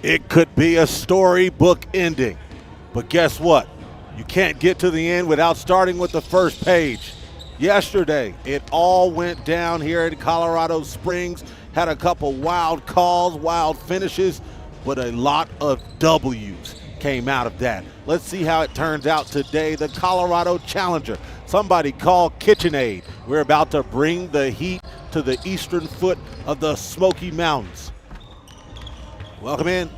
It could be a storybook ending, but guess what? You can't get to the end without starting with the first page. Yesterday, it all went down here in Colorado Springs. Had a couple wild calls, wild finishes, but a lot of W's came out of that. Let's see how it turns out today. The Colorado Challenger. Somebody call KitchenAid. We're about to bring the heat to the eastern foot of the Smoky Mountains. Welcome in.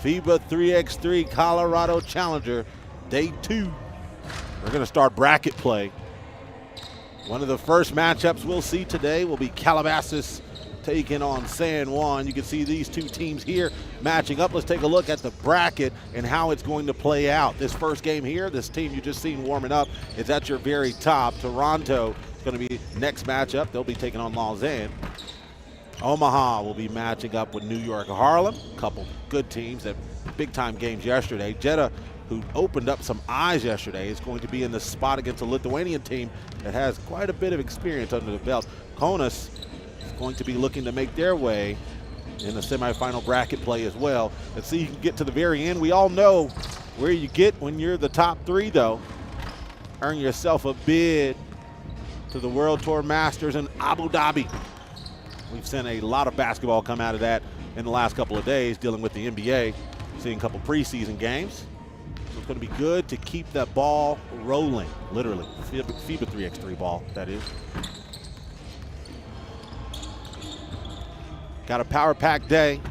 FIBA 3x3 Colorado Challenger, day 2. We're going to start bracket play. One of the first matchups we'll see today will be Calabasas taking on San Juan. You can see these two teams here matching up. Let's take a look at the bracket and how it's going to play out. This first game here, this team you just seen warming up, is at your very top. Toronto is going to be next matchup. They'll be taking on Lausanne. Omaha will be matching up with New York Harlem. A couple good teams at big-time games yesterday. Jeddah, who opened up some eyes yesterday, is going to be in the spot against a Lithuanian team that has quite a bit of experience under the belt. Kaunas is going to be looking to make their way in the semifinal bracket play as well. Let's see if you can get to the very end. We all know where you get when you're the top 3, though. Earn yourself a bid to the World Tour Masters in Abu Dhabi. We've seen a lot of basketball come out of that in the last couple of days, dealing with the NBA, seeing a couple preseason games. So it's going to be good to keep that ball rolling, literally. FIBA 3x3 ball, that is. Got a power-packed day.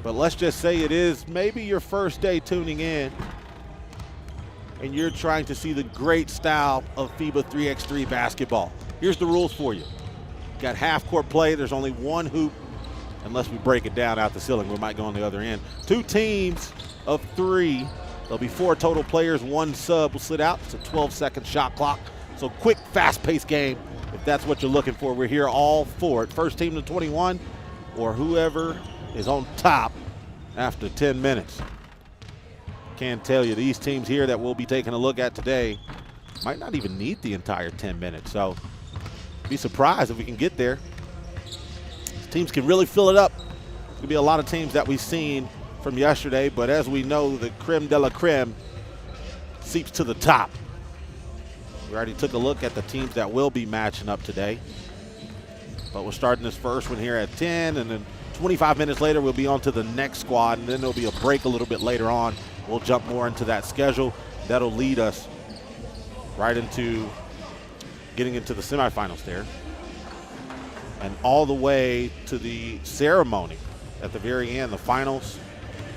But let's just say it is maybe your first day tuning in, and you're trying to see the great style of FIBA 3x3 basketball. Here's the rules for you. Got half-court play. There's only one hoop. Unless we break it down out the ceiling, we might go on the other end. 2 teams of 3. There'll be 4 total players. 1 sub will sit out. It's a 12-second shot clock. So quick, fast-paced game. If that's what you're looking for, we're here all for it. First team to 21, or whoever is on top after 10 minutes. Can't tell you, these teams here that we'll be taking a look at today might not even need the entire 10 minutes. So be surprised if we can get there. These teams can really fill it up. There's gonna be a lot of teams that we've seen from yesterday, but as we know, the creme de la creme seeps to the top. We already took a look at the teams that will be matching up today. But we're starting this first one here at 10, and then 25 minutes later, we'll be on to the next squad, and then there'll be a break a little bit later on. We'll jump more into that schedule. That'll lead us right into getting into the semifinals there. And all the way to the ceremony at the very end, the finals.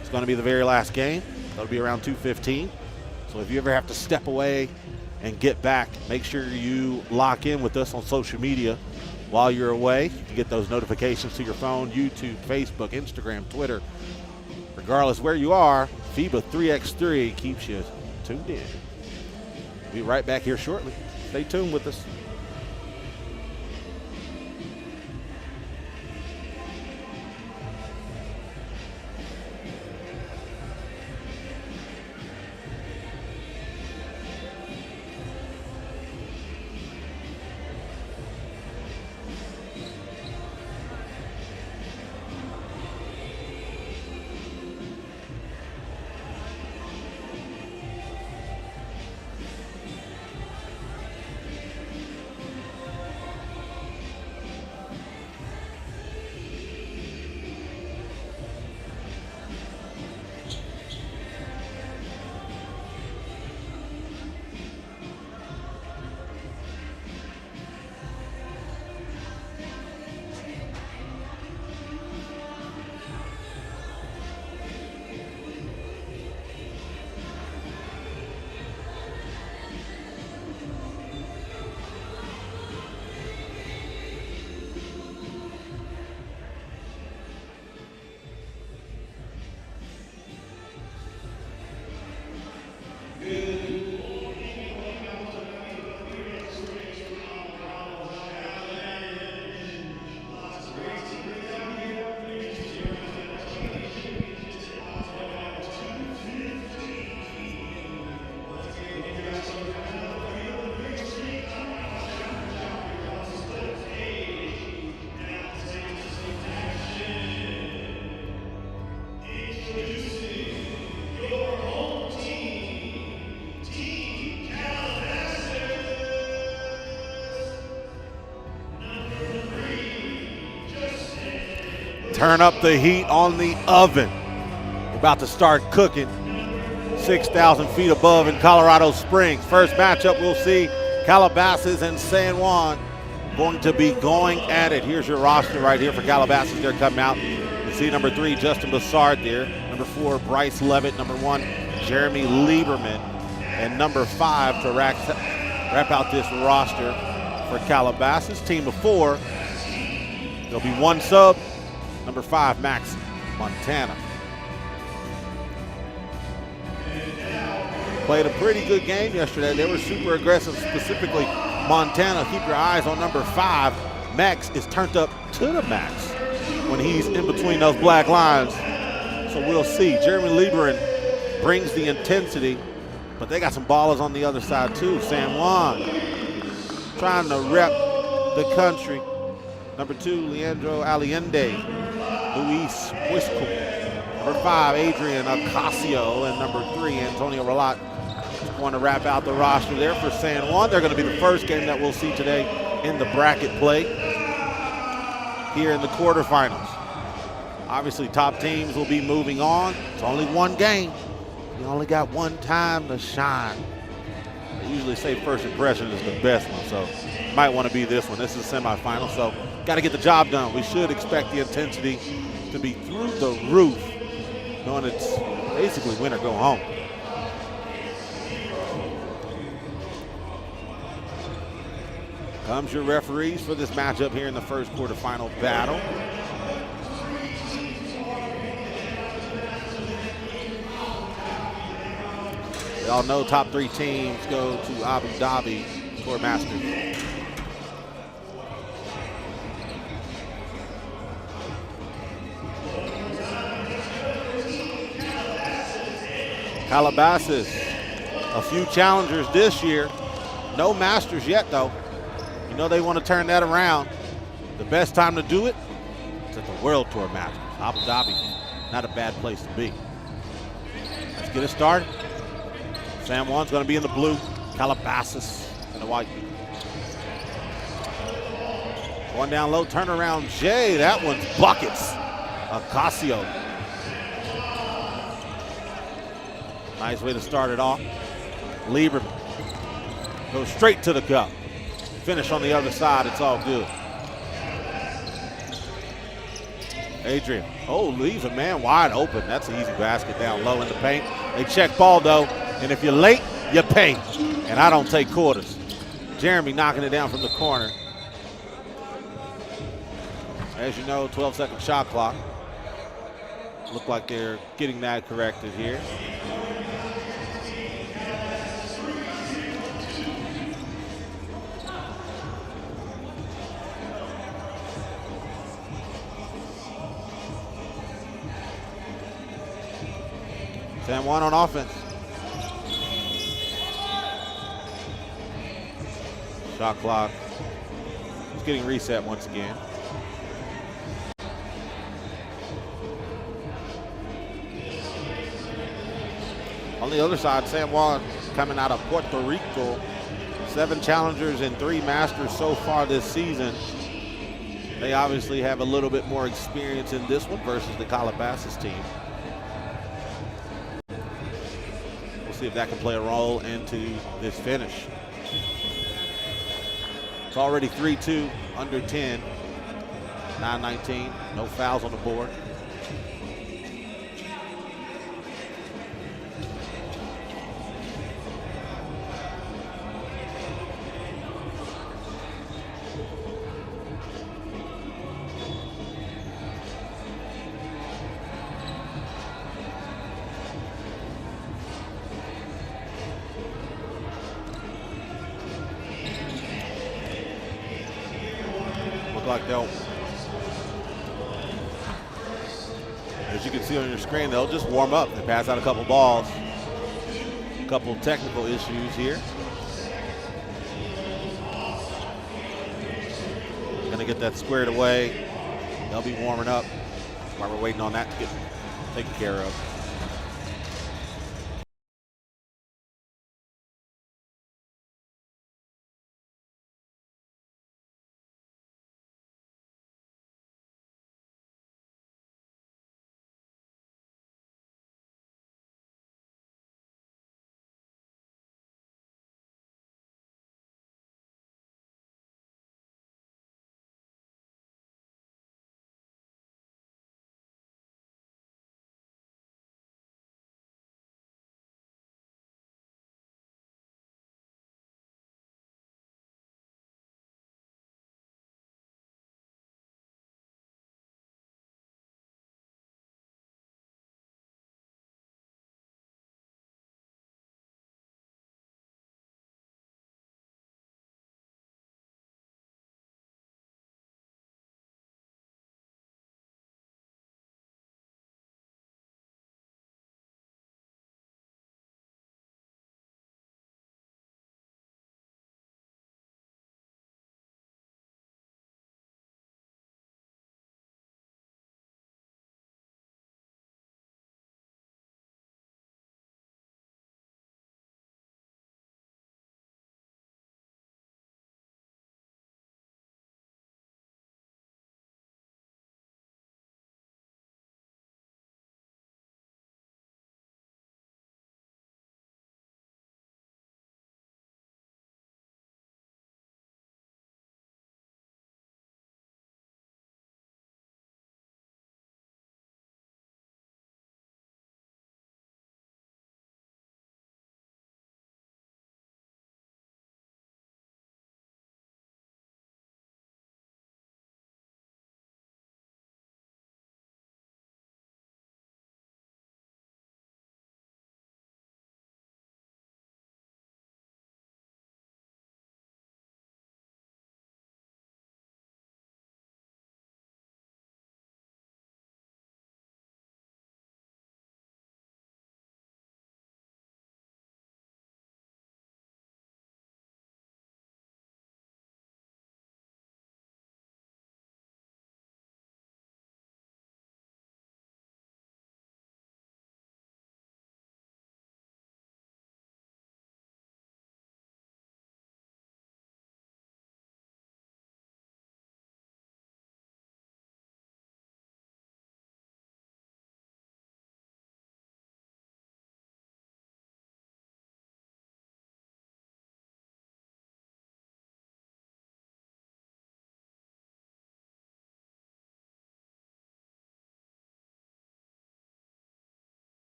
It's going to be the very last game. That'll be around 2:15. So if you ever have to step away and get back, make sure you lock in with us on social media while you're away. You can get those notifications to your phone, YouTube, Facebook, Instagram, Twitter. Regardless where you are, FIBA 3x3 keeps you tuned in. We'll be right back here shortly. Stay tuned with us. Your home team, Team Calabasas. Number 3, Justin. Turn up the heat on the oven. We're about to start cooking. 6,000 feet above in Colorado Springs. First matchup, we'll see Calabasas and San Juan going to be going at it. Here's your roster right here for Calabasas. They're coming out. You see number 3, Justin Bassard there. Number 4, Bryce Levitt. Number 1, Jeremy Lieberman. And number 5 to wrap out this roster for Calabasas. Team of 4. There'll be 1 sub. Number 5, Max Montana. Played a pretty good game yesterday. They were super aggressive, specifically Montana. Keep your eyes on number 5. Max is turned up to the max when he's in between those black lines. So we'll see. Jeremy Lieberman brings the intensity, but they got some ballers on the other side too. San Juan trying to rep the country. Number 2, Leandro Allende. Luis Wisco. Number 5, Adrian Ocasio. And number 3, Antonio Relat. Want to wrap out the roster there for San Juan. They're going to be the first game that we'll see today in the bracket play here in the quarterfinals. Obviously, top teams will be moving on. It's only 1 game. You only got 1 time to shine. They usually say first impression is the best one, so you might want to be this one. This is the semifinal, so got to get the job done. We should expect the intensity to be through the roof, knowing it's basically win or go home. Comes your referees for this matchup here in the first quarterfinal battle. We all know top 3 teams go to Abu Dhabi for Masters. Calabasas, a few challengers this year. No Masters yet though. You know they want to turn that around. The best time to do it is at the World Tour Masters. Abu Dhabi, not a bad place to be. Let's get it started. San Juan's going to be in the blue. Calabasas in the white. One down low, turnaround Jay. That one's buckets. Ocasio. Nice way to start it off. Lieberman goes straight to the cup. Finish on the other side, it's all good. Adrian, leaves a man wide open. That's an easy basket down low in the paint. They check ball though, and if you're late, you pay. And I don't take quarters. Jeremy knocking it down from the corner. As you know, 12-second shot clock. Look like they're getting that corrected here. San Juan on offense. Shot clock. It's getting reset once again. On the other side, San Juan coming out of Puerto Rico. 7 challengers and 3 masters so far this season. They obviously have a little bit more experience in this one versus the Calabasas team. See if that can play a role into this finish. It's already 3-2, under 10, 9-19, no fouls on the board. Like they'll, as you can see on your screen, they'll just warm up and pass out a couple balls. A couple technical issues here. Gonna get that squared away. They'll be warming up while we're waiting on that to get taken care of.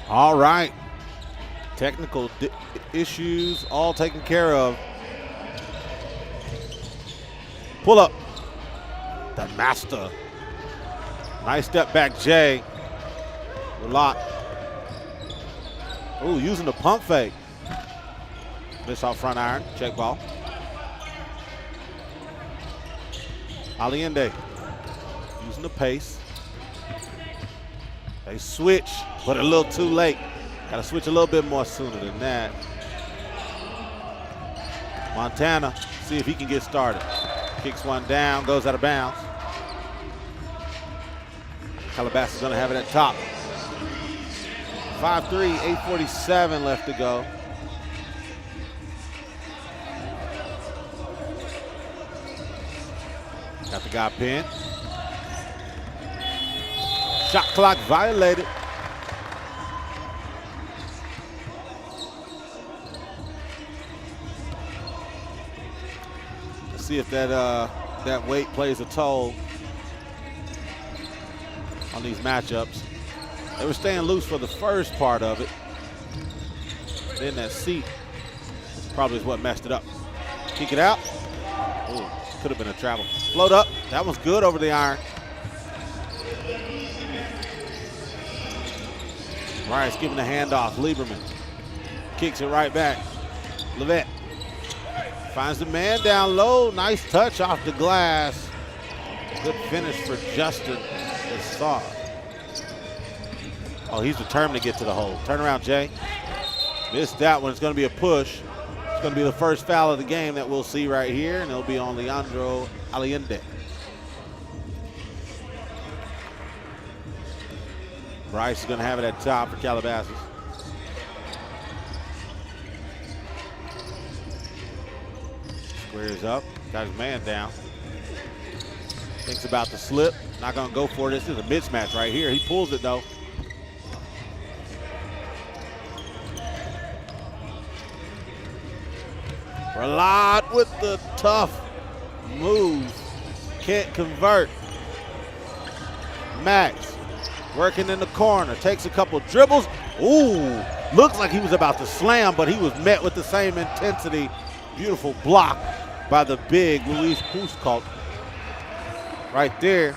All right. Technical issues all taken care of. Pull up. The master. Nice step back, Jay. A lot. Ooh, using the pump fake. Miss off front iron. Check ball. Allende using the pace. They switch, but a little too late. Got to switch a little bit more sooner than that. Montana, see if he can get started. Kicks one down, goes out of bounds. Calabasas is going to have it at top. 5-3, 8:47 left to go. Got the guy pinned. Shot clock violated. Let's see if that weight plays a toll on these matchups. They were staying loose for the first part of it. Then that seat probably is what messed it up. Kick it out. Ooh, could have been a travel. Float up. That one's good over the iron. Rice giving the handoff. Lieberman kicks it right back. Levette finds the man down low. Nice touch off the glass. Good finish for Justin Lassard. Oh, he's determined to get to the hole. Turn around, Jay. Missed that one. It's going to be a push. It's going to be the first foul of the game that we'll see right here, and it'll be on Leandro Allende. Bryce is going to have it at top for Calabasas. Squares up, got his man down. Thinks about the slip, not going to go for it. This is a mismatch right here. He pulls it though. Ralad with the tough move. Can't convert. Max working in the corner, takes a couple dribbles. Ooh, looks like he was about to slam, but he was met with the same intensity. Beautiful block by the big Luis Puscolt. Right there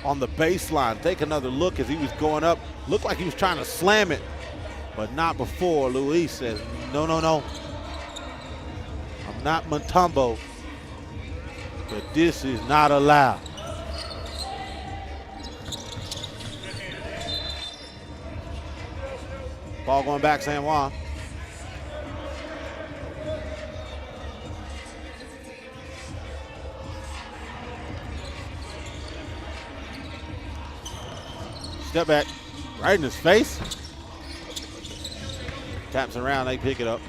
on the baseline. Take another look as he was going up. Looked like he was trying to slam it, but not before. Luis says, no, no, no. I'm not Mutombo, but this is not allowed. Ball going back, San Juan. Step back, right in his face. Taps around, they pick it up.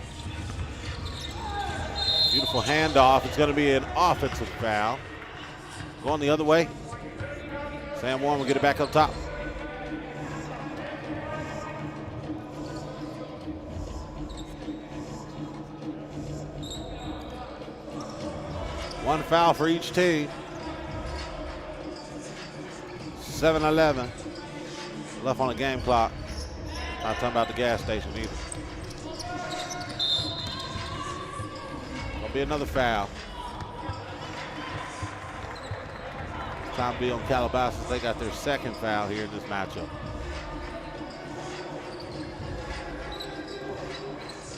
Beautiful handoff. It's going to be an offensive foul. Going the other way. San Juan will get it back up top. One foul for each team. 7-11 left on the game clock. Not talking about the gas station either. Gonna be another foul. Time to be on Calabasas. They got their second foul here in this matchup.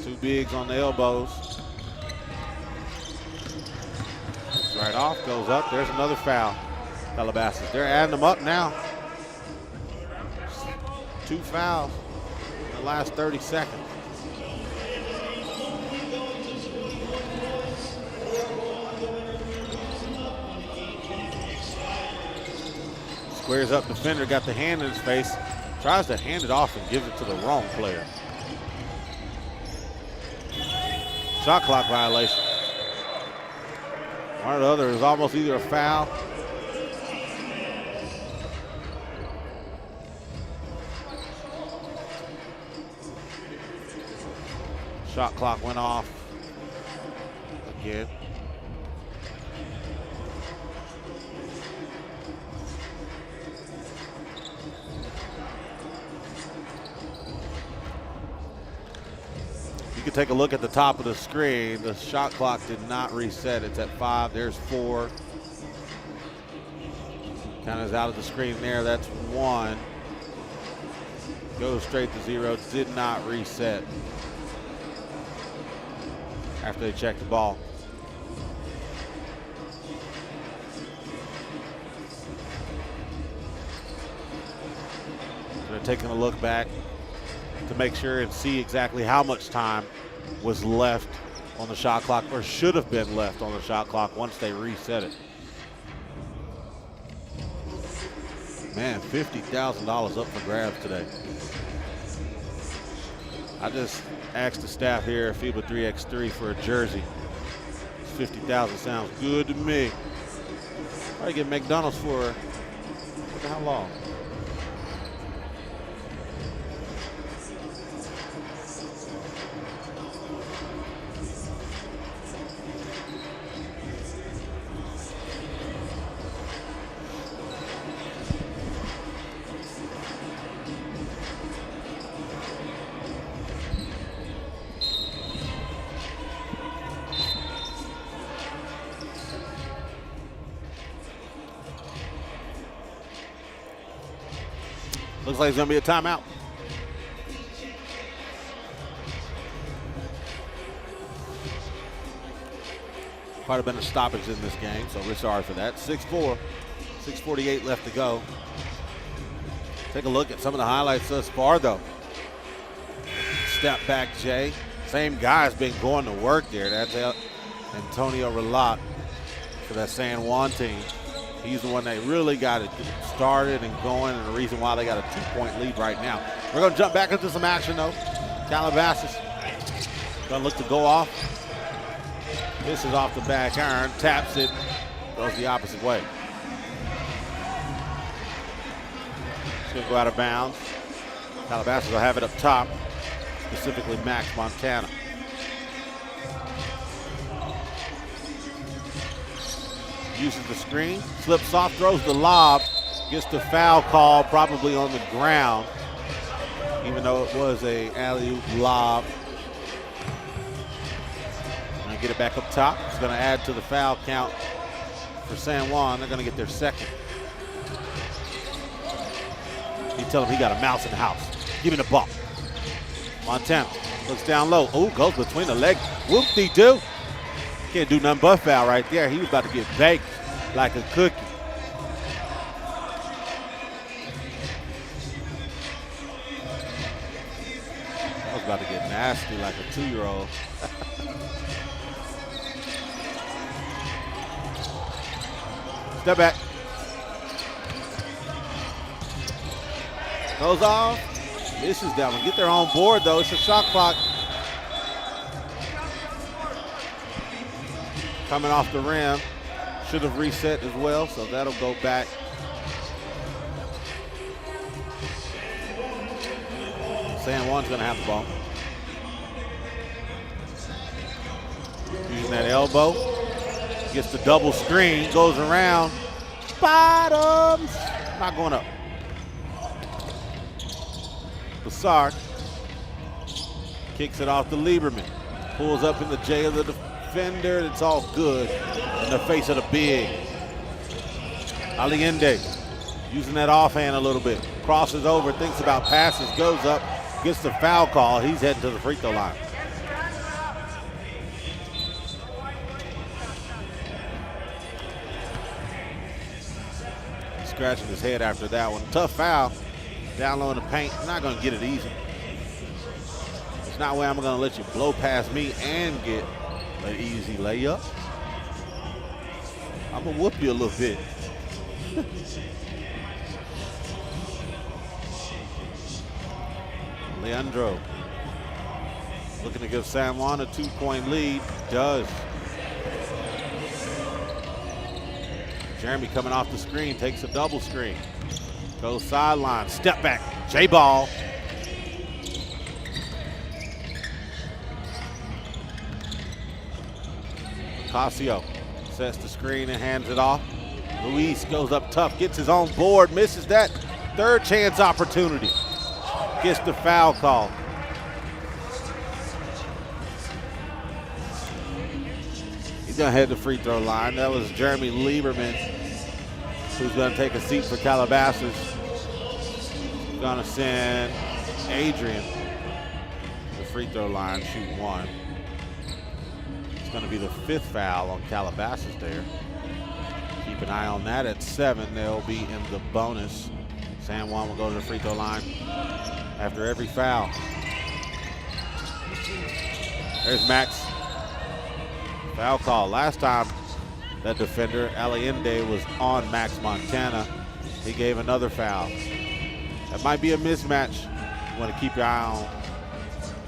Two bigs on the elbows. Right off, goes up. There's another foul. Calabasas. They're adding them up now. 2 fouls in the last 30 seconds. Squares up defender, got the hand in his face. Tries to hand it off and gives it to the wrong player. Shot clock violation. One or the other is almost either a foul. Shot clock went off again. can take a look at the top of the screen. The shot clock did not reset. It's at 5. There's 4. Kind of is out of the screen there. That's 1. Goes straight to 0. Did not reset after they checked the ball. They're taking a look back to make sure and see exactly how much time was left on the shot clock, or should have been left on the shot clock once they reset it. Man, $50,000 up for grabs today. I just asked the staff here at FIBA 3x3 for a jersey. $50,000 sounds good to me. Probably get McDonald's for how long? Looks like it's going to be a timeout. Quite have been a stoppage in this game, so we're sorry for that. 6-4, 6:48 left to go. Take a look at some of the highlights thus far, though. Step back, Jay. Same guy's been going to work there. That's Antonio Relat for that San Juan team. He's the one that really got it started and going, and the reason why they got a 2-point lead right now. We're going to jump back into some action, though. Calabasas going to look to go off. This is off the back iron, taps it, goes the opposite way. It's going to go out of bounds. Calabasas will have it up top, specifically Max Montana. Uses the screen, slips off, throws the lob, gets the foul call probably on the ground, even though it was a alley-oop lob. Gonna get it back up top. It's gonna add to the foul count for San Juan. They're gonna get their second. You tell him he got a mouse in the house. Give him the ball. Montana looks down low. Ooh, goes between the legs. Whoop-de-doo. Can't do nothing but foul right there. He was about to get baked like a cookie. I was about to get nasty like a 2-year-old. Step back. Goes off. Misses that one. Get there on board, though. It's a shot clock. Coming off the rim. Should have reset as well, so that'll go back. San Juan's going to have the ball. Using that elbow. Gets the double screen, goes around. Bottoms. Not going up. Bassard kicks it off to Lieberman. Pulls up in the J of the defender. It's all good in the face of the big. Allende using that offhand a little bit. Crosses over, thinks about passes, goes up, gets the foul call. He's heading to the free throw line. Scratching his head after that one. Tough foul. Down low in the paint. Not going to get it easy. It's not where I'm going to let you blow past me and get an easy layup. I'm going to whoop you a little bit. Leandro looking to give San Juan a 2-point lead. Does. Jeremy coming off the screen, takes a double screen. Goes sideline, step back, J-ball. Casio sets the screen and hands it off. Luis goes up tough, gets his own board, misses that third chance opportunity. Gets the foul call. gonna head to free throw line. That was Jeremy Lieberman, who's gonna take a seat for Calabasas. Gonna send Adrian to the free throw line, shoot one. It's gonna be the 5th foul on Calabasas there. Keep an eye on that at 7. They'll be in the bonus. San Juan will go to the free throw line after every foul. There's Max. Foul call. Last time that defender, Allende, was on Max Montana. He gave another foul. That might be a mismatch you want to keep your eye on.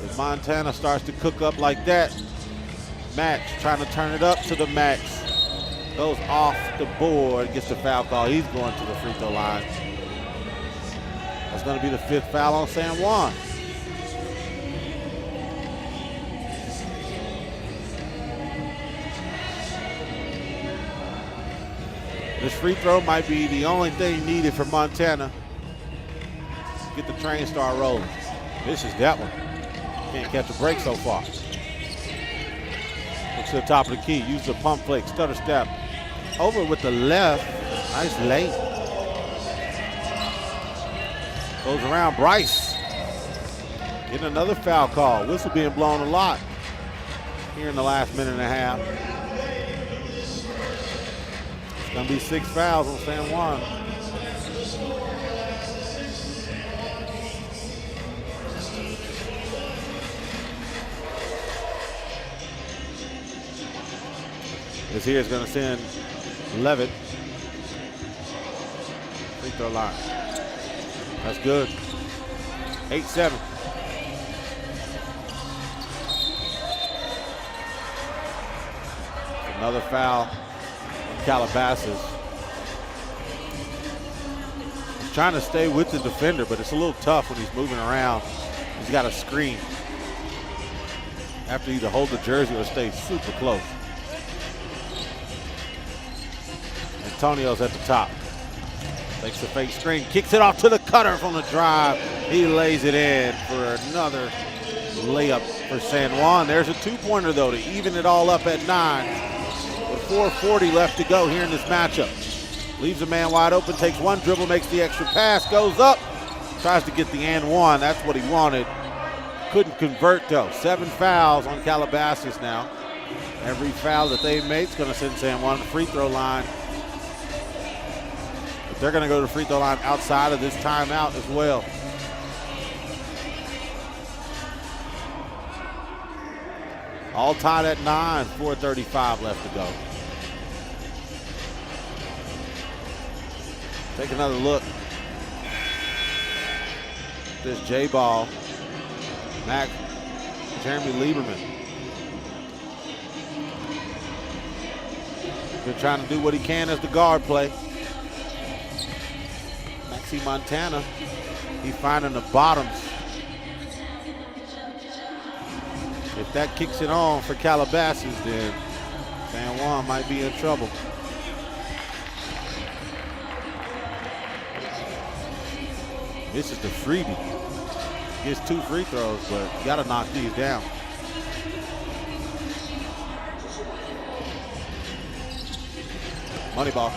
If Montana starts to cook up like that, Max trying to turn it up to the max. Goes off the board, gets the foul call. He's going to the free throw line. That's going to be the 5th foul on San Juan. This free throw might be the only thing needed for Montana. Get the train start rolling. This is that one. Can't catch a break so far. Look to the top of the key. Use the pump fake, stutter step. Over with the left. Nice late. Goes around Bryce. Getting another foul call. Whistle being blown a lot here in the last minute and a half. It's going to be 6 fouls on San Juan. This here is going to send Levitt. Free throw line. That's good. 8-7. Another foul on Calabasas. He's trying to stay with the defender, but it's a little tough when he's moving around. He's got to screen. Have to either hold the jersey or stay super close. Antonio's at the top. Takes the fake screen, kicks it off to the cutter from the drive. He lays it in for another layup for San Juan. There's a 2-pointer though to even it all up at 9. With 4:40 left to go here in this matchup. Leaves a man wide open, takes one dribble, makes the extra pass, goes up, tries to get the and one. That's what he wanted. Couldn't convert though. 7 fouls on Calabasas now. Every foul that they make is gonna send San Juan to the free throw line. They're going to go to the free throw line outside of this timeout as well. All tied at 9, 4:35 left to go. Take another look. This J-ball. Jeremy Lieberman. Been trying to do what he can as the guard play. Montana, he's finding the bottoms. If that kicks it on for Calabasas, then San Juan might be in trouble. This is the freebie. Gets 2 free throws, but you gotta knock these down. Money ball.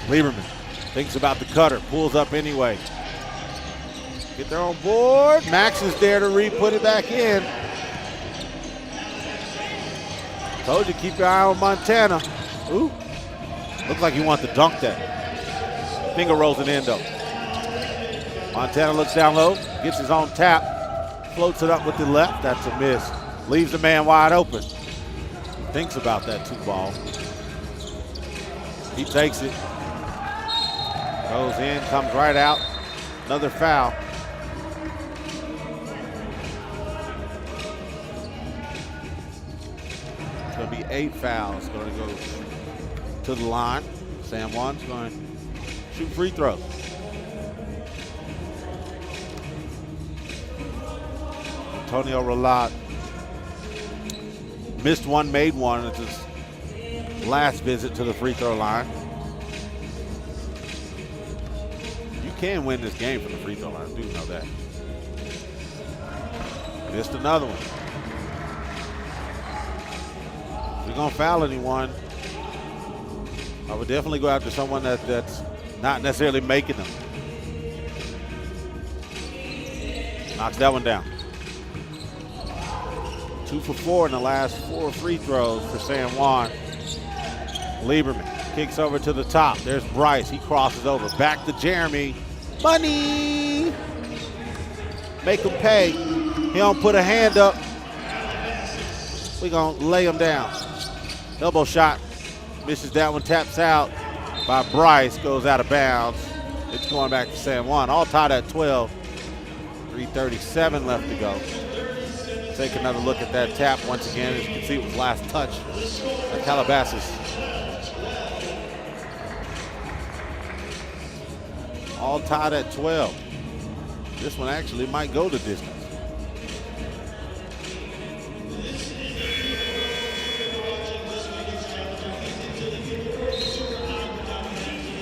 Lieberman thinks about the cutter, pulls up anyway. Get there on board. Max is there to put it back in. Told you, keep your eye on Montana. Ooh, looks like he wants to dunk that. Finger rolls it in though. Montana looks down low, gets his own tap, floats it up with the left. That's a miss. Leaves the man wide open. He thinks about that 2-ball. He takes it. Goes in, comes right out. Another foul. It's going to be 8 fouls. Going to go to the line. San Juan's going to shoot free throws. Antonio Relat missed one, made one. It's his last visit to the free throw line. Can win this game from the free throw line. I do know that. Missed another one. you're going to foul anyone, I would definitely go after someone that's not necessarily making them. Knocks that one down. 2 for 4 in the last 4 free throws for San Juan. Lieberman kicks over to the top. There's Bryce. He crosses over. Back to Jeremy. Money! Make him pay. He don't put a hand up. We're going to lay him down. Elbow shot. Misses that one. Taps out by Bryce. Goes out of bounds. It's going back to San Juan. All tied at 12. 3:37 left to go. Take another look at that tap once again. As you can see, it was last touch at Calabasas. All tied at 12. This one actually might go the distance.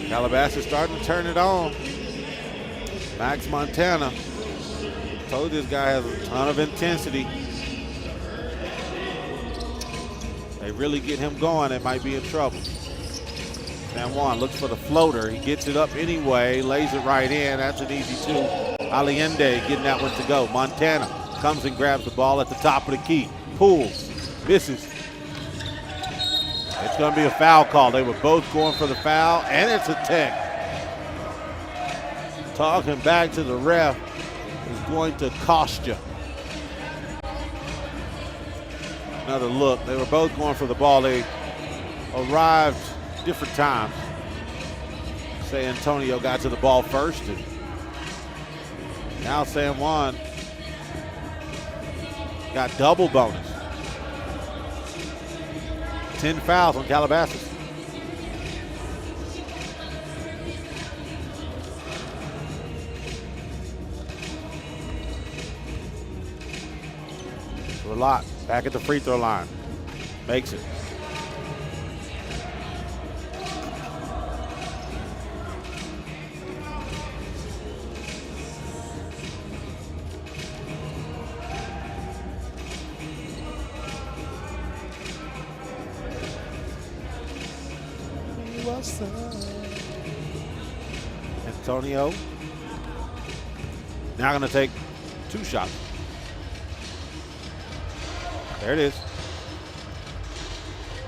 Calabasas starting to turn it on. Max Montana. Told this guy has a ton of intensity. They really get him going, it might be in trouble. San Juan looks for the floater. He gets it up anyway, lays it right in. That's an easy 2. Allende getting that one to go. Montana comes and grabs the ball at the top of the key. Pulls, misses. It's going to be a foul call. They were both going for the foul, and it's a tech. Talking back to the ref is going to cost you. Another look. They were both going for the ball. They arrived different times. Say Antonio got to the ball first, and now San Juan got double bonus. 10 fouls on Calabasas. Lot back at the free throw line. Makes it. Antonio now going to take 2 shots. There it is.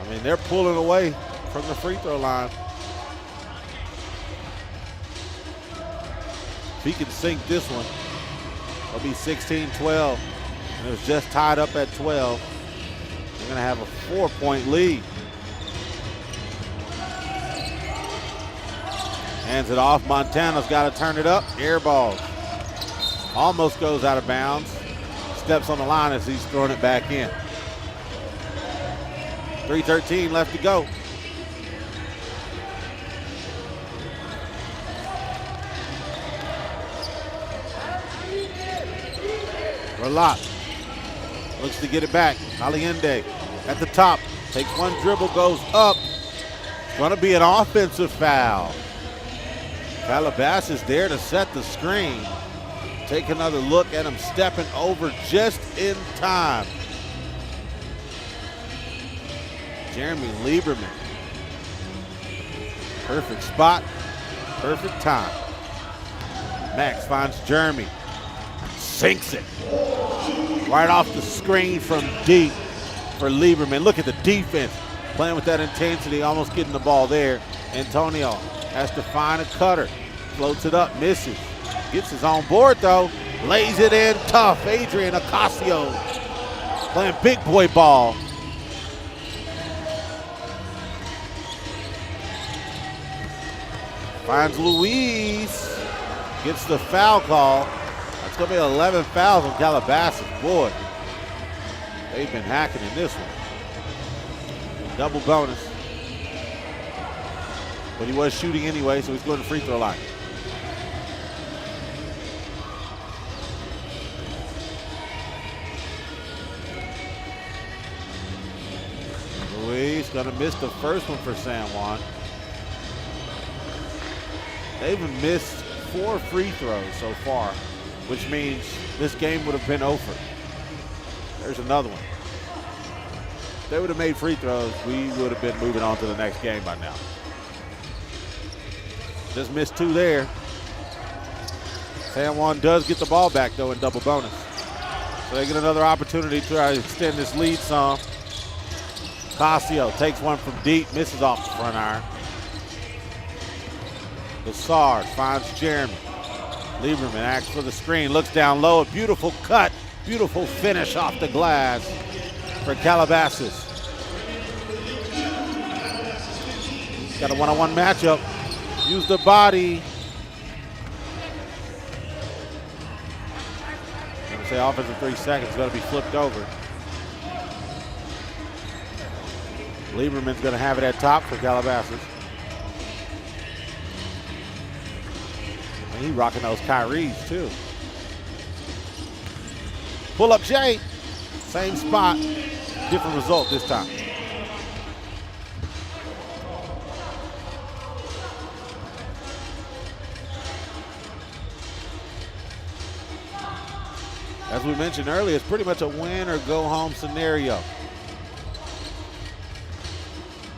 I mean, they're pulling away from the free throw line. If he can sink this one, it'll be 16-12. And it was just tied up at 12. They're going to have a 4-point lead. Hands it off. Montana's got to turn it up. Air ball. Almost goes out of bounds. Steps on the line as he's throwing it back in. 3:13 left to go. Verlat looks to get it back. Allende at the top. Takes one dribble, goes up. It's going to be an offensive foul. Calabasas there to set the screen. Take another look at him stepping over just in time. Jeremy Lieberman. Perfect spot, perfect time. Max finds Jeremy. Sinks it. Right off the screen from deep for Lieberman. Look at the defense. Playing with that intensity, almost getting the ball there. Antonio has to find a cutter. Floats it up, misses. Gets his own board though. Lays it in tough. Adrian Ocasio playing big boy ball. Finds Luis. Gets the foul call. That's going to be 11 fouls on Calabasas. Boy, they've been hacking in this one. Double bonus. But he was shooting anyway, so he's going to the free throw line. Luis going to miss the first one for San Juan. They've missed 4 free throws so far, which means this game would have been over. There's another one. they would have made free throws, we would have been moving on to the next game by now. Just missed 2 there. San Juan does get the ball back, though, in double bonus. So they get another opportunity to try to extend this lead some. Casio takes one from deep, misses off the front iron. Lassard finds Jeremy. Lieberman acts for the screen, looks down low, a beautiful cut, beautiful finish off the glass for Calabasas. Got a one-on-one matchup. Use the body. I'm gonna say offensive 3 seconds, gonna be flipped over. Lieberman's gonna have it at top for Calabasas. And he rocking those Kyries too. Pull up Jay, same spot, different result this time. As we mentioned earlier, it's pretty much a win or go home scenario.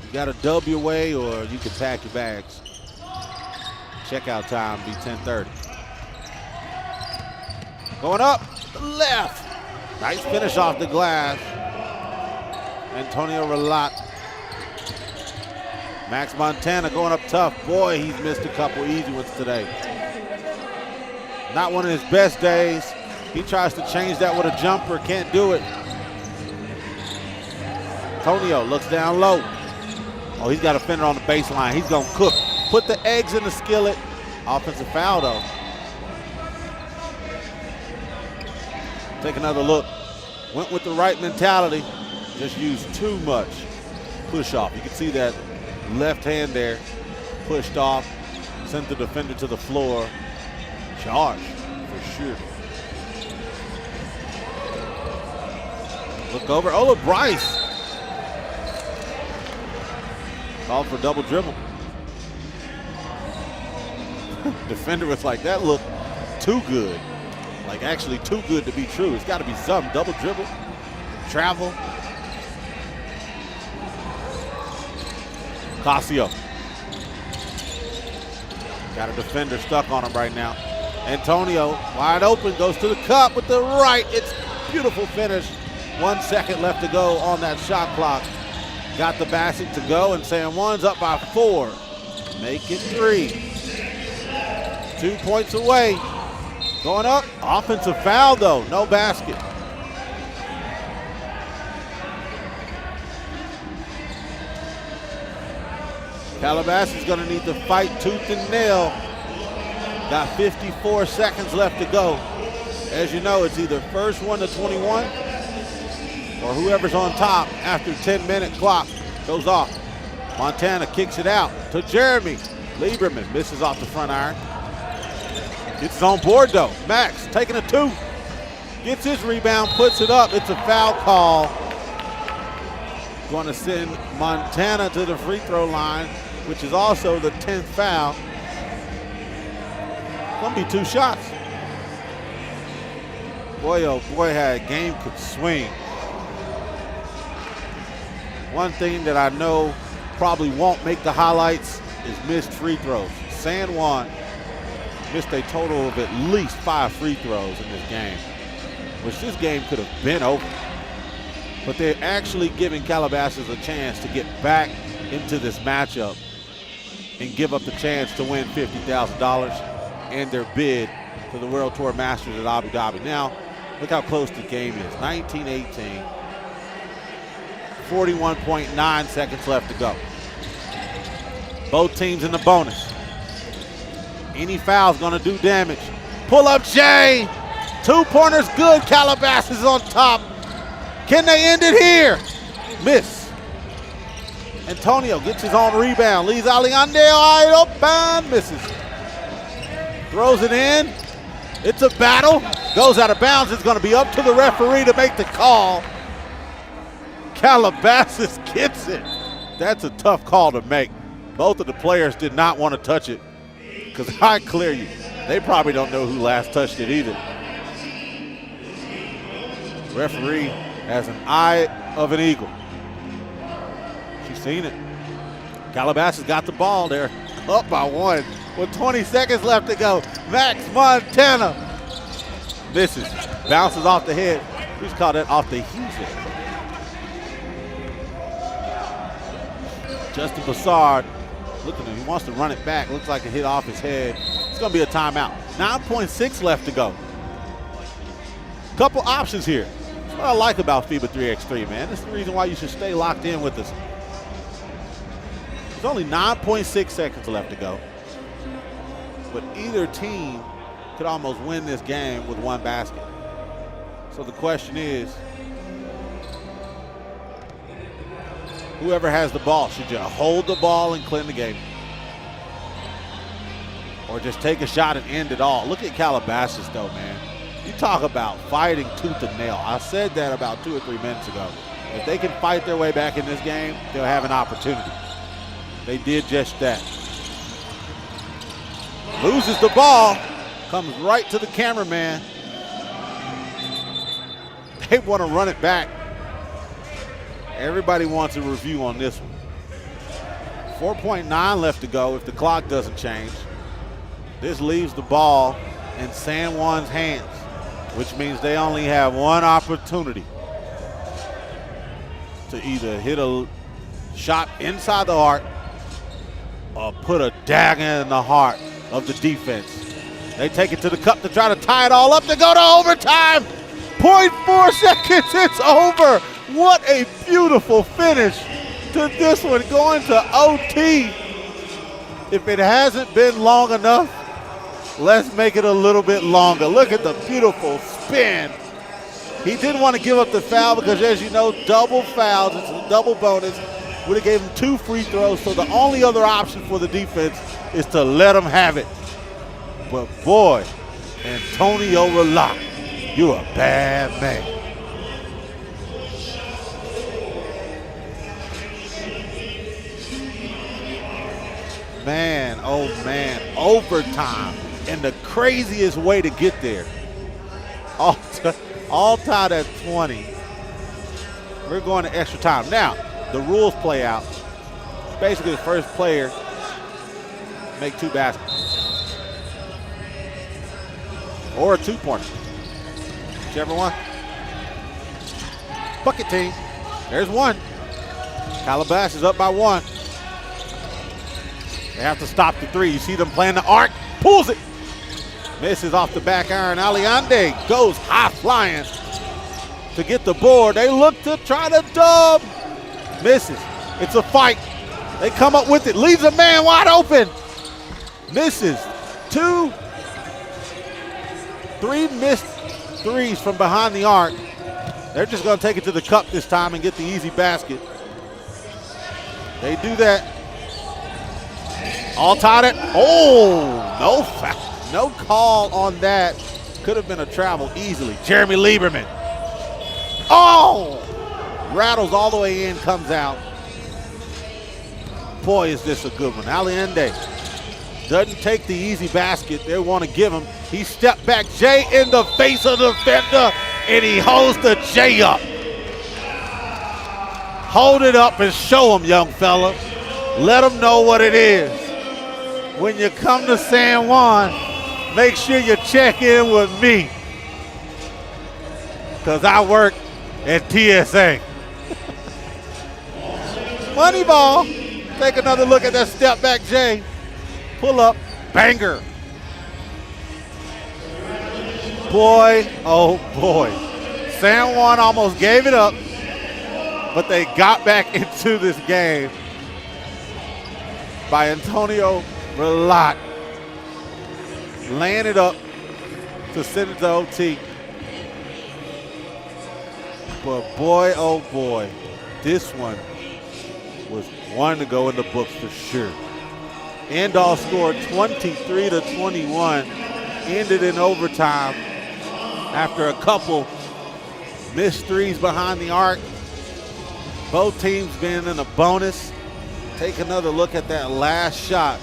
You got to dub your way or you can pack your bags. Checkout time be 10:30. Going up, left. Nice finish off the glass. Antonio Relat. Max Montana going up tough. Boy, he's missed a couple easy ones today. Not one of his best days. He tries to change that with a jumper, can't do it. Antonio looks down low. Oh, he's got a fender on the baseline. He's gonna cook. Put the eggs in the skillet. Offensive foul though. Take another look. Went with the right mentality. Just used too much push off. You can see that left hand there pushed off. Sent the defender to the floor. Charge for sure. Look over. Oh, look, Bryce. Called for double dribble. Defender was like, that looked too good. Like, actually too good to be true. It's got to be something. Double dribble, travel. Casio. Got a defender stuck on him right now. Antonio, wide open, goes to the cup with the right. It's beautiful finish. 1 second left to go on that shot clock. Got the basket to go, and San Juan's up by 4. Make it 3. 2 points away. Going up, offensive foul though, no basket. Calabasas is gonna need to fight tooth and nail. Got 54 seconds left to go. As you know, it's either first one to 21 or whoever's on top after 10-minute clock goes off. Montana kicks it out to Jeremy. Lieberman misses off the front iron. Gets on board though. Max taking a 2. Gets his rebound, puts it up. It's a foul call. Going to send Montana to the free throw line, which is also the 10th foul. Gonna be 2 shots. Boy, oh boy, how a game could swing. One thing that I know probably won't make the highlights is missed free throws. San Juan missed a total of at least 5 free throws in this game, which this game could have been over. But they're actually giving Calabasas a chance to get back into this matchup and give up the chance to win $50,000 and their bid for the World Tour Masters at Abu Dhabi. Now, look how close the game is, 19-18. 41.9 seconds left to go. Both teams in the bonus. Any foul's gonna do damage. Pull up Jay. 2-pointers good. Calabasas is on top. Can they end it here? Miss. Antonio gets his own rebound. Leaves Aliande wide open. Misses. Throws it in. It's a battle. Goes out of bounds. It's gonna be up to the referee to make the call. Calabasas gets it. That's a tough call to make. Both of the players did not want to touch it, because I clear you, they probably don't know who last touched it either. Referee has an eye of an eagle. Seen it. Calabasas got the ball there. Up by 1 with 20 seconds left to go. Max Montana misses. Bounces off the head. He's caught it off the heel. Justin Bassard, look at him. He wants to run it back. Looks like it hit off his head. It's going to be a timeout. 9.6 left to go. Couple options here. That's what I like about FIBA 3x3, man. This is the reason why you should stay locked in with us. There's only 9.6 seconds left to go. But either team could almost win this game with 1 basket. So the question is, whoever has the ball, should you hold the ball and clean the game? Or just take a shot and end it all? Look at Calabasas though, man. You talk about fighting tooth and nail. I said that about 2 or 3 minutes ago. If they can fight their way back in this game, they'll have an opportunity. They did just that. Loses the ball, comes right to the cameraman. They want to run it back. Everybody wants a review on this one. 4.9 left to go if the clock doesn't change. This leaves the ball in San Juan's hands, which means they only have 1 opportunity to either hit a shot inside the arc or put a dagger in the heart of the defense. They take it to the cup to try to tie it all up to go to overtime. 0.4 seconds, it's over. What a beautiful finish to this one, going to OT. If it hasn't been long enough, let's make it a little bit longer. Look at the beautiful spin. He didn't want to give up the foul because, as you know, double fouls, it's a double bonus. Would have gave him 2 free throws, so the only other option for the defense is to let him have it. But boy, Antonio Relot, you're a bad man. Man, oh man, overtime and the craziest way to get there. All tied at 20. We're going to extra time. Now, the rules play out. Basically, the first player make 2 baskets. Or a 2-pointer. Whichever one. Bucket team. There's 1. Calabasas is up by 1. They have to stop the 3. You see them playing the arc. Pulls it. Misses off the back iron. Aliande goes high flying to get the board. They look to try to dub. Misses. It's a fight. They come up with it. Leaves a man wide open. Misses. 2, 3 missed threes from behind the arc. They're just going to take it to the cup this time and get the easy basket. They do that. All tied it. Oh, no foul. No call on that. Could have been a travel easily. Jeremy Lieberman. Oh! Rattles all the way in, comes out. Boy, is this a good one. Aliende doesn't take the easy basket they want to give him. He stepped back. Jay in the face of the defender, and he holds the J up. Hold it up and show him, young fella. Let him know what it is. When you come to San Juan, make sure you check in with me, because I work at TSA. Moneyball. Take another look at that step back, Jay. Pull up, banger. Boy, oh boy. San Juan almost gave it up, but they got back into this game by Antonio Relot. Laying it up to send it to OT. But boy, oh boy, this one was one to go in the books for sure. Endall scored 23-21, ended in overtime after a couple missed threes behind the arc. Both teams being in a bonus. Take another look at that last shot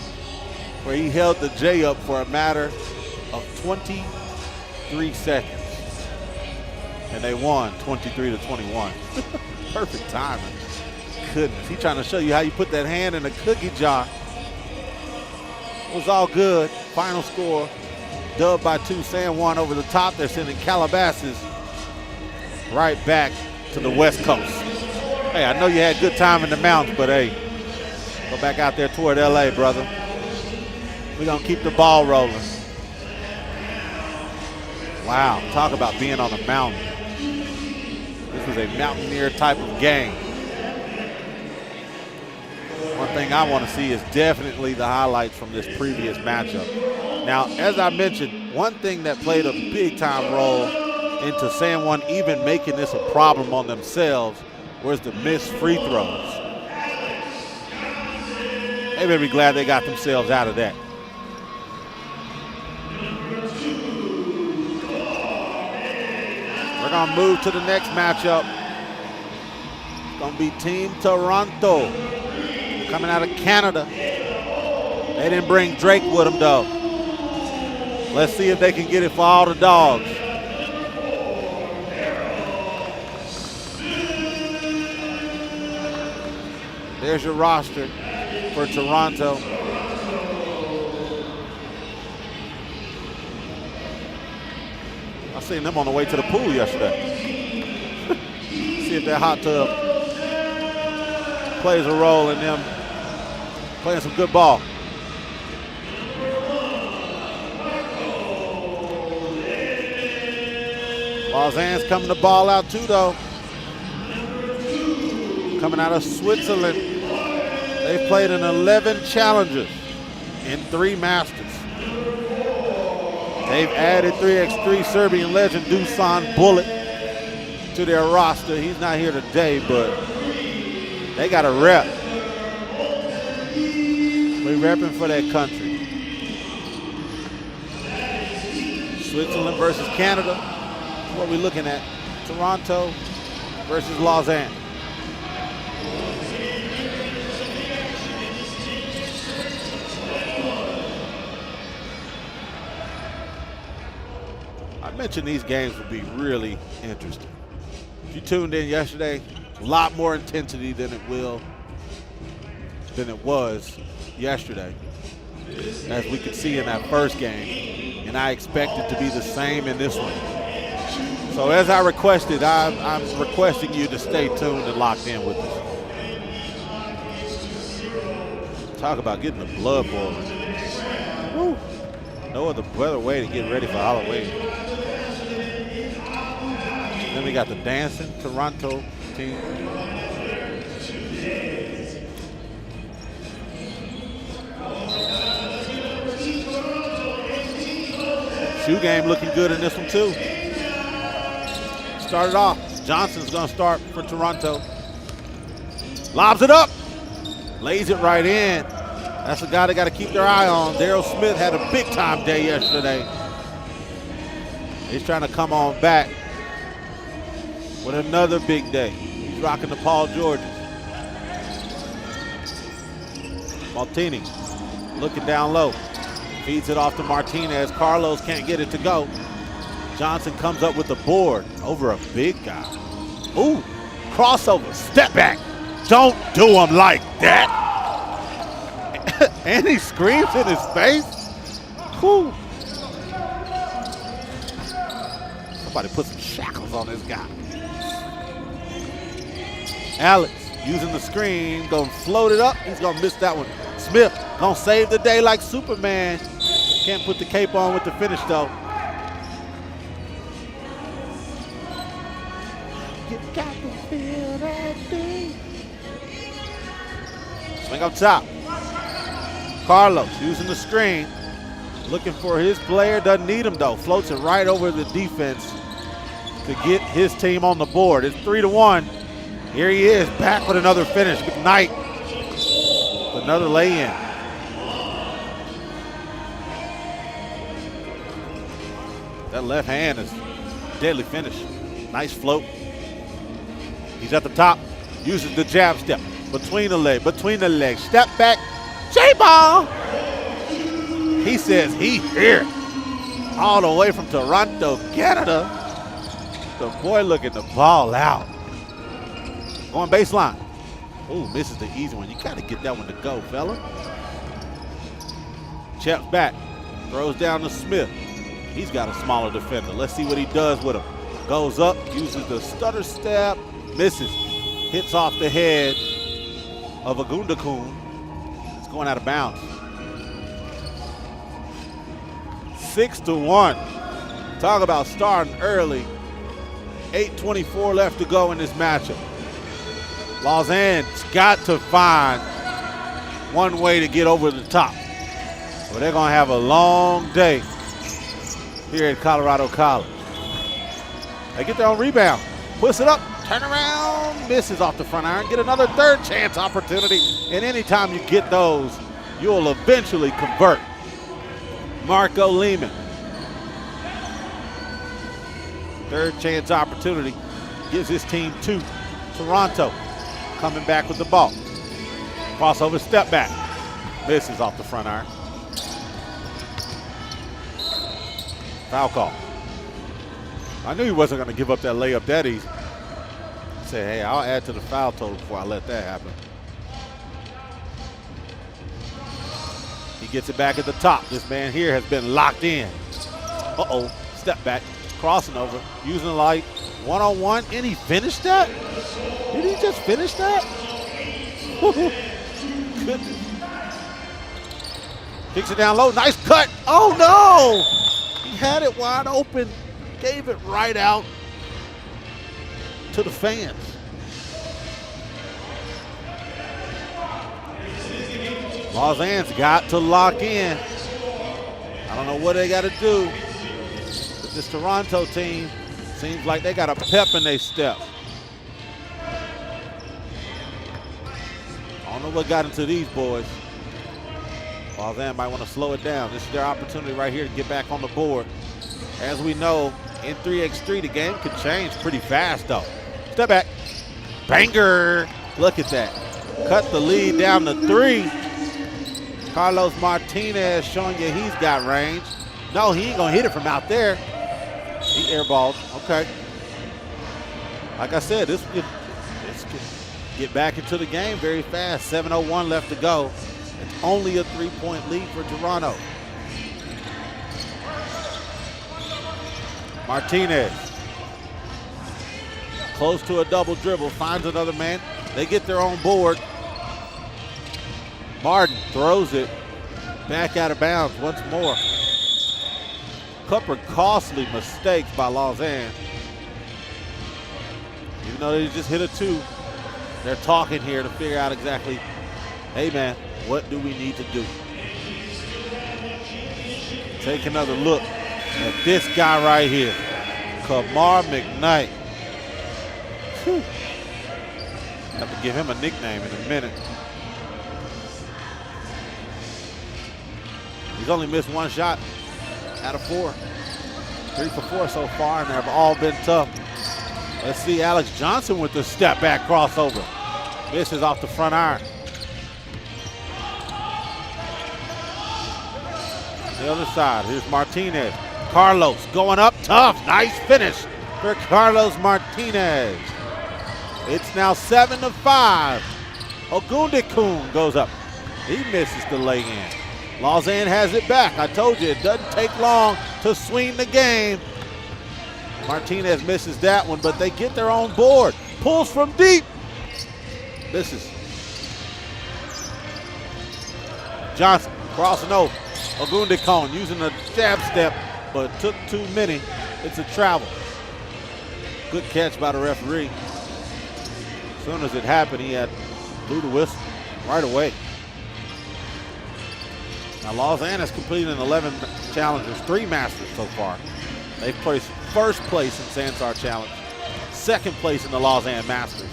where he held the J up for a matter of 23 seconds. And they won 23-21. Perfect timing. goodness. He's trying to show you how you put that hand in a cookie jar. It was all good. Final score, dubbed by 2, San Juan over the top. They're sending Calabasas right back to the West Coast. Hey, I know you had a good time in the mountains, but hey, go back out there toward LA, brother. We're gonna keep the ball rolling. Wow, talk about being on a mountain. This was a mountaineer type of game. One thing I want to see is definitely the highlights from this previous matchup. Now, as I mentioned, one thing that played a big time role into San Juan even making this a problem on themselves was the missed free throws. They better be glad they got themselves out of that. We're gonna move to the next matchup. It's gonna be Team Toronto, coming out of Canada. They didn't bring Drake with them though. Let's see if they can get it for all the dogs. There's your roster for Toronto. I seen them on the way to the pool yesterday. See if that hot tub plays a role in them playing some good ball. Lausanne's coming to ball out too, though. Coming out of Switzerland. They've played in 11 challenges in 3 masters. They've added 3x3 Serbian legend Dusan Bullet to their roster. He's not here today, but they got a rep. We're repping for that country. Switzerland versus Canada. That's what we're looking at. Toronto versus Lausanne. I mentioned these games would be really interesting. If you tuned in yesterday, a lot more intensity than it was yesterday, as we could see in that first game, and I expect it to be the same in this one. So as I requested, I'm requesting you to stay tuned and locked in with us. Talk about getting the blood boiling. Woo. No other better way to get ready for Halloween. Then we got the dancing Toronto team. Shoe game looking good in this one too. Started off. Johnson's gonna start for Toronto. Lobs it up. Lays it right in. That's a guy they got to keep their eye on. Daryl Smith had a big time day yesterday. He's trying to come on back with another big day. He's rocking the Paul Georges. Maltini looking down low. Feeds it off to Martinez. Carlos can't get it to go. Johnson comes up with the board over a big guy. Ooh, crossover, step back. Don't do him like that. And he screams in his face. Whew. Somebody put some shackles on this guy. Alex using the screen, gonna float it up. He's gonna miss that one. Smith gonna save the day like Superman. Can't put the cape on with the finish though. You got to feel that thing. Swing up top. Carlos using the screen. Looking for his player. Doesn't need him though. Floats it right over the defense to get his team on the board. It's 3-1. Here he is back with another finish. Good night. Another lay-in. That left hand is deadly finish. Nice float. He's at the top. Uses the jab step. Between the legs. Step back. J-ball. He says he here. All the way from Toronto, Canada. The boy looking to ball out. Going baseline. Ooh, misses the easy one. You got to get that one to go, fella. Cheps back, throws down to Smith. He's got a smaller defender. Let's see what he does with him. Goes up, uses the stutter step, misses. Hits off the head of Agundakun. It's going out of bounds. 6-1. Talk about starting early. 8:24 left to go in this matchup. Lausanne's got to find one way to get over the top. Well, they're going to have a long day here at Colorado College. They get their own rebound. Puts it up, turn around, misses off the front iron. Get another third chance opportunity. And anytime you get those, you'll eventually convert. Marco Lehman. Third chance opportunity. Gives his team 2. Toronto coming back with the ball. Crossover, step back. Misses off the front iron. Foul call. I knew he wasn't going to give up that layup that easy. He said, hey, I'll add to the foul total before I let that happen. He gets it back at the top. This man here has been locked in. Uh-oh, step back, crossing over, using the light, one-on-one, and he finished that? Did he just finish that? Goodness. Kicks it down low, nice cut. Oh no! He had it wide open, gave it right out to the fans. Lausanne's got to lock in. I don't know what they got to do, but this Toronto team seems like they got a pep in their step. I don't know what got into these boys. Lausanne might want to slow it down. This is their opportunity right here to get back on the board. As we know, in 3x3, the game could change pretty fast, though. Step back. Banger. Look at that. Cut the lead down to 3. Carlos Martinez showing you he's got range. No, he ain't going to hit it from out there. He airballed. Okay. Like I said, this could get back into the game very fast. 7:01 left to go. It's only a 3-point lead for Toronto. Martinez. Close to a double dribble, finds another man. They get their own board. Martin throws it back out of bounds once more. Couple costly mistakes by Lausanne. Even though they just hit a 2, they're talking here to figure out exactly, hey man, what do we need to do? Take another look at this guy right here, Kamar McKnight. Whew. Have to give him a nickname in a minute. He's only missed 1 shot out of 4. 3 for 4 so far, and they've all been tough. Let's see Alex Johnson with the step back crossover. Misses off the front iron. The other side, here's Martinez. Carlos going up tough. Nice finish for Carlos Martinez. It's now 7-5. Ogundekun goes up. He misses the lay-in. Lausanne has it back. I told you, it doesn't take long to swing the game. Martinez misses that one, but they get their own board. Pulls from deep. Misses. Johnson crossing over. Ogundekun using a jab step, but took too many. It's a travel. Good catch by the referee. As soon as it happened, he had blew the whistle right away. Now Lausanne has completed 11 challengers, 3 masters so far. They've placed first place in Sansar Challenge, second place in the Lausanne Masters.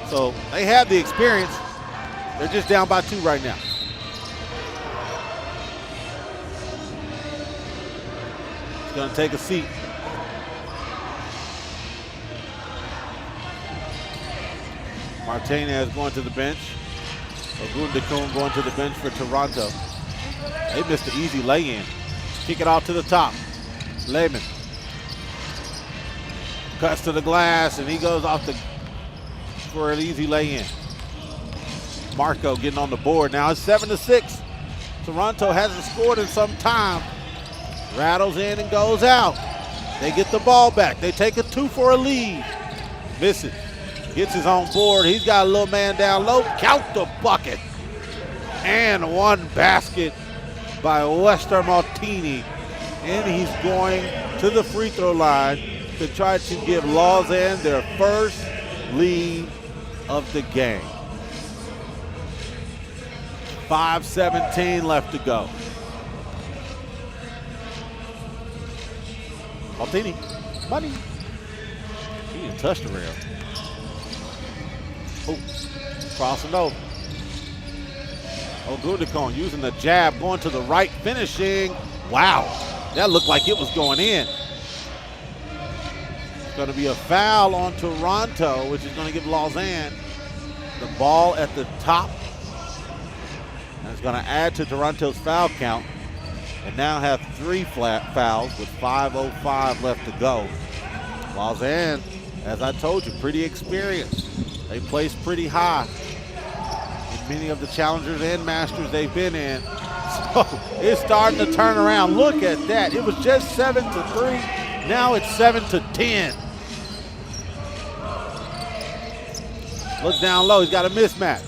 So they have the experience. They're just down by 2 right now. He's going to take a seat. Martinez going to the bench. Ogundekun going to the bench for Toronto. They missed the easy lay-in. Kick it off to the top. Lehman. Cuts to the glass, and he goes off the for an easy lay-in. Marco getting on the board now. It's 7-6. Toronto hasn't scored in some time. Rattles in and goes out. They get the ball back. They take a 2 for a lead. Misses. Gets his own board. He's got a little man down low. Count the bucket. And one basket by Wester Martini. And he's going to the free throw line to try to give Lausanne their first lead of the game. 5:17 left to go. Martini, money. He didn't touch the rim. Oh, crossing over. Ogundikon using the jab, going to the right, finishing. Wow, that looked like it was going in. It's going to be a foul on Toronto, which is going to give Lausanne the ball at the top. And it's going to add to Toronto's foul count. And now have 3 flat fouls with 5:05 left to go. Lausanne, as I told you, pretty experienced. They place pretty high in many of the challengers and masters they've been in. So it's starting to turn around. Look at that. It was just 7-3. Now it's 7-10. Look down low. He's got a mismatch.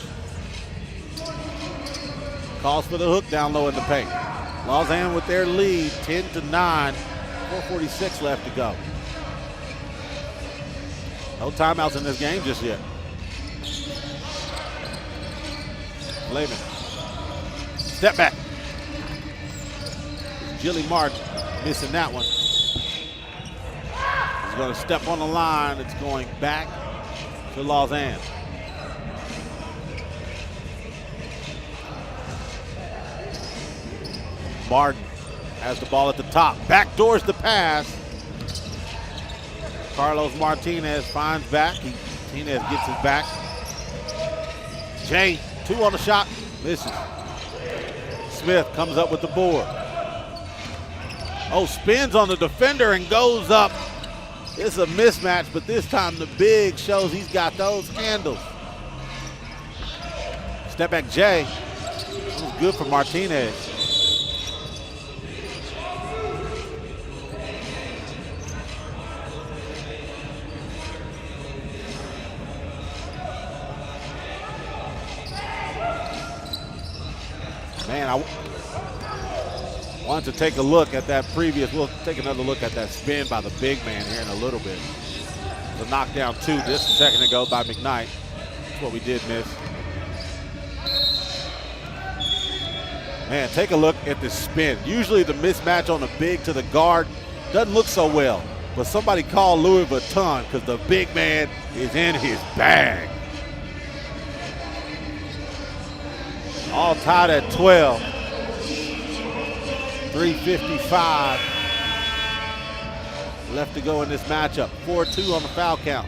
Calls for the hook down low in the paint. Lausanne with their lead, 10-9, 4:46 left to go. No timeouts in this game just yet. Lehman, step back. Jilly Martin missing that one. He's going to step on the line. It's going back to Lausanne. Martin has the ball at the top. Backdoors the pass. Carlos Martinez finds back. Martinez gets his back. Jay, 2 on the shot. Misses. Smith comes up with the board. Oh, spins on the defender and goes up. It's a mismatch, but this time the big shows he's got those handles. Step back Jay. That was good for Martinez. Man, I wanted to take a look at that previous. We'll take another look at that spin by the big man here in a little bit. The knockdown 2 just a second ago by McKnight. That's what we did miss. Man, take a look at this spin. Usually the mismatch on the big to the guard doesn't look so well. But somebody called Louis Vuitton because the big man is in his bag. All tied at 12. 3:55 left to go in this matchup. 4-2 on the foul count.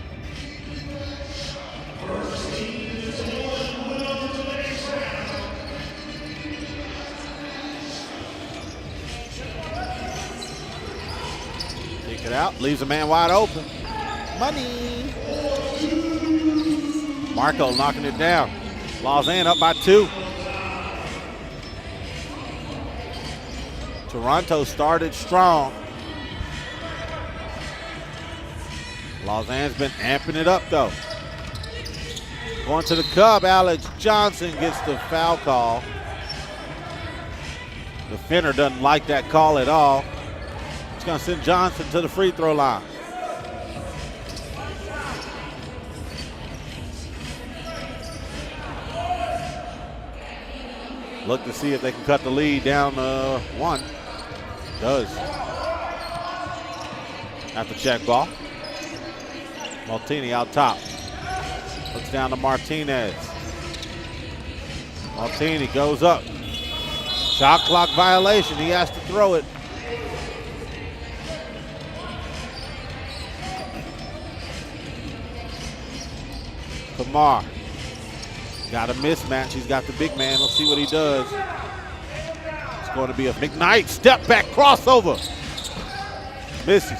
Take it out, leaves a man wide open. Money. Marco knocking it down. Lausanne up by 2. Toronto started strong. Lausanne's been amping it up though. Going to the Cub, Alex Johnson gets the foul call. The Finner doesn't like that call at all. It's going to send Johnson to the free throw line. Look to see if they can cut the lead down 1. Does. At the check ball. Martini out top. Looks down to Martinez. Martini goes up. Shot clock violation. He has to throw it. Kamar. Got a mismatch. He's got the big man. Let's see what he does. It's going to be a McKnight step back crossover. Misses.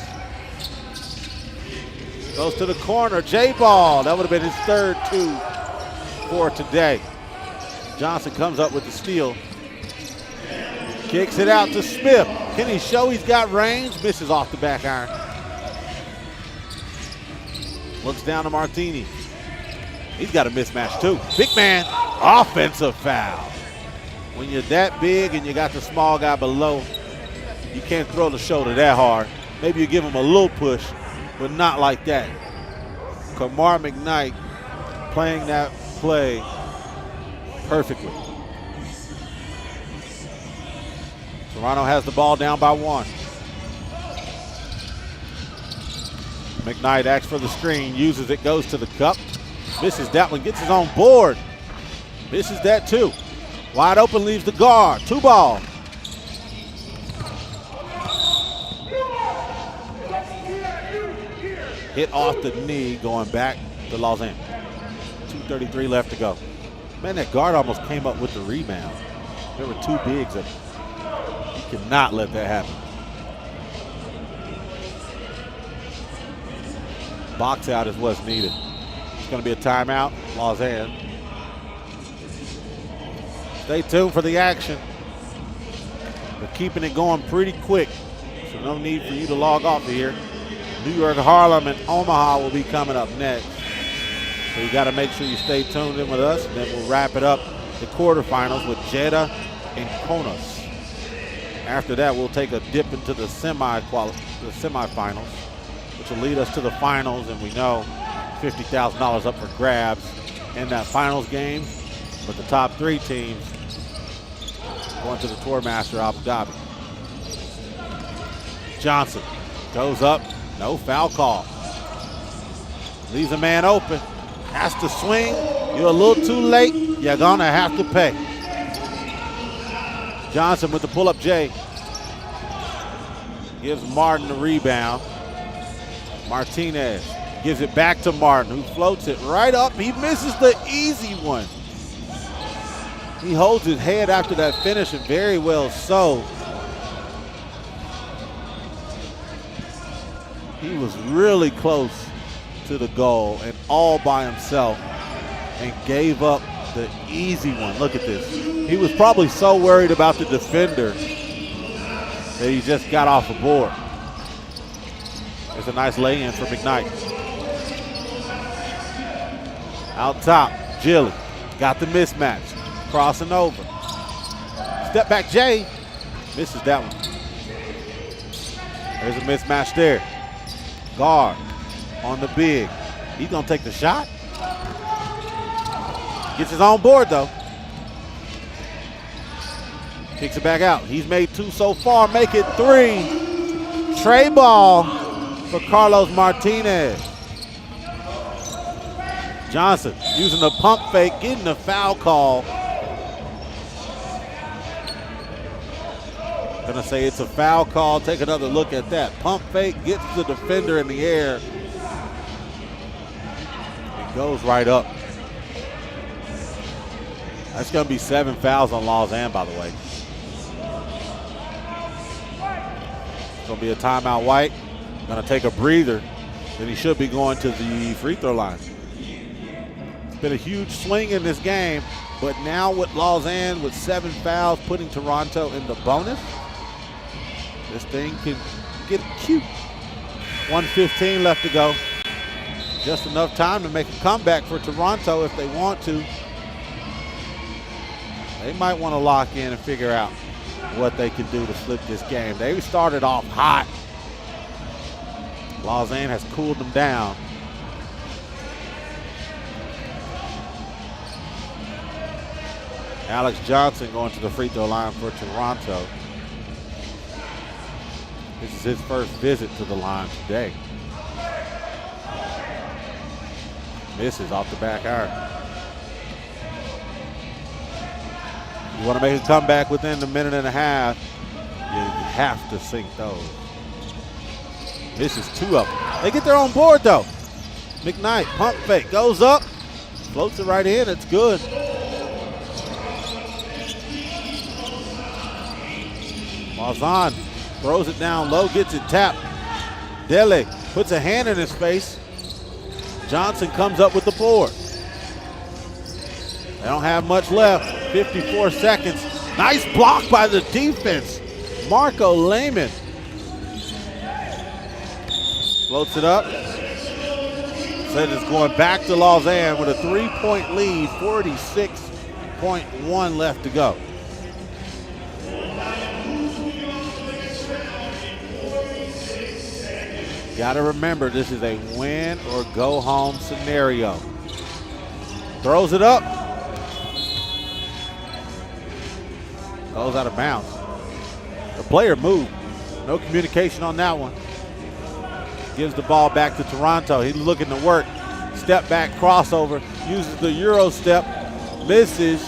Goes to the corner, J-ball. That would have been his third 2 for today. Johnson comes up with the steal. Kicks it out to Smith. Can he show he's got range? Misses off the back iron. Looks down to Martini. He's got a mismatch too. Big man, offensive foul. When you're that big and you got the small guy below, you can't throw the shoulder that hard. Maybe you give him a little push, but not like that. Kamar McKnight playing that play perfectly. Toronto has the ball down by 1. McKnight asks for the screen, uses it, goes to the cup. Misses that one, gets his own board. Misses that too. Wide open, leaves the guard. 2 ball. Hit off the knee, going back to Lausanne. 2:33 left to go. Man, that guard almost came up with the rebound. There were 2 bigs. You cannot let that happen. Box out is what's needed. It's going to be a timeout, Lausanne. Stay tuned for the action. We're keeping it going pretty quick, so no need for you to log off of here. New York, Harlem, and Omaha will be coming up next. So you got to make sure you stay tuned in with us, and then we'll wrap it up the quarterfinals with Jeddah and Kaunas. After that, we'll take a dip into the semifinals, which will lead us to the finals, and we know $50,000 up for grabs in that finals game. But the top 3 teams going to the Tour Master Abu Dhabi. Johnson goes up, no foul call. Leaves a man open, has to swing. You're a little too late, you're gonna have to pay. Johnson with the pull-up J. Gives Martin the rebound. Martinez gives it back to Martin, who floats it right up. He misses the easy one. He holds his head after that finish, and very well so. He was really close to the goal and all by himself and gave up the easy one. Look at this. He was probably so worried about the defender that he just got off the board. There's a nice lay-in for McKnight. Out top, Gilly got the mismatch. Crossing over. Step back Jay. Misses that one. There's a mismatch there. Guard on the big. He's going to take the shot. Gets his own board though. Kicks it back out. He's made 2 so far. Make it 3. Tray ball for Carlos Martinez. Johnson using the pump fake, getting the foul call. Gonna say it's a foul call. Take another look at that. Pump fake, gets the defender in the air. It goes right up. That's gonna be 7 fouls on Lausanne, by the way. It's gonna be a timeout, White. Gonna take a breather. Then he should be going to the free throw line. It's been a huge swing in this game, but now with Lausanne with 7 fouls, putting Toronto in the bonus, this thing can get cute. 1:15 left to go. Just enough time to make a comeback for Toronto if they want to. They might want to lock in and figure out what they can do to flip this game. They started off hot. Lausanne has cooled them down. Alex Johnson going to the free throw line for Toronto. This is his first visit to the line today. Misses off the back iron. You want to make a comeback within the minute and a half, you have to sink those. This is 2 of them. They get their own board though. McKnight, pump fake, goes up, floats it right in, it's good. Lausanne throws it down low, gets it tapped. Dele puts a hand in his face. Johnson comes up with the board. They don't have much left, 54 seconds. Nice block by the defense. Marco Lehman floats it up. Said it's going back to Lausanne with a 3-point lead, 46.1 left to go. Got to remember, this is a win or go home scenario. Throws it up. Goes out of bounds. The player moved. No communication on that one. Gives the ball back to Toronto. He's looking to work. Step back crossover. Uses the Euro step. Misses.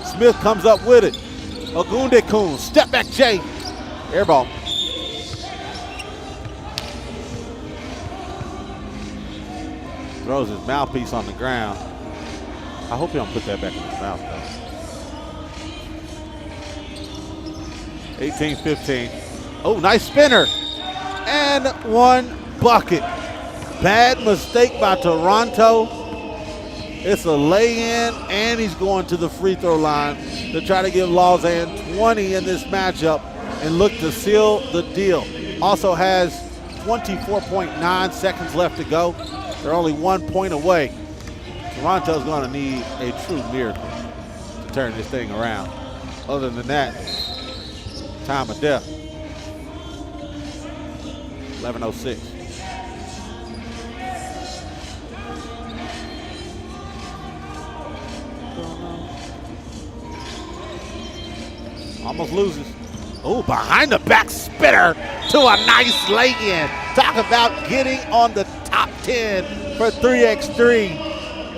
Smith comes up with it. Ogundekun. Step back J. Air ball. Throws his mouthpiece on the ground. I hope he don't put that back in his mouth though. 18-15. Oh, nice spinner. And one bucket. Bad mistake by Toronto. It's a lay-in, and he's going to the free throw line to try to give Lausanne 20 in this matchup and look to seal the deal. Also has 24.9 seconds left to go. They're only 1 point away. Toronto's going to need a true miracle to turn this thing around. Other than that, time of death. 11:06. Almost loses. Oh, behind the back spinner to a nice lay-in. Talk about getting on the top 10 for 3x3.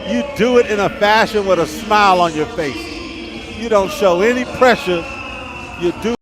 You do it in a fashion with a smile on your face. You don't show any pressure. You do.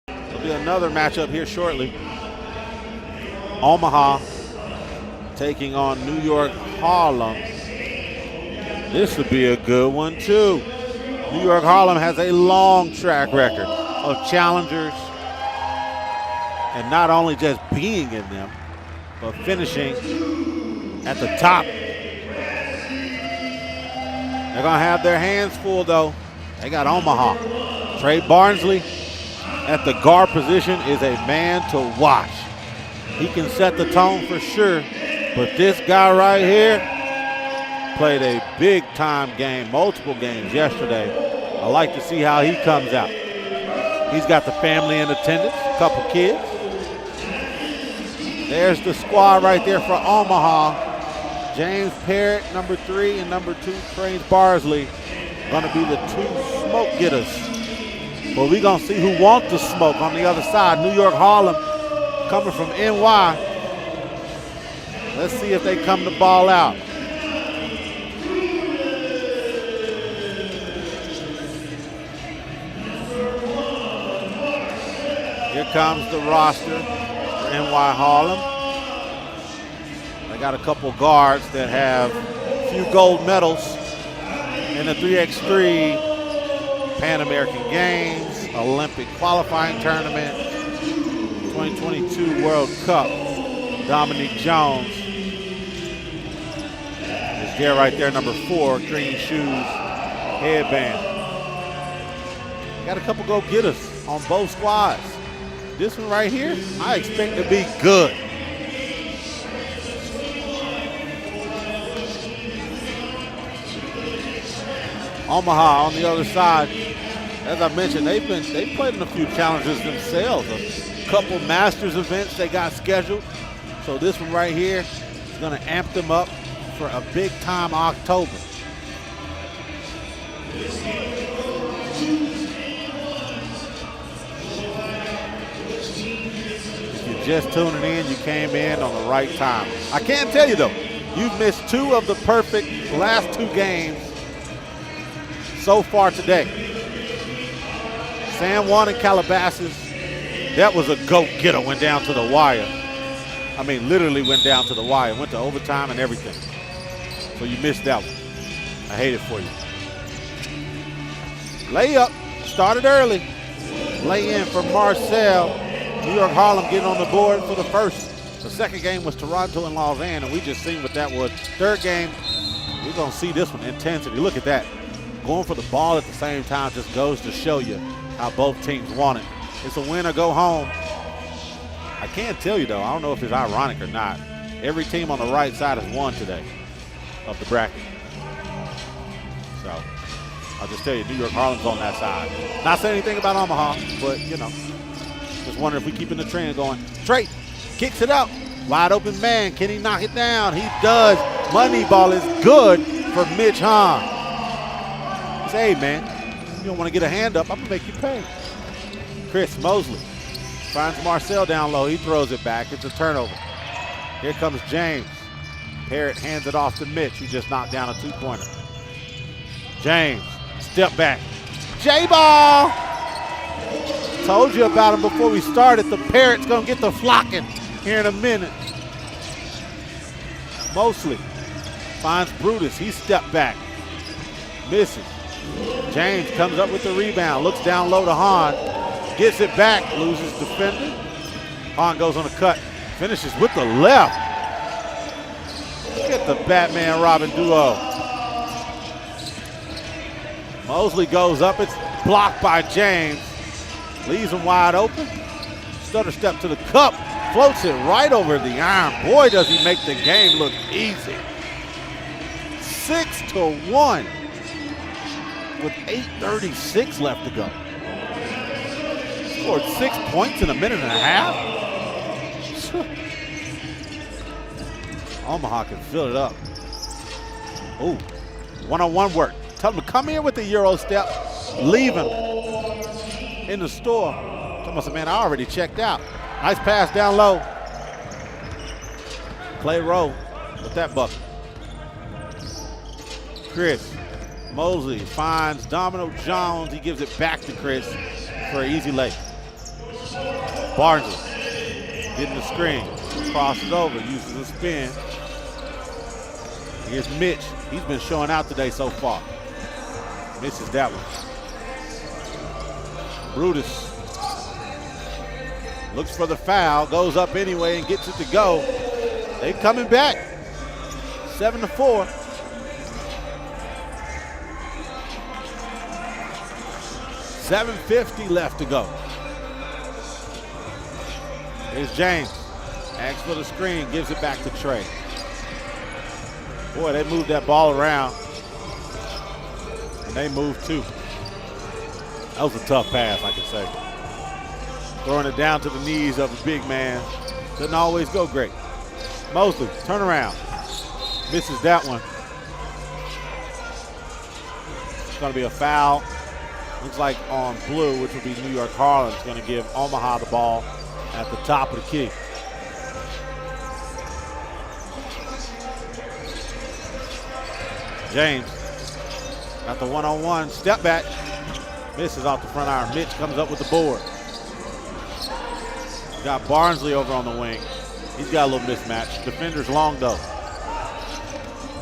There'll be another matchup here shortly. Omaha taking on New York Harlem. This would be a good one too. New York Harlem has a long track record of challengers, and not only just being in them, but finishing at the top. They're gonna have their hands full though. They got Omaha. Trey Barnsley at the guard position is a man to watch. He can set the tone for sure, but this guy right here played a big time game, multiple games yesterday. I like to see how he comes out. He's got the family in attendance, a couple kids. There's the squad right there for Omaha. James Parrott, number 3, and number 2, Trey Barnsley, gonna be the 2 smoke getters. But we're going to see who wants the smoke on the other side. New York Harlem coming from NY. Let's see if they come to ball out. Here comes the roster for NY Harlem. They got a couple guards that have a few gold medals in the 3x3 Pan American Games, Olympic qualifying tournament, 2022 World Cup. Dominique Jones is there right there, number 4, green shoes, headband. Got a couple go-getters on both squads. this one right here, I expect to be good. Omaha on the other side. As I mentioned, they've played in a few challenges themselves. A couple Masters events they got scheduled. So this one right here is going to amp them up for a big time October. If you're just tuning in, you came in on the right time. I can tell you though, you've missed two of the perfect last two games so far today. San Juan and Calabasas, that was a go-getter, went down to the wire. I mean, literally went down to the wire, went to overtime and everything. So you missed that one. I hate it for you. Layup, started early. Lay in for Marcel. New York Harlem getting on the board for the first. The second game was Toronto and Lausanne, and we just seen what that was. Third game, we're gonna see this one, intensity. Look at that. Going for the ball at the same time just goes to show you how both teams want it. It's a win or go home. I can't tell you though, I don't know if it's ironic or not. Every team on the right side has won today of the bracket. So I'll just tell you, New York Harlem's on that side. Not saying anything about Omaha, but you know, just wondering if we're keeping the trend going. Straight, kicks it out. Wide open man, can he knock it down? He does. Money ball is good for Mitch Hahn. He said, hey man, you don't want to get a hand up, I'm gonna make you pay. Chris Mosley finds Marcel down low. He throws it back. It's a turnover. Here comes James. Parrott hands it off to Mitch, who just knocked down a two-pointer. James, step back. J-ball! Told you about him before we started. The Parrot's gonna get the flocking here in a minute. Mosley finds Brutus. He stepped back. Misses. James comes up with the rebound. Looks down low to Hahn. Gets it back. Loses defender. Hahn goes on a cut. Finishes with the left. Look at the Batman Robin duo. Mosley goes up. It's blocked by James. Leaves him wide open. Stutter step to the cup. Floats it right over the iron. Boy, does he make the game look easy. 6-1 with 8:36 left to go. Scored 6 points in a minute and a half. Omaha can fill it up. Ooh, one-on-one work. Tell him to come here with the Euro step. Leave him in the store. Someone said, man, I already checked out. Nice pass down low. Play roll with that bucket. Chris Mosley finds Domino Jones. He gives it back to Chris for an easy lay. Barnsley getting the screen. Crosses over, uses a spin. Here's Mitch. He's been showing out today so far. Misses that one. Brutus looks for the foul, goes up anyway and gets it to go. They coming back. 7-4. $7:50 left to go. Here's James. Asks for the screen, gives it back to Trey. Boy, they moved that ball around. And they moved too. That was a tough pass, I could say. Throwing it down to the knees of a big man. Doesn't always go great. Mosley, turn around. Misses that one. It's gonna be a foul. Looks like on blue, which will be New York Harlem. It's gonna give Omaha the ball at the top of the key. James got the one-on-one, step back. Misses off the front iron. Mitch comes up with the board. Got Barnsley over on the wing. He's got a little mismatch. Defender's long though.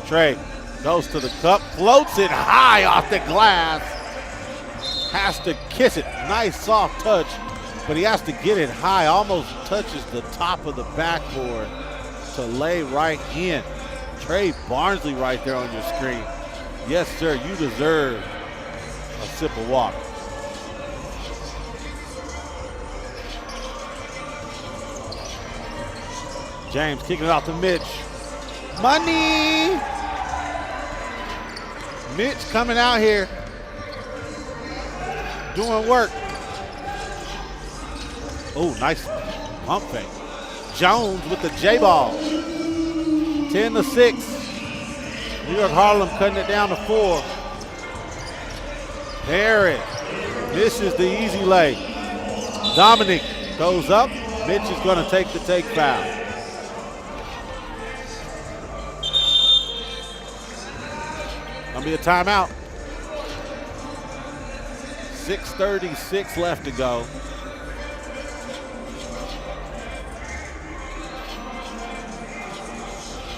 Trey goes to the cup, floats it high off the glass. Has to kiss it. Nice soft touch, but he has to get it high. Almost touches the top of the backboard to lay right in. Trey Barnsley right there on your screen. Yes, sir, you deserve a sip of water. James kicking it out to Mitch. Money! Mitch coming out here, doing work. Oh, nice pump fake. Jones with the J-ball. 10-6. New York Harlem cutting it down to 4. Barrett misses the easy lay. Dominic goes up. Mitch is going to take the take foul. Gonna be a timeout. 6:36 left to go.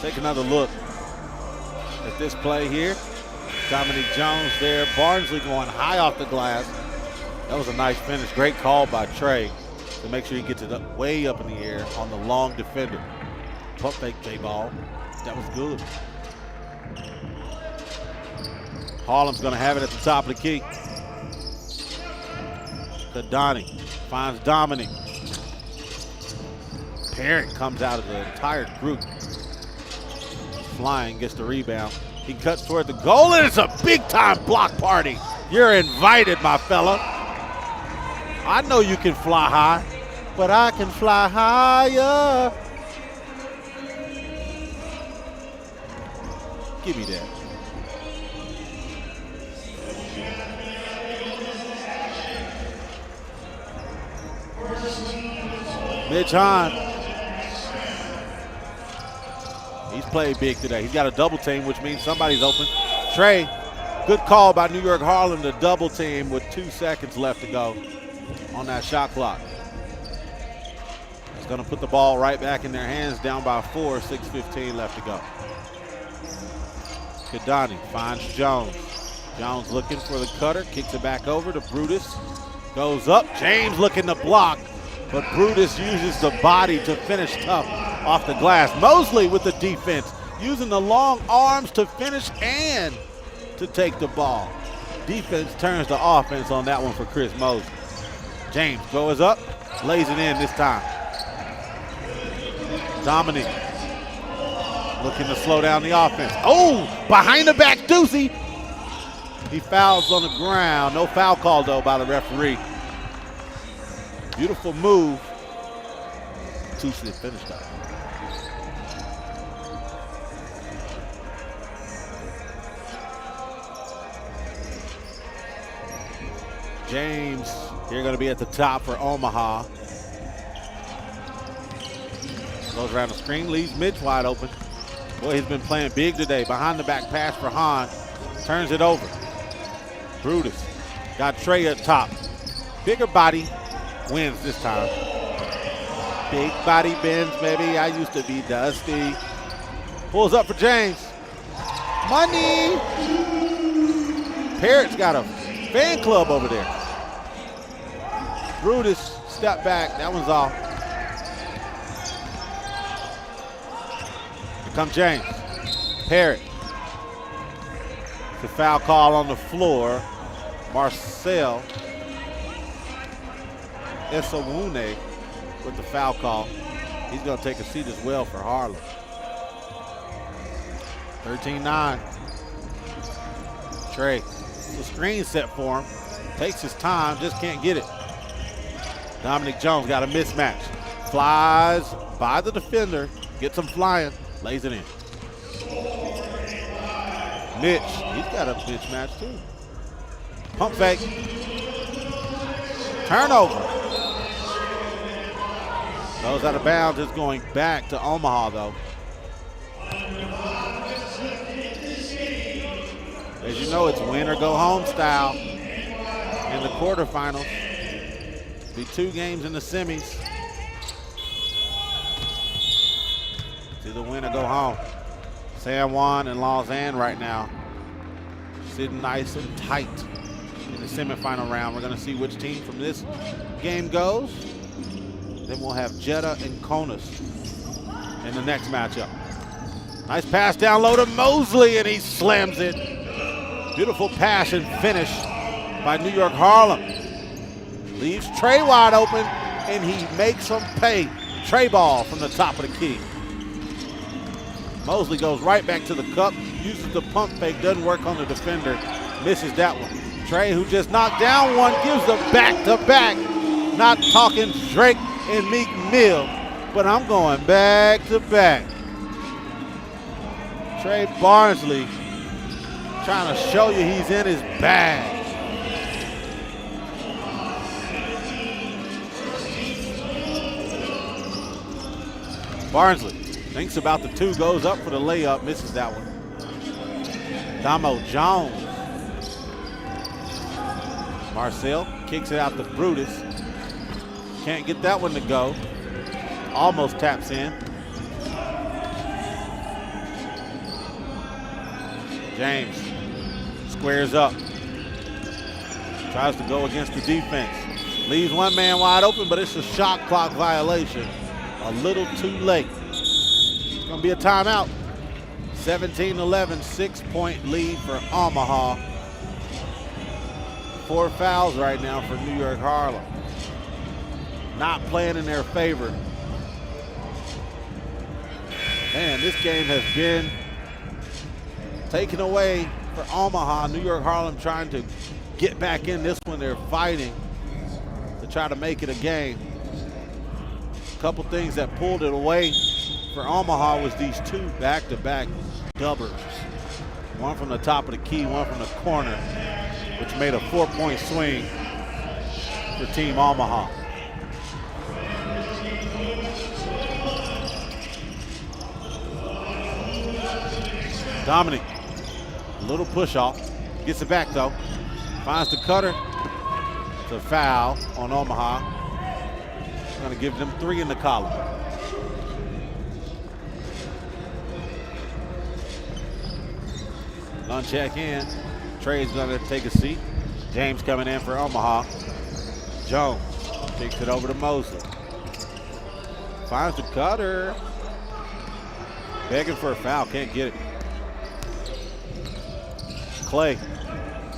Take another look at this play here. Dominic Jones there. Barnsley going high off the glass. That was a nice finish. Great call by Trey to make sure he gets it up, way up in the air on the long defender. Pump fake J-ball. That was good. Harlem's going to have it at the top of the key. Kadani finds Dominic. Parent comes out of the entire group. Flying, gets the rebound. He cuts toward the goal, and it's a big-time block party. You're invited, my fella. I know you can fly high, but I can fly higher. Give me that. Mitch Hahn. He's played big today. He's got a double team, which means somebody's open. Trey, good call by New York Harlem to double team with 2 seconds left to go on that shot clock. It's going to put the ball right back in their hands, down by 4, 6:15 left to go. Kadani finds Jones. Jones looking for the cutter, kicks it back over to Brutus. Goes up, James looking to block, but Brutus uses the body to finish tough off the glass. Mosley with the defense, using the long arms to finish and to take the ball. Defense turns to offense on that one for Chris Mosley. James goes up, lays it in this time. Dominic looking to slow down the offense. Oh, behind the back doozy. He fouls on the ground. No foul call though by the referee. Beautiful move. Tuesday finished up. James here going to be at the top for Omaha. Goes around the screen, leaves Mitch wide open. Boy, he's been playing big today. Behind the back pass for Hahn. Turns it over. Brutus got Trey at top. Bigger body wins this time. Big body bends, baby. I used to be Dusty. Pulls up for James. Money. Parrott's got a fan club over there. Brutus, step back. That one's off. Here comes James. Parrott. The foul call on the floor. Marcel Esawune with the foul call. He's going to take a seat as well for Harlem. 13-9. Trey. It's a screen set for him. Takes his time, just can't get it. Dominic Jones got a mismatch. Flies by the defender, gets him flying, lays it in. Mitch, he's got a mismatch too. Pump fake. Turnover. Goes out of bounds, it's going back to Omaha though. As you know, it's win or go home style in the quarterfinals. Be 2 games in the semis. It's either win or go home. San Juan and Lausanne right now sitting nice and tight in the semifinal round. We're going to see which team from this game goes. Then we'll have Jeddah and Kaunas in the next matchup. Nice pass down low to Mosley, and he slams it. Beautiful pass and finish by New York Harlem. Leaves Trey wide open, and he makes him pay. Trey ball from the top of the key. Mosley goes right back to the cup, uses the pump fake, doesn't work on the defender, misses that one. Trey, who just knocked down one, gives a back-to-back. Not talking Drake and Meek Mill, but I'm going back-to-back. Trey Barnsley trying to show you he's in his bag. Barnsley thinks about the two, goes up for the layup, misses that one. Damo Jones. Marcel kicks it out to Brutus. Can't get that one to go. Almost taps in. James squares up. Tries to go against the defense. Leaves one man wide open, but it's a shot clock violation. A little too late. It's going to be a timeout. 17-11, 6-point lead for Omaha. 4 fouls right now for New York Harlem. Not playing in their favor. Man, this game has been taken away for Omaha. New York Harlem trying to get back in this one. They're fighting to try to make it a game. A couple things that pulled it away for Omaha was these 2 back-to-back dubbers. One from the top of the key, one from the corner, which made a 4-point swing for Team Omaha. Dominic, a little push off, gets it back though. Finds the cutter. It's a foul on Omaha. Going to give them 3 in the column. Gonna check in. Trey's going to take a seat. James coming in for Omaha. Jones takes it over to Mosley. Finds the cutter. Begging for a foul, can't get it. Clay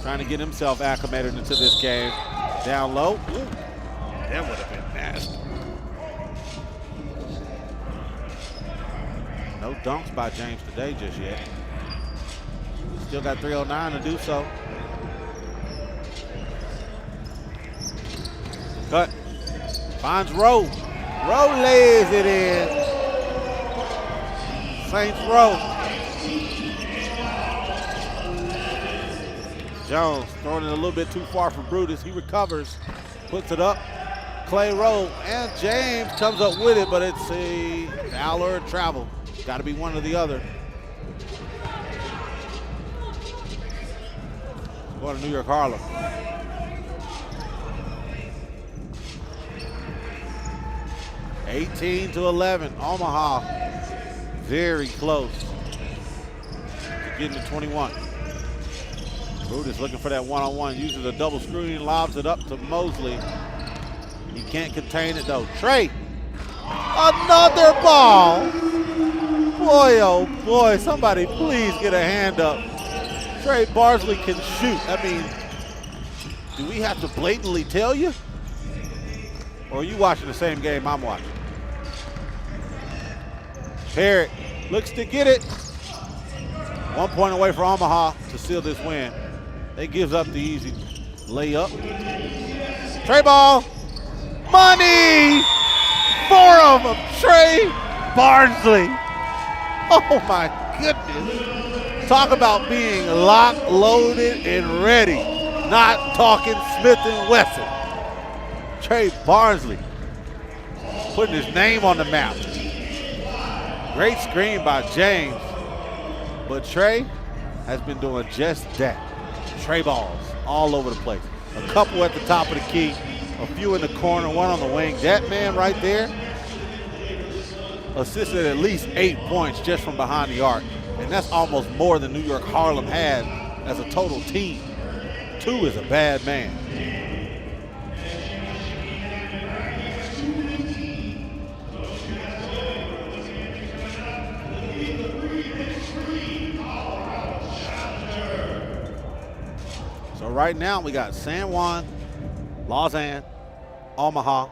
trying to get himself acclimated into this game. Down low. Ooh, that would have been nasty. No dunks by James today just yet. Still got 3:09 to do so. Cut. Finds Rowe. Rowe lays it in. Saints Rowe. Jones throwing it a little bit too far for Brutus. He recovers, puts it up. Clay Rowe and James comes up with it, but it's a foul or a travel. Got to be one or the other. Going to New York Harlem. (18-11). Omaha very close to getting to 21. Brutus looking for that one-on-one, uses a double screen, lobs it up to Mosley. He can't contain it though. Trey, another ball. Boy, oh boy, somebody please get a hand up. Trey Barnsley can shoot. I mean, do we have to blatantly tell you? Or are you watching the same game I'm watching? Parrott looks to get it. 1 point away for Omaha to seal this win. They gives up the easy layup. Trey ball. Money! 4 of them. Trey Barnsley. Oh my goodness. Talk about being locked, loaded, and ready. Not talking Smith & Wesson. Trey Barnsley putting his name on the map. Great screen by James. But Trey has been doing just that. Trey balls all over the place. A couple at the top of the key, a few in the corner, one on the wing. That man right there assisted at least 8 points just from behind the arc. And that's almost more than New York Harlem had as a total team. 2 is a bad man. So right now we got San Juan, Lausanne, Omaha,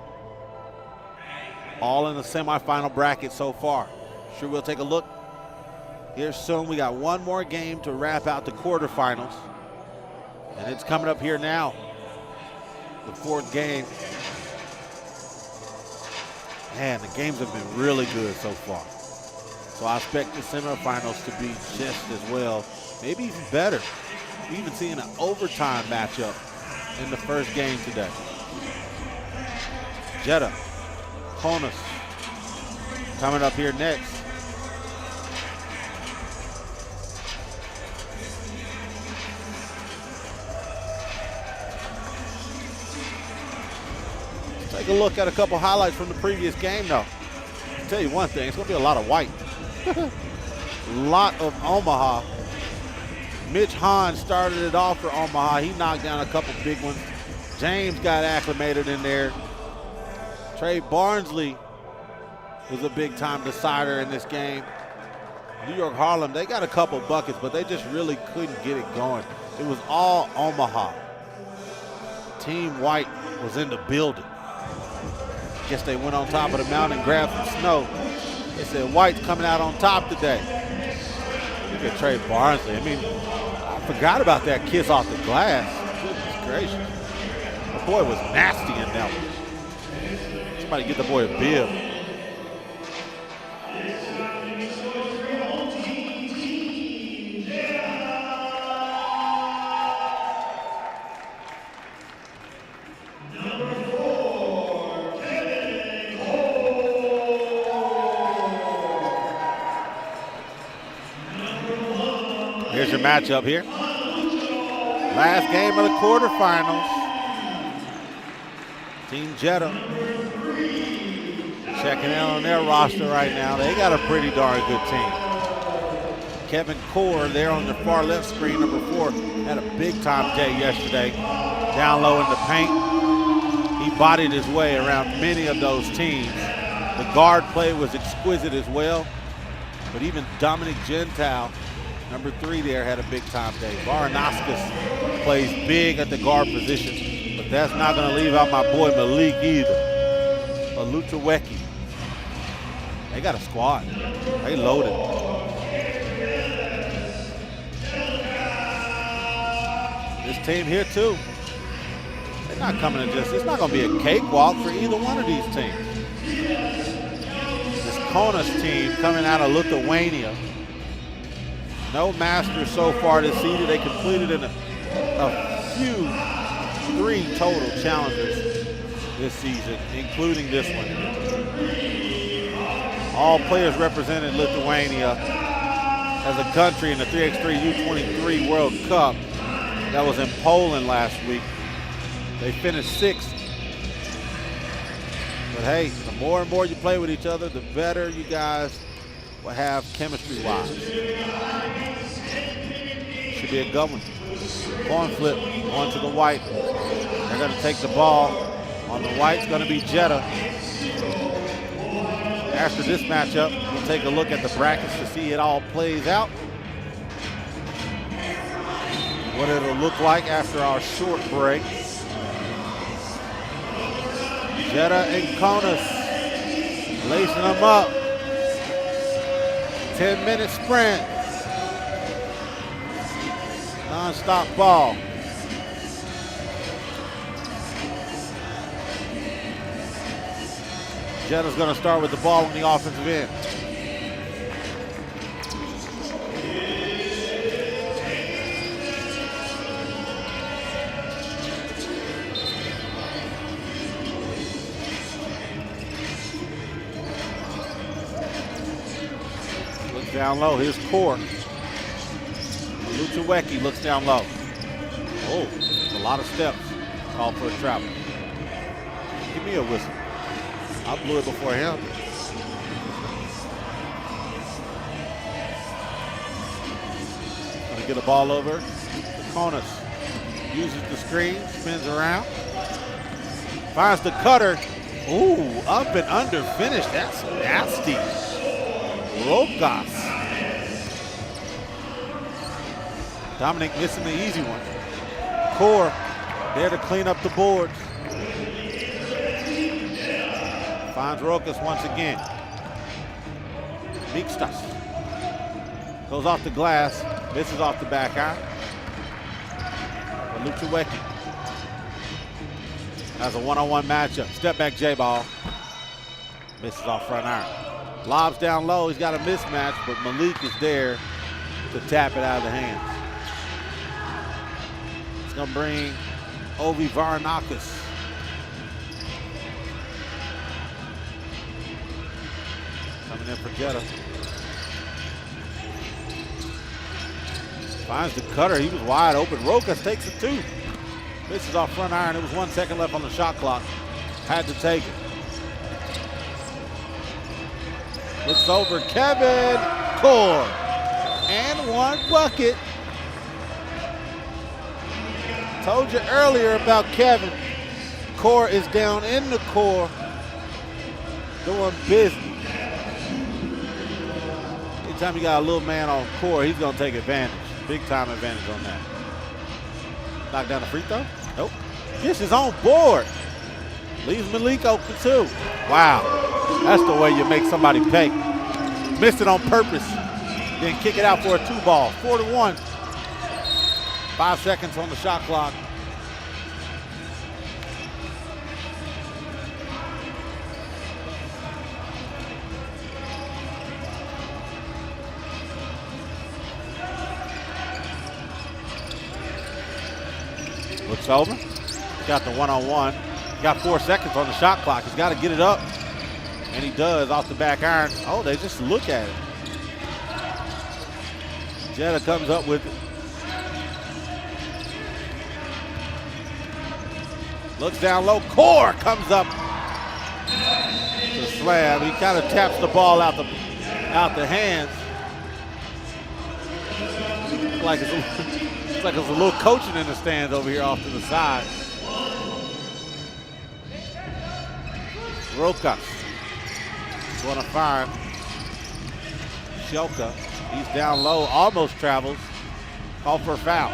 all in the semifinal bracket so far. Sure, we'll take a look here soon. We got one more game to wrap out the quarterfinals. And it's coming up here now, the fourth game. Man, the games have been really good so far. So I expect the semifinals to be just as well, maybe even better. We're even seeing an overtime matchup in the first game today. Jeddah, Kaunas coming up here next. Take a look at a couple highlights from the previous game, though. I'll tell you one thing, it's going to be a lot of white. A lot of Omaha. Mitch Hahn started it off for Omaha. He knocked down a couple big ones. James got acclimated in there. Trey Barnsley was a big-time decider in this game. New York Harlem, they got a couple buckets, but they just really couldn't get it going. It was all Omaha. Team White was in the building. Guess they went on top of the mountain and grabbed some snow. They said White's coming out on top today. Look at Trey Barnsley. I mean, I forgot about that kiss off the glass. Goodness gracious. The boy was nasty in that one. Somebody get the boy a bib. Here's your matchup here. Last game of the quarterfinals. Team Jeddah checking in on their roster right now. They got a pretty darn good team. Kevin Core there on the far left screen, number 4, had a big time day yesterday. Down low in the paint. He bodied his way around many of those teams. The guard play was exquisite as well. But even Dominic Gentile, number 3 there, had a big time day. Varanaskas plays big at the guard position, but that's not going to leave out my boy Malik either. Alutaweki. They got a squad. They loaded. This team here too. They're not coming to just, it's not going to be a cakewalk for either one of these teams. This Kaunas team coming out of Lithuania. No Masters so far this season. They completed in a few, 3 total challenges this season, including this one. All players represented Lithuania as a country in the 3x3 U23 World Cup that was in Poland last week. They finished 6th. But hey, the more and more you play with each other, the better you guys will have chemistry-wise. Should be a good one. Coin flip onto the white. They're going to take the ball. On the white's going to be Jeddah. After this matchup, we'll take a look at the brackets to see it all plays out. What it'll look like after our short break. Jeddah and Kaunas lacing them up. 10-minute sprint. Non-stop ball. Jeddah's going to start with the ball on the offensive end. Looks down low. Here's Core. Luchawecki looks down low. Oh, a lot of steps. Called for a travel. Give me a whistle. I blew it before him. Gonna get a ball over to Kaunas. Uses the screen, spins around. Finds the cutter. Ooh, up and under finish. That's nasty. Rokas. Dominic missing the easy one. Core there to clean up the boards. Finds Rokas once again. Mikstas. Goes off the glass, misses off the back iron. Lucheweki has a one-on-one matchup. Step back J-ball. Misses off front iron. Lobs down low, he's got a mismatch, but Malik is there to tap it out of the hands. It's gonna bring Ovi Varanakis. Coming in for Jeddah. Finds the cutter, he was wide open. Rokas takes it too. Misses off front iron, it was 1 second left on the shot clock. Had to take it. Looks over, Kevin Core. And one bucket. Told you earlier about Kevin. Core is down in the core, doing business. Anytime you got a little man on core, he's gonna take advantage. Big time advantage on that. Knock down the free throw? Nope. Gets his own board. Leaves Malik open too. Wow, that's the way you make somebody pay. Missed it on purpose, then kick it out for a 2-ball. 4-1. 5 seconds on the shot clock. Looks over. Got the one-on-one. Got 4 seconds on the shot clock. He's got to get it up. And he does off the back iron. Oh, they just look at it. Jeddah comes up with it. Looks down low. Core comes up to slam. He kind of taps the ball out the hands. It's like there's a little coaching in the stands over here off to the side. Rokas going to fire him. Shelka, he's down low, almost travels. Call for a foul.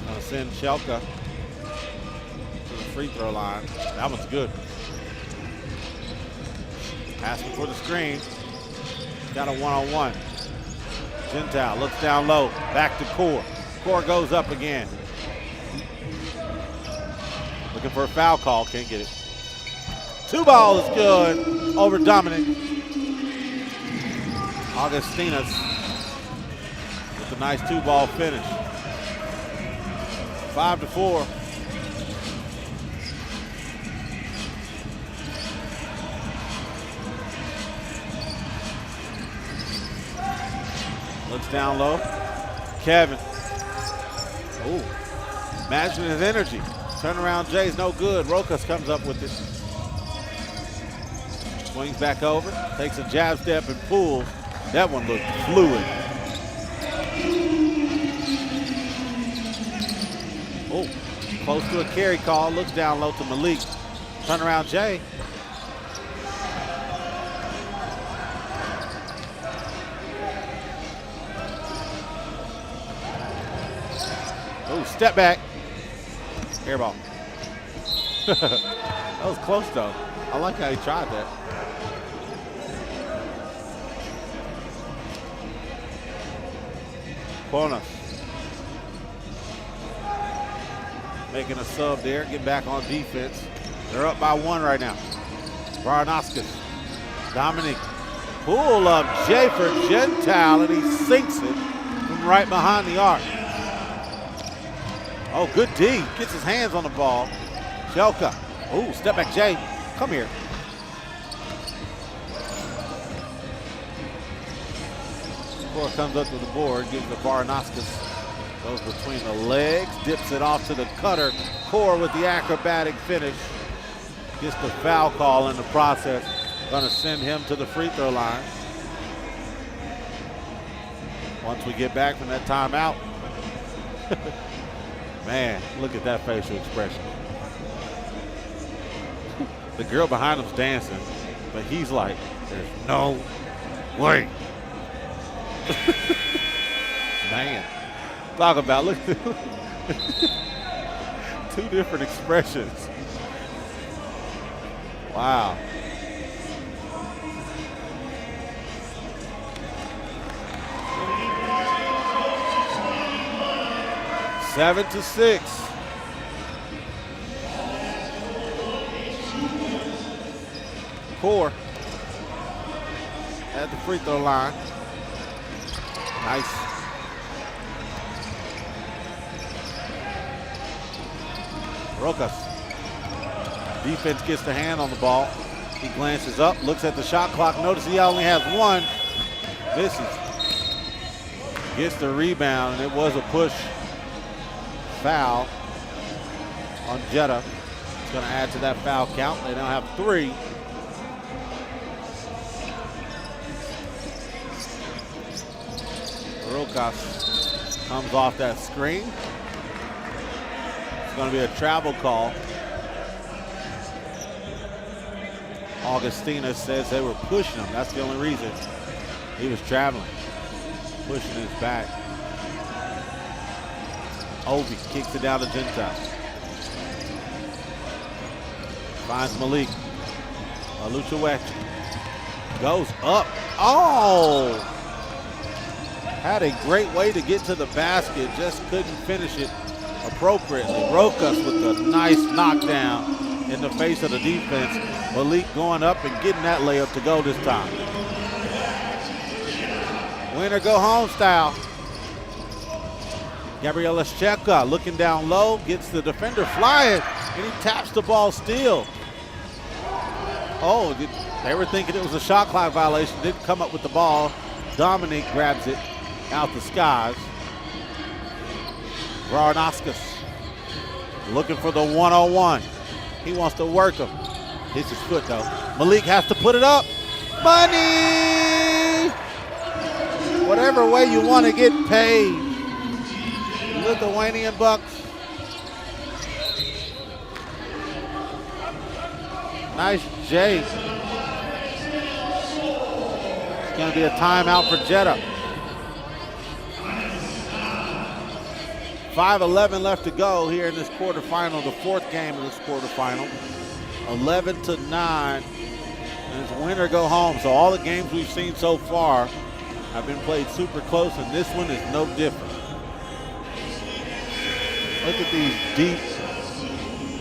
Gonna send Shelka to the free throw line. That one's good. Asking for the screen. Got a one-on-one. Gentile looks down low. Back to Core. Core goes up again. Looking for a foul call. Can't get it. 2-ball is good over Dominic. Augustinas with a nice 2-ball finish. 5-4. Looks down low. Kevin. Ooh. Imagine his energy. Turnaround Jay's no good. Rokas comes up with it. Swings back over. Takes a jab step and pulls. That one looked fluid. Oh, close to a carry call. Looks down low to Malik. Turnaround Jay. Oh, step back. Air ball. That was close though. I like how he tried that. Kaunas. Making a sub there, get back on defense. They're up by 1 right now. Varanakis. Dominic. Pull up Jay for Gentile, and he sinks it from right behind the arc. Oh, good D. Gets his hands on the ball. Shelka. Oh, step back, Jay. Come here. Core comes up to the board, gives it to Varanakis. Goes between the legs, dips it off to the cutter. Core with the acrobatic finish. Gets the foul call in the process. Gonna send him to the free throw line. Once we get back from that timeout. Man, look at that facial expression. The girl behind him's dancing, but he's like, there's no way. Man, talk about, look, two different expressions. Wow. Seven to 6. Core at the free throw line. Nice. Rokas. Defense gets the hand on the ball. He glances up, looks at the shot clock, notices he only has one. Misses. Gets the rebound, and it was a push foul on Jeddah. It's going to add to that foul count. They now have 3. Rokas comes off that screen. It's going to be a travel call. Augustina says they were pushing him. That's the only reason. He was traveling, pushing his back. Ovi kicks it down to Gentile. Finds Malik. Aluchawek goes up. Oh! Had a great way to get to the basket, just couldn't finish it appropriately. Rokas with a nice knockdown in the face of the defense. Malik going up and getting that layup to go this time. Winner go home style. Gabriel Escheka looking down low, gets the defender flying, and he taps the ball still. Oh, they were thinking it was a shot clock violation, didn't come up with the ball. Dominic grabs it out the skies. Varnaskas looking for the 1-on-1. He wants to work him. Hits his foot though. Malik has to put it up. Money! Whatever way you want to get paid. Lithuanian bucks. Nice J. It's going to be a timeout for Jeddah. 5:11 left to go here in this quarterfinal, the 4th game of this quarterfinal. 11 to 9, and it's winner go home. So all the games we've seen so far have been played super close, and this one is no different. Look at these deep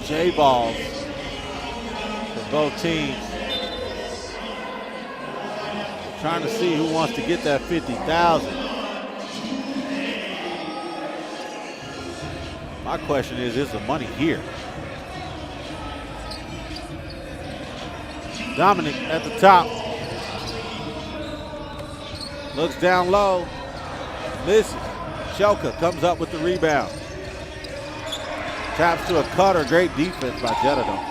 J balls for both teams. Trying to see who wants to get that 50,000. My question is the money here? Dominic at the top. Looks down low. Misses. Shelka comes up with the rebound. Taps to a cutter. Great defense by Jeddah though.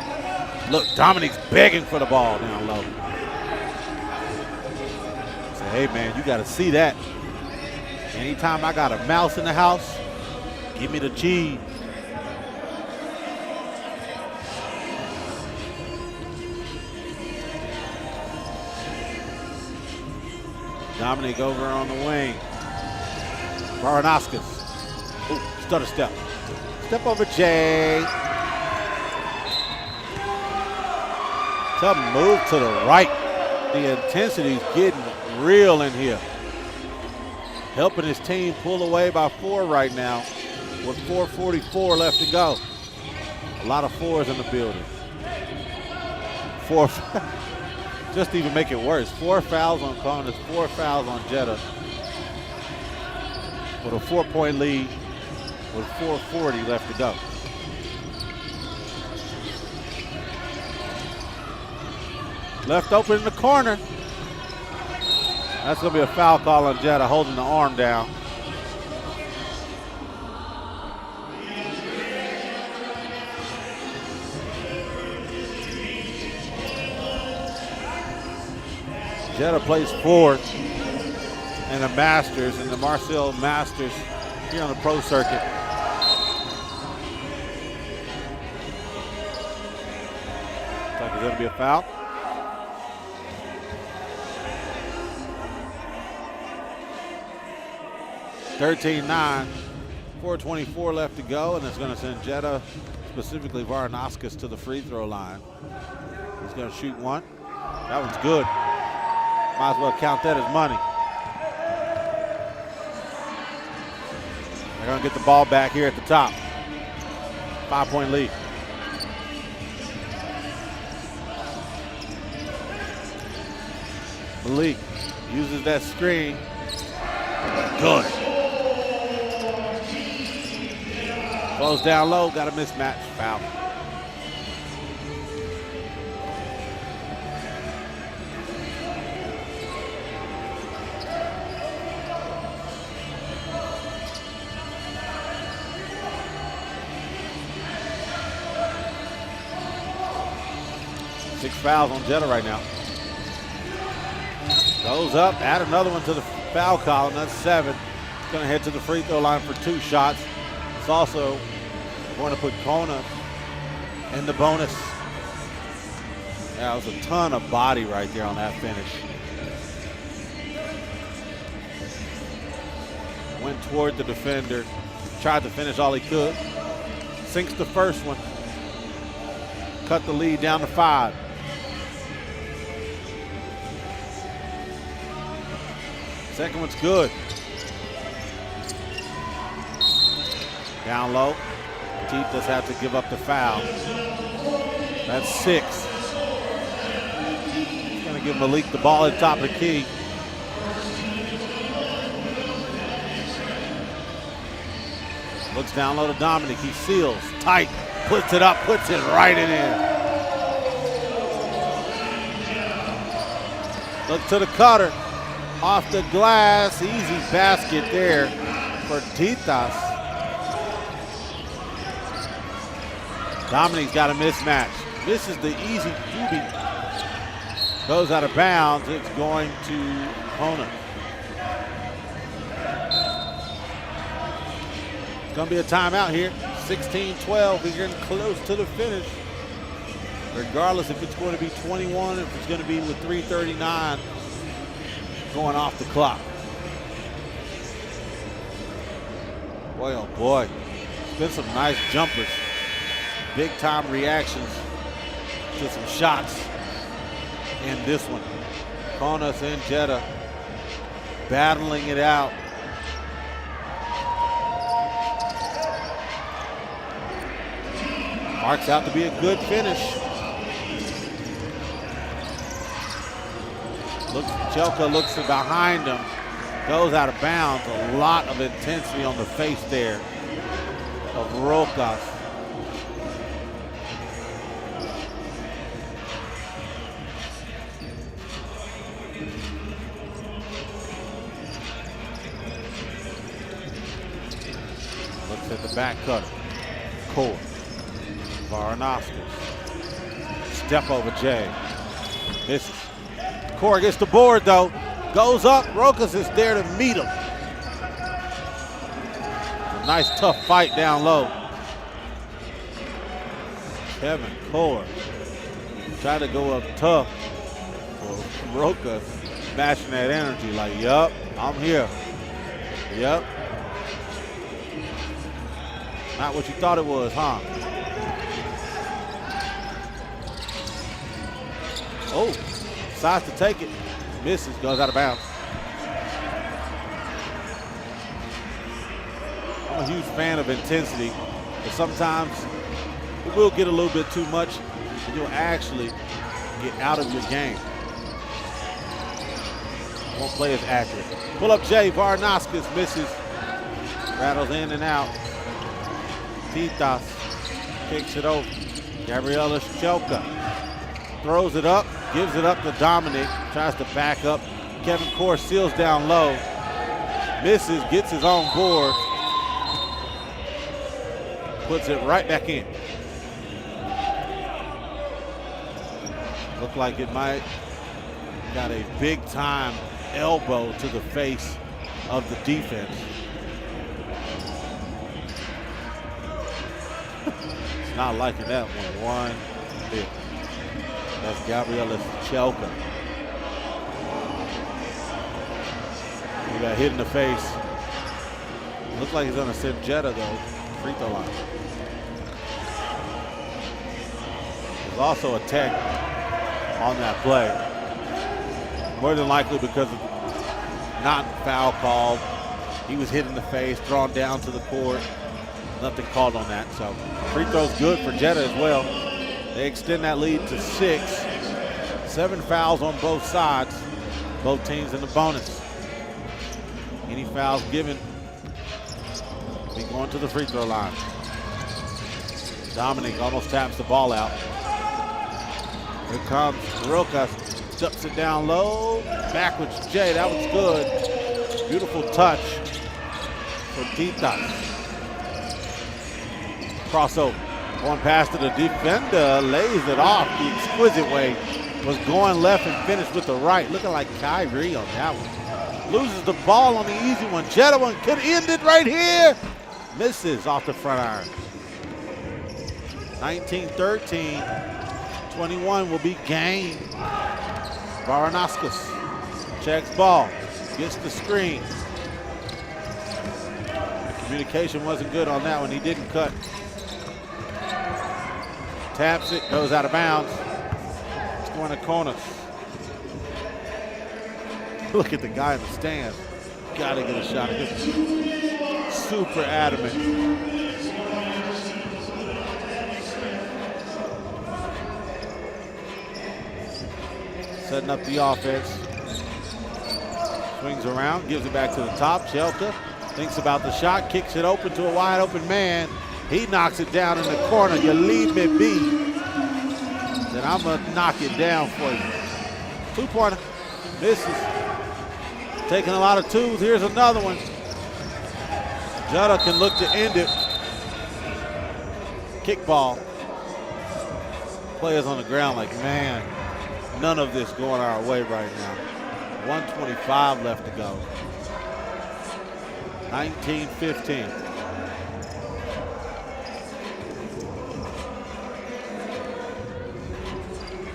Look, Dominic's begging for the ball down low. Say, hey man, you gotta see that. Anytime I got a mouse in the house, give me the cheese. Dominic over on the wing. Varnaskas. Ooh, stutter step. Step over Jay. Tough move to the right. The intensity's getting real in here. Helping his team pull away by 4 right now with 4:44 left to go. A lot of 4s in the building. 4. Just to even make it worse, 4 fouls on Kaunas, 4 fouls on Jeddah. With a 4-point lead with 4:40 left to go. Left open in the corner. That's going to be a foul call on Jeddah, holding the arm down. Jeddah plays 4th in the Masters, in the Marcel Masters here on the pro circuit. Looks like it's going to be a foul. 13-9, 4:24 left to go, and it's going to send Jeddah, specifically Varanauskas, to the free throw line. He's going to shoot one. That one's good. Might as well count that as money. They're going to get the ball back here at the top. 5-point lead. Malik uses that screen. Good. Goes down low, got a mismatch, foul. Six fouls on Jeddah right now. Goes up, add another one to the foul column, that's 7. He's gonna head to the free throw line for 2 shots. It's also going to put Kaunas in the bonus. Yeah, it was a ton of body right there on that finish. Went toward the defender, tried to finish all he could. Sinks the first one. Cut the lead down to 5. Second one's good. Down low. Teeth does have to give up the foul. That's 6. He's going to give Malik the ball at the top of the key. Looks down low to Dominic. He seals. Tight. Puts it up. Puts it right in there. Look to the cutter. Off the glass. Easy basket there for Titas. Dominic's got a mismatch. This is the easy doobie. Goes out of bounds. It's going to Kaunas. It's going to be a timeout here. 16-12. We're getting close to the finish. Regardless if it's going to be 21, if it's going to be with 3:39 going off the clock. Boy, oh boy. It's been some nice jumpers. Big time reactions to some shots in this one. Kaunas and Jeddah battling it out. Marks out to be a good finish. Chelka looks behind him, goes out of bounds. A lot of intensity on the face there of Rokas. Looks at the back cutter. Core. Varanauskas. Step over Jay. Misses. Core gets the board though. Goes up. Rokas is there to meet him. A nice tough fight down low. Kevin Core tried to go up tough. For Rokas matching that energy like, yup, I'm here. Yep. Not what you thought it was, huh? Oh, decides to take it. Misses, goes out of bounds. I'm a huge fan of intensity, but sometimes it will get a little bit too much and you'll actually get out of your game. Won't play as accurate. Pull up Jay, Varanauskas misses. Rattles in and out. Titas kicks it over. Gabriela Chelka throws it up, gives it up to Dominic, tries to back up. Kevin Core seals down low, misses, gets his own board, puts it right back in. Looked like it might got a big time elbow to the face of the defense. It's not liking that one bit. That's Gabriela Chelka. He got hit in the face. Looks like he's going to send Jeddah, though, free throw line. There's also a tech on that play. More than likely because of not foul called. He was hit in the face, drawn down to the court. Nothing called on that, so free throw's good for Jeddah as well. They extend that lead to 6. 7 fouls on both sides. Both teams in the bonus. Any fouls given, be going to the free throw line. Dominic almost taps the ball out. Here comes Rokas, steps it down low, backwards Jay, that was good. Beautiful touch for Titas. Crossover, going past to the defender, lays it off the exquisite way. Was going left and finished with the right, looking like Kyrie on that one. Loses the ball on the easy one. Jeddah one could end it right here. Misses off the front iron. 19-13, 21 will be game. Varanauskas checks ball, gets the screen. Communication wasn't good on that one, he didn't cut. Taps it, goes out of bounds. It's going to Kaunas. Look at the guy in the stands. Gotta get a shot at him. Super adamant. Setting up the offense. Swings around, gives it back to the top. Shelka thinks about the shot, kicks it open to a wide open man. He knocks it down in the corner. You leave me be. Then I'm gonna knock it down for you. 2-pointer, misses. Taking a lot of twos, here's another one. Jeddah can look to end it. Kickball. Players on the ground like, man, none of this going our way right now. 1:25 left to go. 19-15.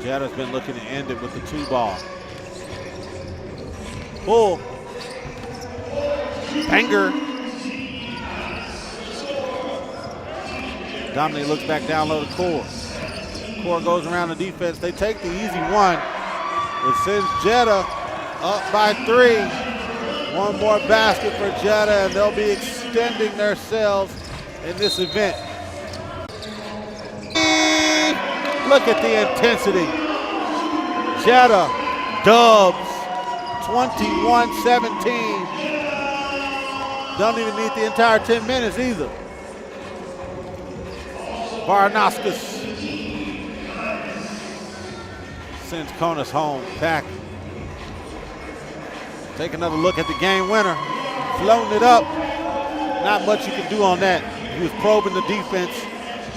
Jeddah's been looking to end it with the 2-ball. Pull. Banger. Dominic looks back down low to Core. Core goes around the defense. They take the easy one. It sends Jeddah up by 3. One more basket for Jeddah, and they'll be extending themselves in this event. Look at the intensity. Jeddah dubs 21-17. Don't even need the entire 10 minutes either. Varanauskas sends Kaunas home. Back. Take another look at the game winner. Floating it up. Not much you can do on that. He was probing the defense.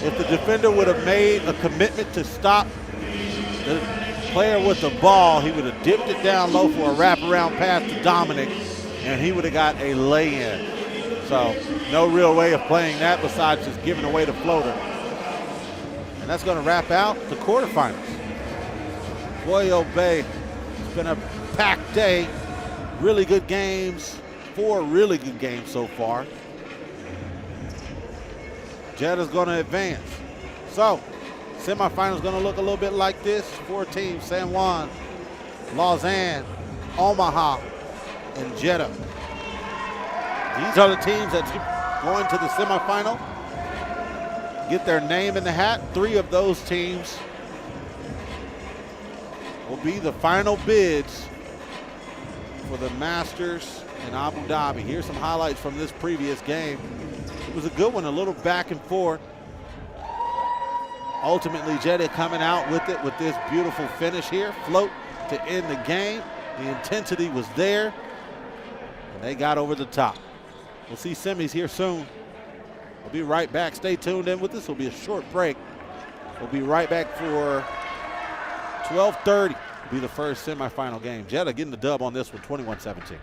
If the defender would have made a commitment to stop the player with the ball, he would have dipped it down low for a wraparound pass to Dominic, and he would have got a lay-in. So no real way of playing that besides just giving away the floater. And that's going to wrap out the quarterfinals. Boy, oh, Bay, it's been a packed day. Really good games. 4 really good games so far. Jeddah's going to advance. So, semifinals going to look a little bit like this. 4 teams: San Juan, Lausanne, Omaha, and Jeddah. These are the teams that's going to the semifinal. Get their name in the hat. 3 of those teams will be the final bids for the Masters in Abu Dhabi. Here's some highlights from this previous game. It was a good one, a little back and forth. Ultimately, Jeddah coming out with it with this beautiful finish here. Float to end the game. The intensity was there, and they got over the top. We'll see semis here soon. We'll be right back. Stay tuned in with us. It'll be a short break. We'll be right back for 12:30. It'll be the first semifinal game. Jeddah getting the dub on this one, 21-17.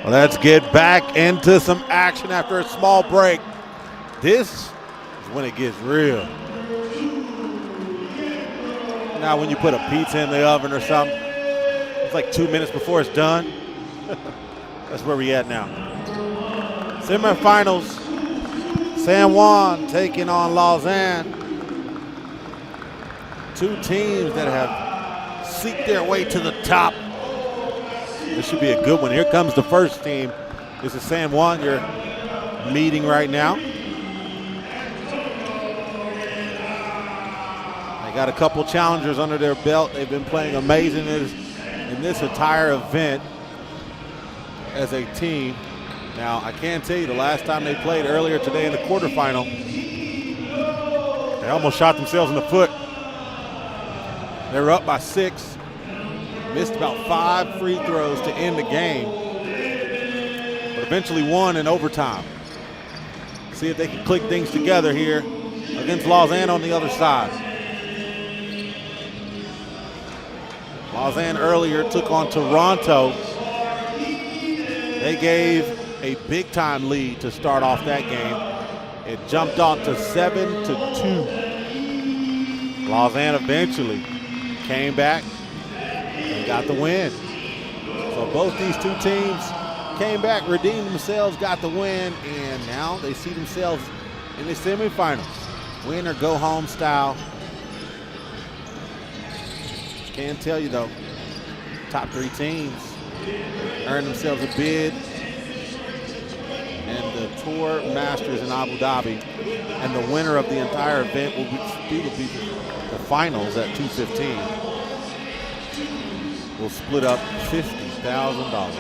Well, let's get back into some action after a small break. This is when it gets real. Now when you put a pizza in the oven or something, it's like 2 minutes before it's done. That's where we at now. Semifinals, San Juan taking on Lausanne. Two teams that have seeked their way to the top. This should be a good one. Here comes the first team. This is San Juan you're meeting right now. They got a couple challengers under their belt. They've been playing amazing in this entire event as a team. Now, I can tell you the last time they played earlier today in the quarterfinal, they almost shot themselves in the foot. They were up by 6. Missed about 5 free throws to end the game, but eventually won in overtime. See if they can click things together here against Lausanne on the other side. Lausanne earlier took on Toronto. They gave a big-time lead to start off that game. It jumped off to 7-2. Lausanne eventually came back and got the win. So both these two teams came back, redeemed themselves, got the win, and now they see themselves in the semifinals. Win or go home style. Can't tell you though, top 3 teams earned themselves a bid and the Tour Masters in Abu Dhabi, and the winner of the entire event will be the finals at 2:15. Will split up $50,000.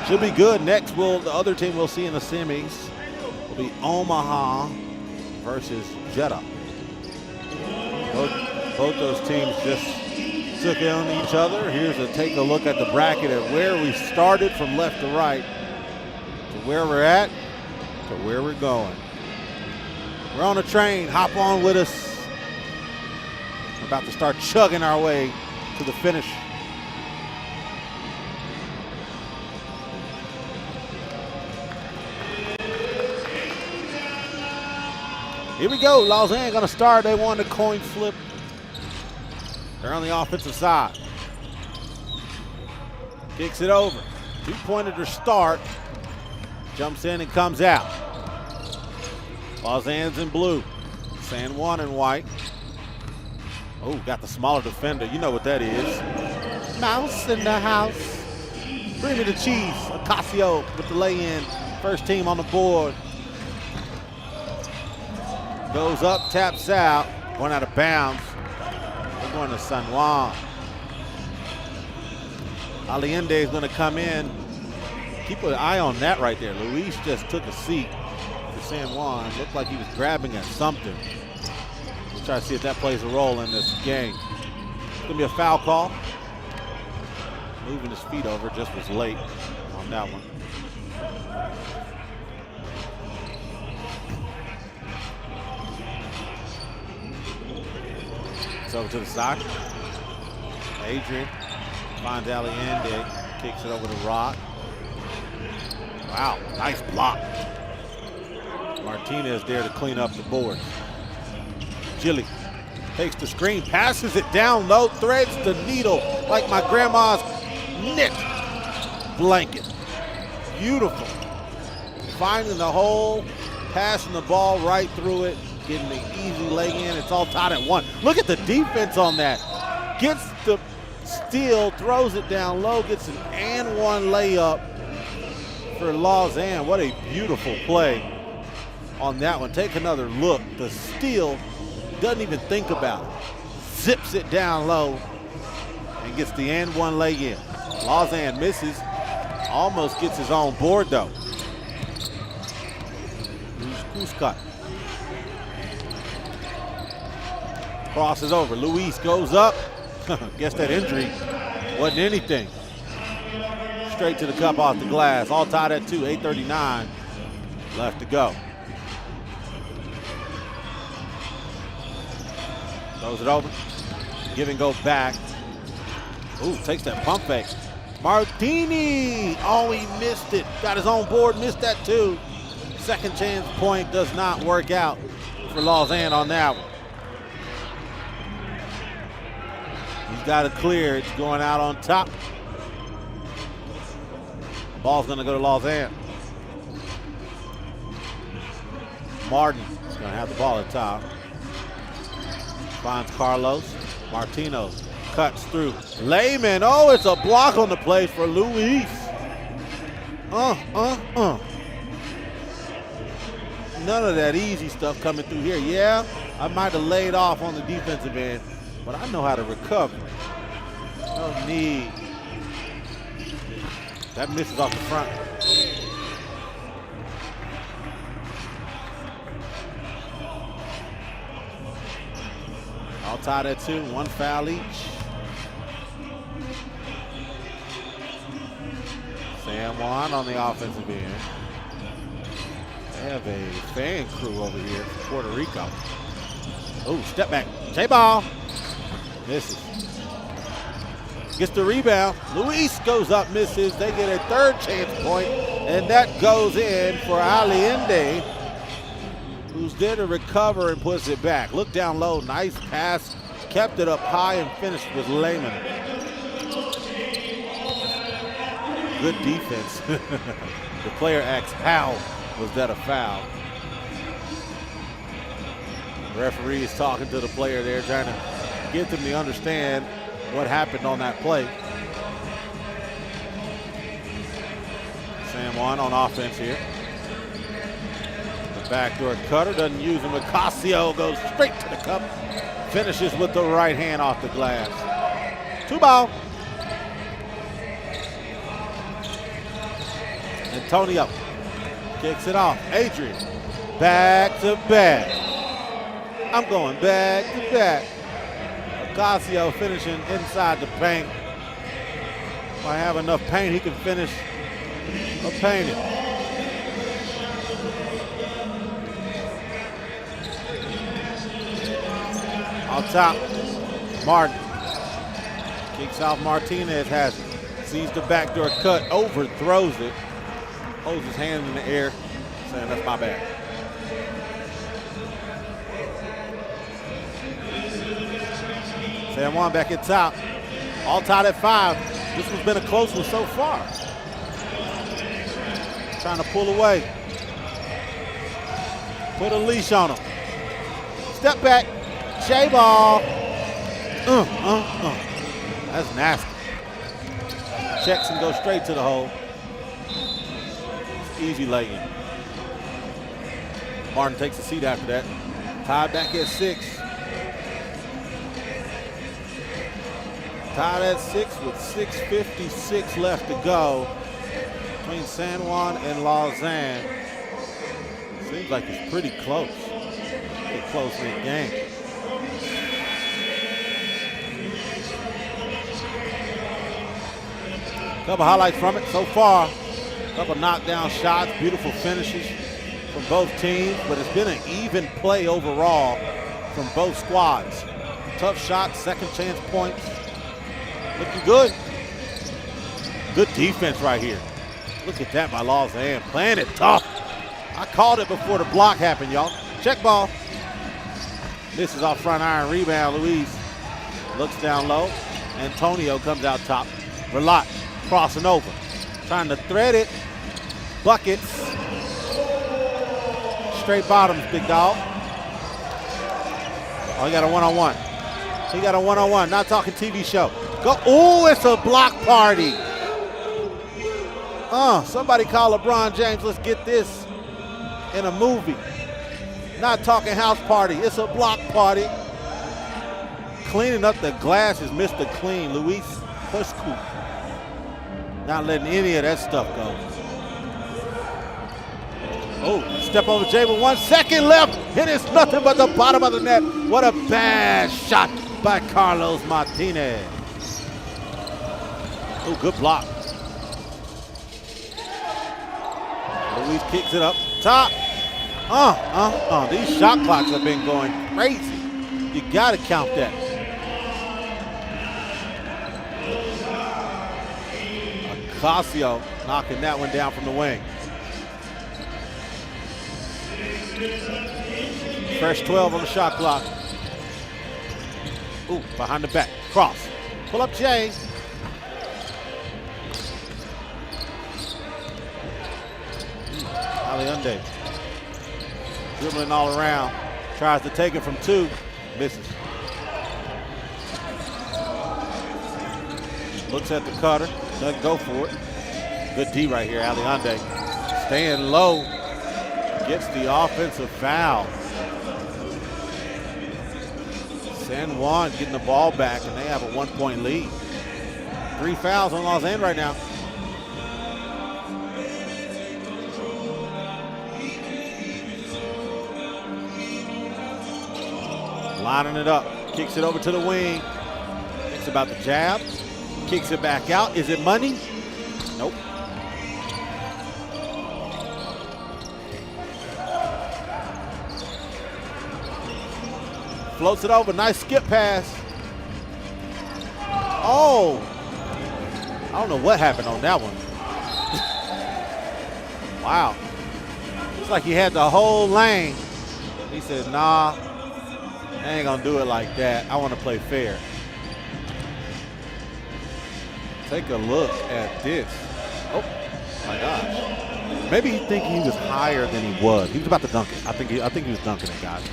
Should be good. Next, the other team we'll see in the semis will be Omaha versus Jeddah. Both those teams just took on each other. Here's take a look at the bracket at where we started from left to right, to where we're at, to where we're going. We're on a train. Hop on with us. We're about to start chugging our way to the finish. Here we go. Lausanne going to start. They won the coin flip. They're on the offensive side. Kicks it over. 2-pointer to start. Jumps in and comes out. Lausanne's in blue. San Juan in white. Oh, got the smaller defender. You know what that is. Mouse in the house. Bring me the cheese. Ocasio with the lay-in. First team on the board. Goes up, taps out. Going out of bounds. We're going to San Juan. Allende is going to come in. Keep an eye on that right there. Luis just took a seat for San Juan. Looked like he was grabbing at something. We'll try to see if that plays a role in this game. It's going to be a foul call. Moving his feet over, just was late on that one. It's over to the side. Adrian finds Allende, kicks it over to Rock. Wow, nice block. Martinez there to clean up the board. Gilly takes the screen, passes it down low, threads the needle like my grandma's knit blanket. Beautiful. Finding the hole, passing the ball right through it, getting the easy leg in. It's all tied at 1. Look at the defense on that. Gets the steal, throws it down low, gets an and 1 layup for Lausanne. What a beautiful play on that one. Take another look. The steal, doesn't even think about it. Zips it down low and gets the and 1 lay in. Lausanne misses, almost gets his own board though. Who's cut? Crosses over. Luis goes up. Guess that injury wasn't anything. Straight to the cup off the glass. All tied at 2. 8:39 left to go. Throws it over. Give and go back. Ooh, takes that pump fake. Martini, oh, he missed it. Got his own board, missed that too. Second chance point does not work out for Lausanne on that one. He's got it clear, it's going out on top. Ball's gonna go to Lausanne. Martin is gonna have the ball at top. Finds Carlos. Martino cuts through. Lehman, oh, it's a block on the play for Luis. None of that easy stuff coming through here. Yeah, I might have laid off on the defensive end, but I know how to recover. No need. That misses off the front. All tied at 2, 1 foul each. Juan on the offensive end. They have a fan crew over here from Puerto Rico. Oh, step back. J-ball. Misses. Gets the rebound. Luis goes up, misses. They get a third chance point, and that goes in for Allende, who's there to recover and puts it back. Look down low, nice pass. Kept it up high and finished with Lehman. Good defense. The player asks, how was that a foul? The referee is talking to the player there, trying to get them to understand what happened on that play. Juan on offense here. The backdoor cutter, doesn't use him. Ocasio goes straight to the cup. Finishes with the right hand off the glass. 2 ball. Antonio kicks it off. Adrian, back to back. I'm going back to back. Ocasio finishing inside the paint. If I have enough paint, he can finish a painting. On top, Martin. Kicks out Martinez, has it. Sees the backdoor cut, overthrows it. Holds his hand in the air, saying that's my bad. Juan back at top. All tied at 5. This one's been a close one so far. Trying to pull away. Put a leash on him. Step back. J-ball. That's nasty. Checks and goes straight to the hole. It's easy laying. Martin takes a seat after that. Tied back at 6. Tied at 6 with 6:56 left to go between San Juan and Lausanne. Seems like it's pretty close. Pretty close in the game. Couple highlights from it so far. Couple knockdown shots, beautiful finishes from both teams, but it's been an even play overall from both squads. Tough shots, second chance points. Looking good. Good defense right here. Look at that by Lausanne, playing it tough. I called it before the block happened, y'all. Check ball. Misses off front iron, rebound, Luis. Looks down low. Antonio comes out top. Relat crossing over. Trying to thread it. Buckets. Straight bottoms, big dog. Oh, he got a one-on-one. He got a one-on-one, not talking TV show. Go, oh, it's a block party. Somebody call LeBron James, let's get this in a movie. Not talking house party, it's a block party. Cleaning up the glass is Mr. Clean, Luis Puscu. Not letting any of that stuff go. Oh, step over Jay with 1 second left. It is nothing but the bottom of the net. What a bad shot by Carlos Martinez. Oh, good block. Luis kicks it up top. These shot clocks have been going crazy. You gotta count that. Ocasio knocking that one down from the wing. Fresh 12 on the shot clock. Ooh, behind the back, cross. Pull up Jay. Aliunde. Dribbling all around. Tries to take it from 2. Misses. Looks at the cutter. Doesn't go for it. Good D right here, Aliunde. Staying low. Gets the offensive foul. San Juan getting the ball back, and they have a 1-point lead. 3 fouls on Lausanne right now. Lining it up, kicks it over to the wing. Thinks about the jab, kicks it back out. Is it money? Nope. Floats it over, nice skip pass. Oh, I don't know what happened on that one. Wow. It's like he had the whole lane. He said, nah, I ain't gonna do it like that. I wanna play fair. Take a look at this. Oh my gosh. Maybe he think he was higher than he was. He was about to dunk it. I think he was dunking it, guys.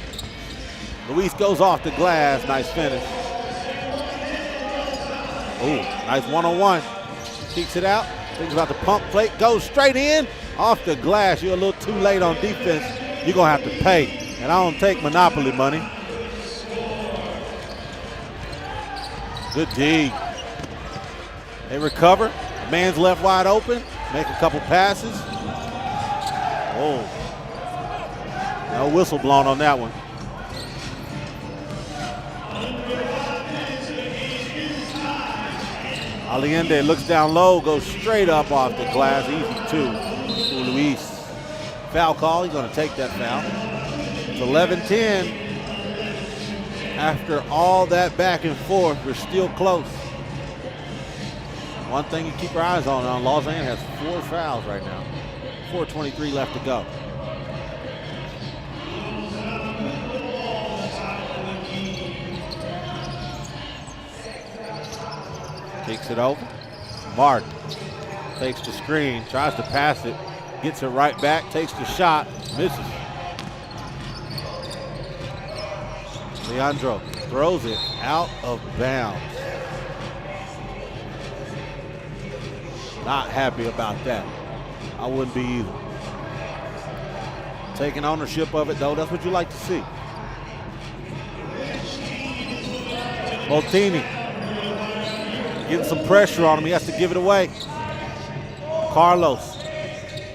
Luis goes off the glass, nice finish. Ooh, nice one-on-one. Keeps it out, thinks about the pump plate, goes straight in, off the glass. You're a little too late on defense. You're gonna have to pay. And I don't take Monopoly money. Good D. They recover, man's left wide open, make a couple passes. Oh, no whistle blown on that one. Aliunde looks down low, goes straight up off the glass, easy 2 for Luis. Foul call, he's gonna take that foul. It's 11-10. After all that back and forth, we're still close. One thing you keep your eyes on, Lausanne has 4 fouls right now. 4:23 left to go. Takes it over. Martin takes the screen, tries to pass it, gets it right back, takes the shot, misses. Leandro throws it out of bounds. Not happy about that. I wouldn't be either. Taking ownership of it, though, that's what you like to see. Molteni getting some pressure on him. He has to give it away. Carlos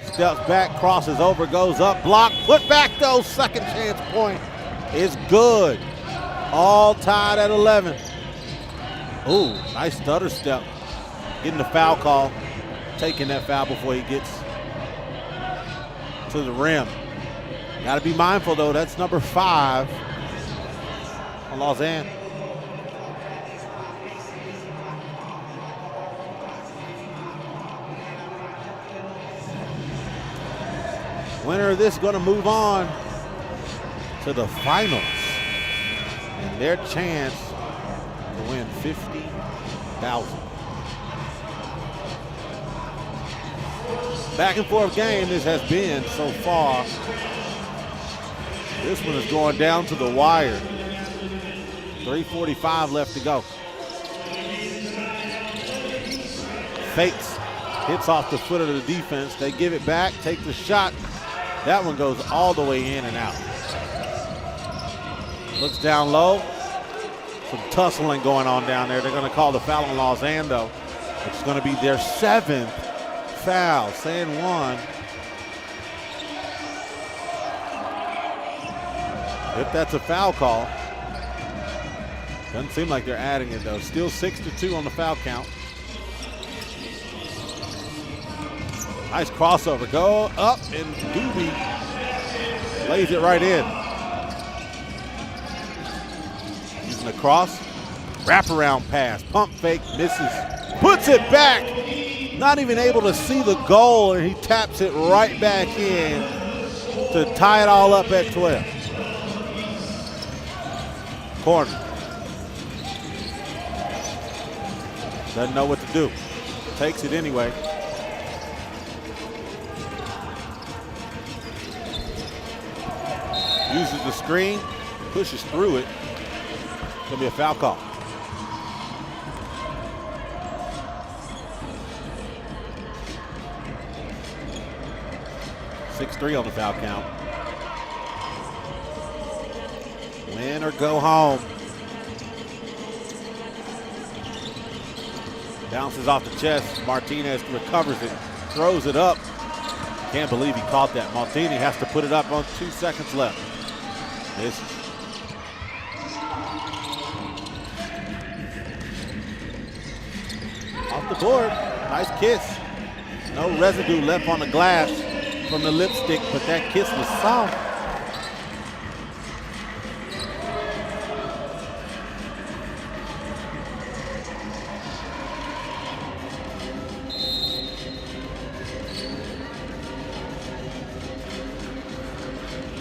steps back, crosses over, goes up, block, put back though. Second chance point is good. All tied at 11. Ooh, nice stutter step. Getting the foul call. Taking that foul before he gets to the rim. Got to be mindful though, that's number 5 on Lausanne. Winner of this going to move on to the finals. And their chance to win $50,000. Back and forth game this has been so far. This one is going down to the wire. 3:45 left to go. Fakes, hits off the foot of the defense. They give it back, take the shot. That one goes all the way in and out. Looks down low. Some tussling going on down there. They're going to call the foul on Lausanne though. It's going to be their 7th foul. San Juan. If that's a foul call. Doesn't seem like they're adding it though. Still 6-2 on the foul count. Nice crossover. Go up and Doobie lays it right in. Using the cross. Wraparound pass. Pump fake. Misses. Puts it back. not even able to see the goal, and he taps it right back in to tie it all up at 12. Corner. Doesn't know what to do. Takes it anyway. Uses the screen, pushes through it. It's gonna be a foul call. .63 on the foul count. Win or go home. Bounces off the chest. Martinez recovers it, throws it up. Can't believe he caught that. Martinez has to put it up on 2 seconds left. Misses. Off the board. Nice kiss. No residue left on the glass from the lipstick, but that kiss was soft.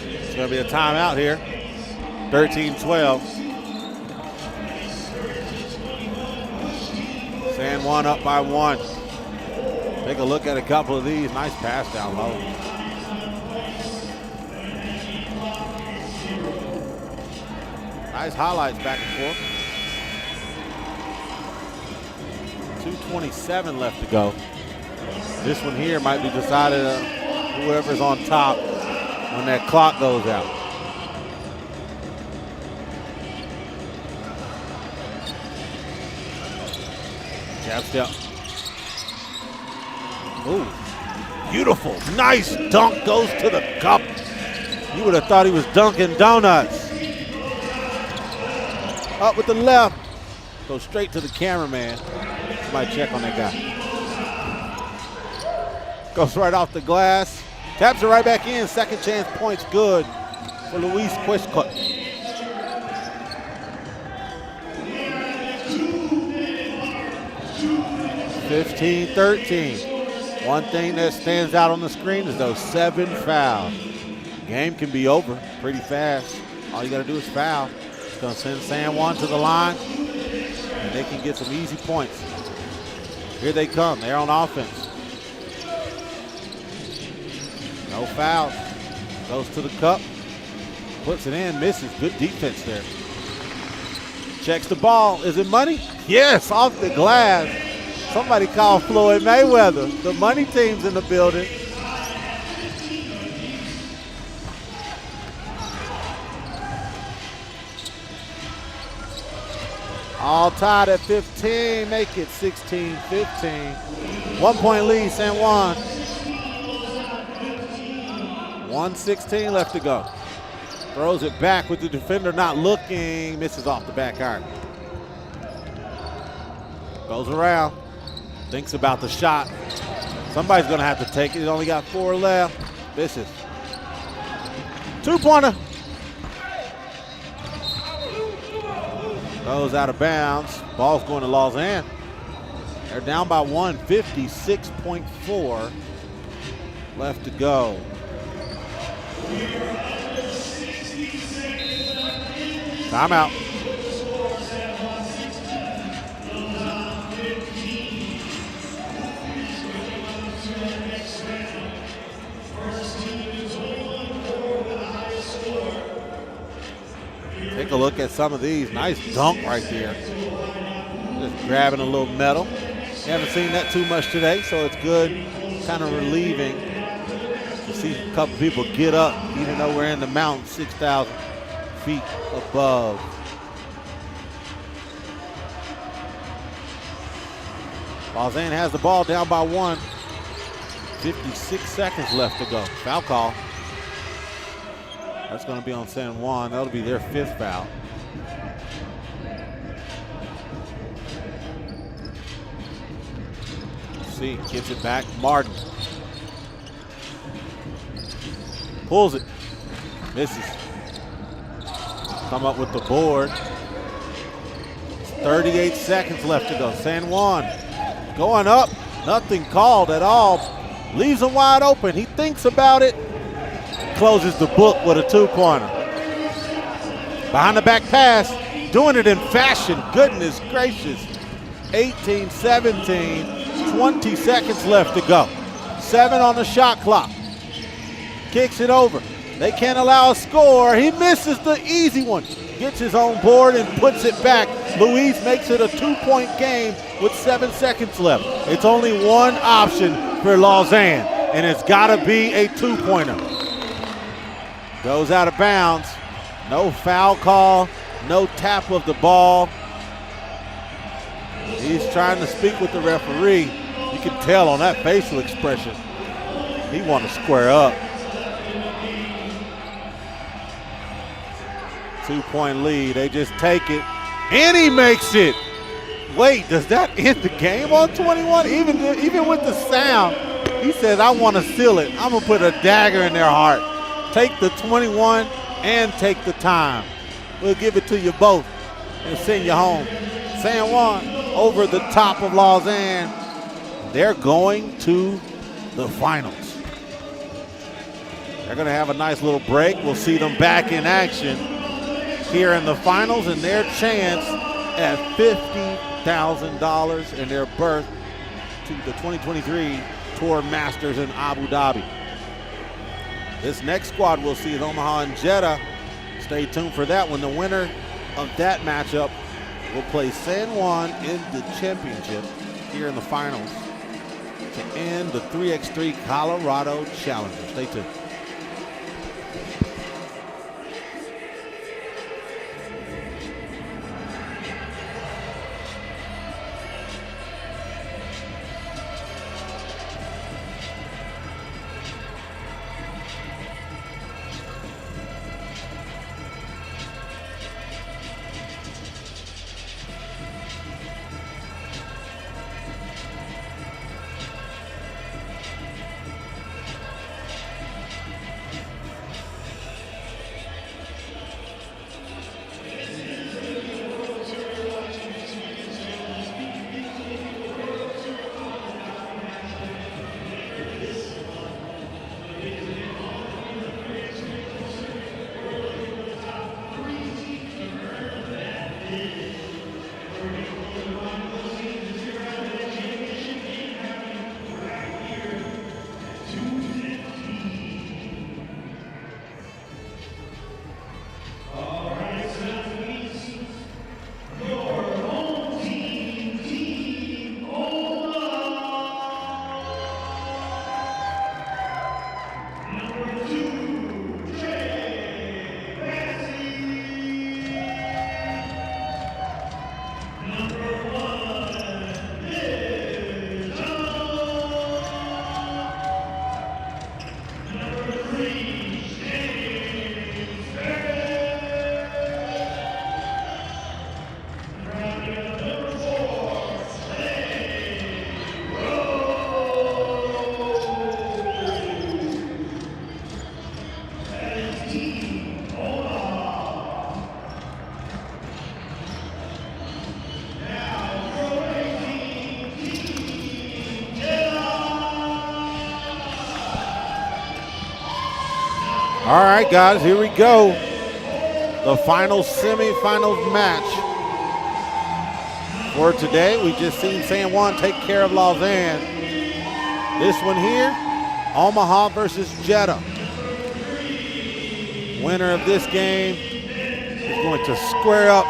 It's going to be a timeout here. 13-12. San Juan up by 1. Take a look at a couple of these. Nice pass down low. Nice highlights back and forth. 2:27 left to go. This one here might be decided whoever's on top when that clock goes out. Jab step. Ooh, beautiful, nice dunk, goes to the cup. You would have thought he was dunking donuts. Up with the left, goes straight to the cameraman. Somebody check on that guy. Goes right off the glass, taps it right back in. Second chance points good for Luis Quisco. 15-13. One thing that stands out on the screen is those 7 fouls. Game can be over pretty fast. All you got to do is foul. It's going to send San Juan to the line, and they can get some easy points. Here they come. They're on offense. No fouls. Goes to the cup. Puts it in. Misses. Good defense there. Checks the ball. Is it money? Yes, off the glass. Somebody called Floyd Mayweather. The money team's in the building. All tied at 15. Make it 16-15. 1 point lead, San Juan. 1:16 left to go. Throws it back with the defender not looking. Misses off the back iron. Goes around. Thinks about the shot. Somebody's going to have to take it. He's only got 4 left. Misses. 2-pointer. Goes out of bounds. Ball's going to Lausanne. They're down by 1, 56.4 left to go. Timeout. Take a look at some of these. Nice dunk right there. Just grabbing a little metal. Haven't seen that too much today, so it's good, kind of relieving to see a couple people get up, even though we're in the mountains 6,000 feet above. Lausanne has the ball down by 1. 56 seconds left to go. Foul call. That's going to be on San Juan. That'll be their 5th foul. See, gives it back. Martin pulls it. Misses. Come up with the board. 38 seconds left to go. San Juan going up. Nothing called at all. Leaves him wide open. He thinks about it. Closes the book with a two-pointer. Behind the back pass. Doing it in fashion. Goodness gracious. 18-17. 20 seconds left to go. 7 on the shot clock. Kicks it over. They can't allow a score. He misses the easy one. Gets his own board and puts it back. Luis makes it a 2-point game with 7 seconds left. It's only one option for Lausanne, and it's got to be a 2-pointer. Goes out of bounds. No foul call, no tap of the ball. He's trying to speak with the referee. You can tell on that facial expression. He wants to square up. 2-point lead, they just take it, and he makes it. Wait, does that end the game on 21? Even with the sound, he says, I want to seal it. I'm gonna put a dagger in their heart. Take the 21 and take the time. We'll give it to you both and send you home. San Juan over the top of Lausanne. They're going to the finals. They're gonna have a nice little break. We'll see them back in action here in the finals, and their chance at $50,000 and their berth to the 2023 Tour Masters in Abu Dhabi. This next squad we'll see is Omaha and Jeddah. Stay tuned for that one. The winner of that matchup will play San Juan in the championship here in the finals to end the 3x3 Colorado Challenger. Stay tuned. All right, guys, here we go. The final semifinals match for today. We just seen San Juan take care of Lausanne. This one here, Omaha versus Jeddah. Winner of this game is going to square up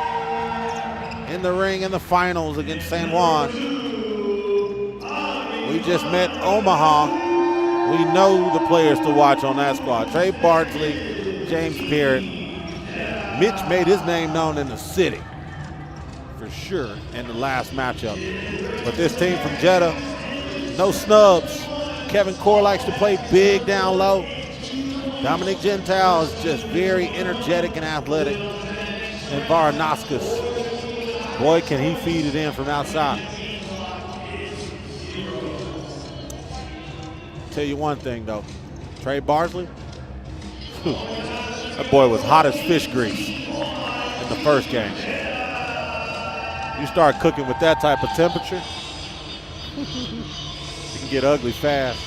in the ring in the finals against San Juan. We just met Omaha. We know the players to watch on that squad. Trey Bardsley, James Parrott. Mitch made his name known in the city, for sure, in the last matchup. But this team from Jeddah, no snubs. Kevin Core likes to play big down low. Dominic Gentile is just very energetic and athletic. And Varanaskas, boy, can he feed it in from outside. Tell you one thing though, Trey Bardsley, that boy was hot as fish grease in the first game. You start cooking with that type of temperature, It can get ugly fast.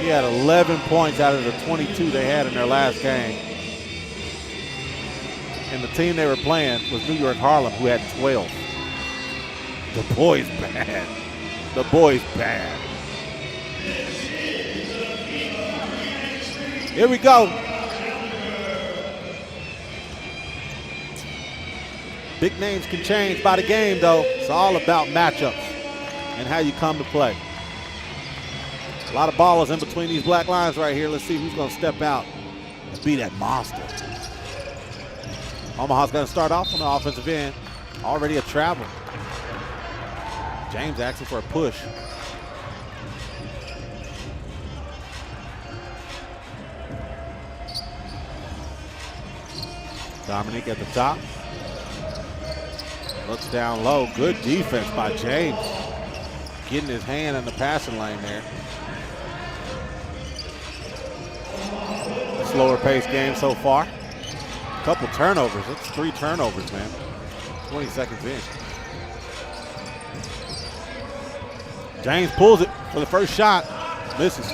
He had 11 points out of the 22 they had in their last game. And the team they were playing was New York Harlem, who had 12. The boy's bad. The boy's bad. Here we go. Big names can change by the game, though. It's all about matchups and how you come to play. A lot of ballers in between these black lines right here. Let's see who's going to step out and be that monster. Omaha's going to start off on the offensive end. Already a travel. James asking for a push. Dominic at the top. Looks down low. Good defense by James. Getting his hand in the passing lane there. Slower paced game so far. Couple turnovers. That's 3 turnovers, man. 20 seconds in. James pulls it for the first shot. Misses.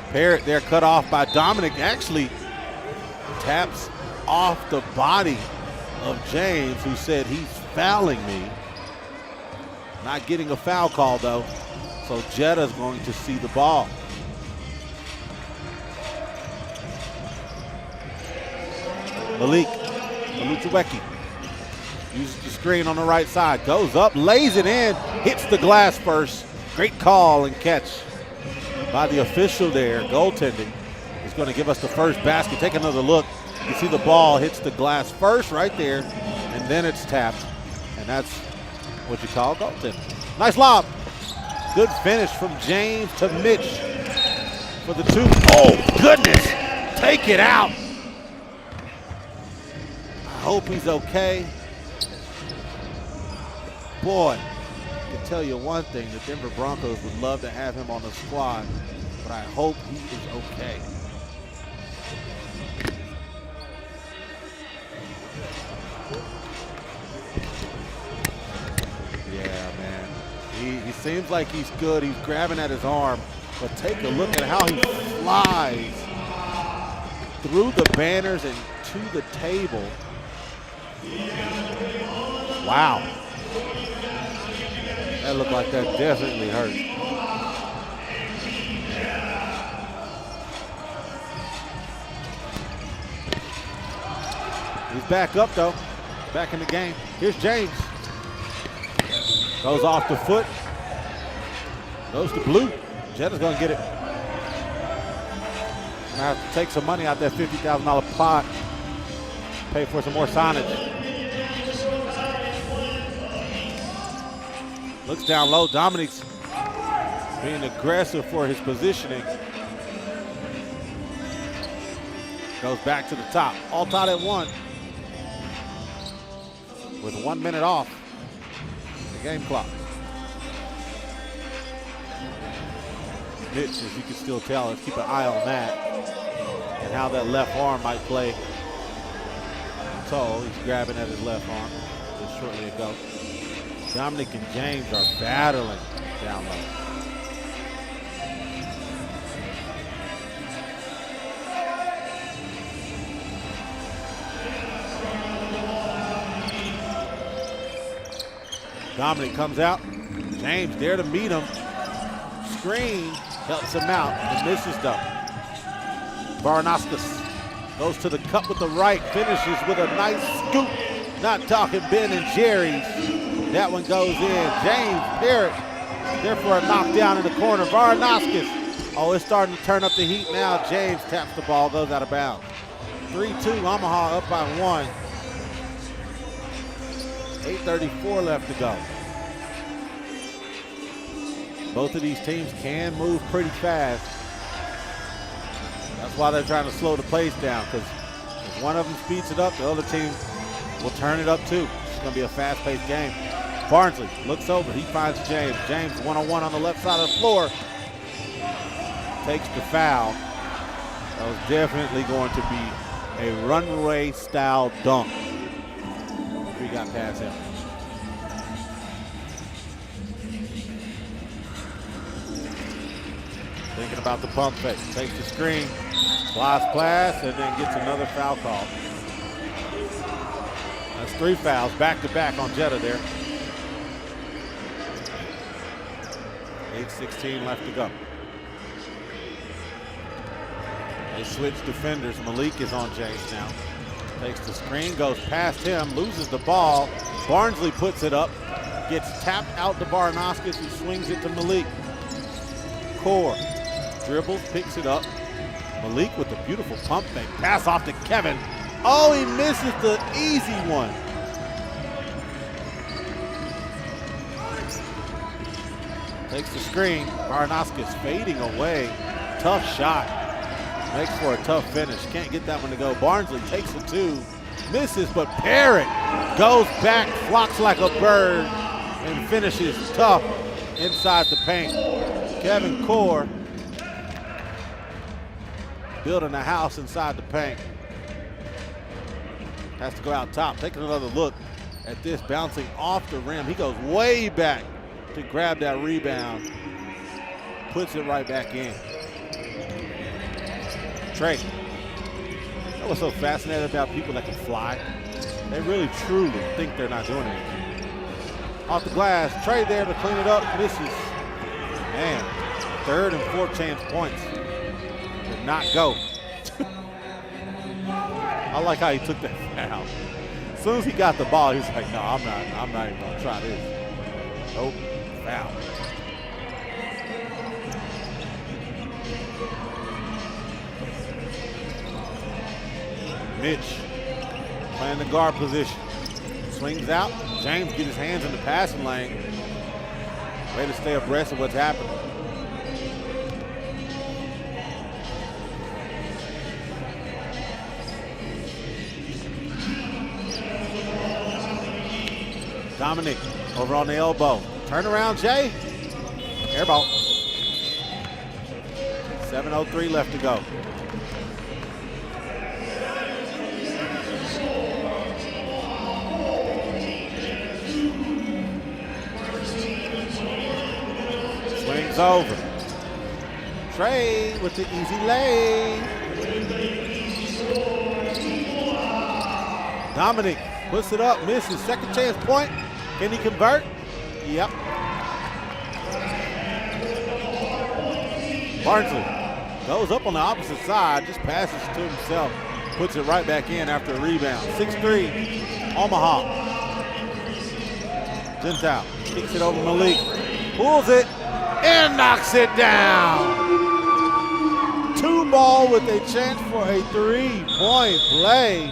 Parrott there cut off by Dominic. Actually taps off the body of James, who said he's fouling me. Not getting a foul call, though. So Jeddah's going to see the ball. Malik Alutuweki uses the screen on the right side. Goes up, lays it in, hits the glass first. Great call and catch by the official there. Goaltending is going to give us the first basket. Take another look. You see the ball hits the glass first right there, and then it's tapped. And that's what you call goaltending. Nice lob. Good finish from James to Mitch for the 2. Oh, goodness. Take it out. I hope he's okay. Boy, I can tell you one thing. The Denver Broncos would love to have him on the squad, but I hope he is okay. Yeah, man. He seems like he's good. He's grabbing at his arm, but take a look at how he flies through the banners and to the table. Wow. That looked like that definitely hurt. He's back up, though. Back in the game. Here's James. Goes off the foot. Goes to blue. Jeddah's going to get it. Gonna have to take some money out that $50,000 pot. Pay for some more signage. Looks down low. Dominic's being aggressive for his positioning. Goes back to the top. All tied at 1. With 1 minute off the game clock. Mitch, as you can still tell, let's keep an eye on that and how that left arm might play. So he's grabbing at his left arm just shortly ago. Dominic and James are battling down low. Dominic comes out. James there to meet him. Screen helps him out and misses though. Varanauskas goes to the cup with the right, finishes with a nice scoop. Not talking Ben and Jerry's. That one goes in. James Parrott there for a knockdown in the corner. Varanauskas. Oh, it's starting to turn up the heat now. James taps the ball, goes out of bounds. 3-2, Omaha up by 1. 8:34 left to go. Both of these teams can move pretty fast. That's why they're trying to slow the pace down, because if one of them speeds it up, the other team will turn it up too. It's going to be a fast-paced game. Barnsley looks over. He finds James. James one-on-one on the left side of the floor. Takes the foul. That was definitely going to be a runway-style dunk. We got past him. about the pump fake. Takes the screen, flies pass, and then gets another foul call. That's 3 fouls back-to-back on Jeddah there. 8:16 left to go. They switch defenders. Malik is on James now. Takes the screen, goes past him, loses the ball. Barnsley puts it up, gets tapped out to Baranauskas, who swings it to Malik. Core dribbles, picks it up. Malik with the beautiful pump fake. Pass off to Kevin. Oh, he misses the easy one. Takes the screen. Baranauskas fading away. Tough shot. Makes for a tough finish. Can't get that one to go. Barnsley takes the 2. Misses, but Parrott goes back, flocks like a bird, and finishes tough inside the paint. Kevin Core building a house inside the paint. Has to go out top. Taking another look at this, bouncing off the rim. He goes way back to grab that rebound. Puts it right back in. Trey. That was so fascinating about people that can fly. They really, truly think they're not doing anything. Off the glass, Trey there to clean it up. Misses. Man, 3rd and 4th chance points. Did not go. I like how he took that foul. As soon as he got the ball, he was like, no, I'm not even gonna try this. Nope, foul. Mitch playing the guard position. Swings out. James gets his hands in the passing lane. Way to stay abreast of what's happening. Dominic over on the elbow. Turn around, Jay. Air ball. 7:03 left to go. Swings over. Trey with the easy lay. Dominic puts it up, misses. 2nd chance point. Can he convert? Yep. Barnsley goes up on the opposite side, just passes to himself, puts it right back in after a rebound. 6'3", Omaha. Gentile kicks it over Malik, pulls it, and knocks it down. 2 ball with a chance for a 3-point play.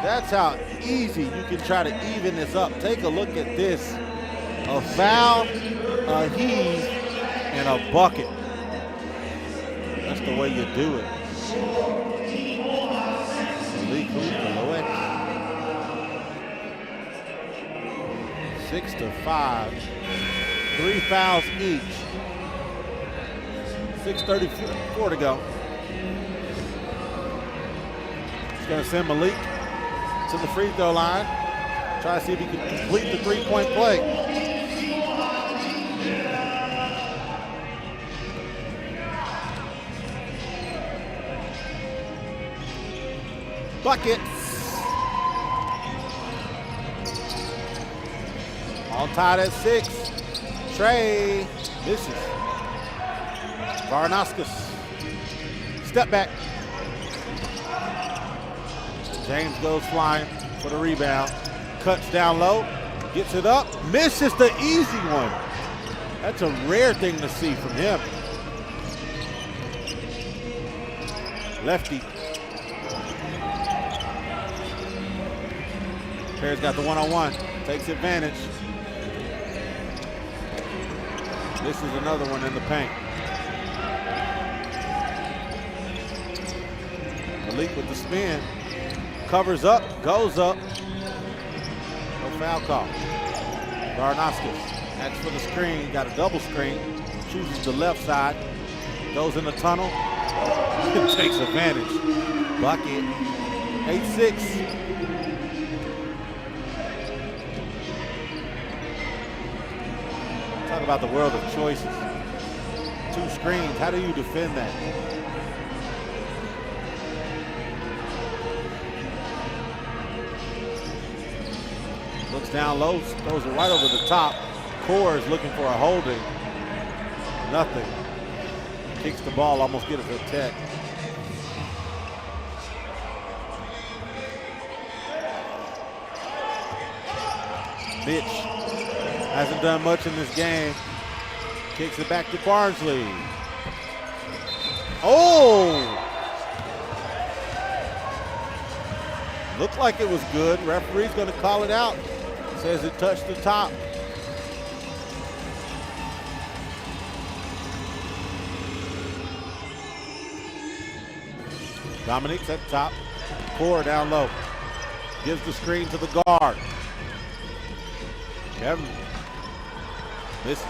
That's how easy you can try to even this up. Take a look at this. A foul, a heave, and a bucket. That's the way you do it. Malik below it. 6-5. 3 fouls each. 6:34 to go. He's going to send Malik to the free throw line. Try to see if he can complete the 3-point play. Bucket. All tied at 6. Trey misses. Baranauskas. Step back. James goes flying for the rebound. Cuts down low. Gets it up. Misses the easy one. That's a rare thing to see from him. Lefty. Perry's got the one-on-one. Takes advantage. This is another one in the paint. Malik with the spin. Covers up, goes up. No foul call. Baranauskas acts for the screen. Got a double screen. Chooses the left side. Goes in the tunnel. Takes advantage. Bucket. 8-6. Talk about the world of choices. 2 screens. How do you defend that? Looks down low, throws it right over the top. Core is looking for a holding. Nothing. Kicks the ball, almost get it for Tech. Mitch hasn't done much in this game. Kicks it back to Barnsley. Oh! Looked like it was good. Referee's going to call it out. Says it touched the top. Dominique's at the top. Core down low. Gives the screen to the guard. Kevin misses.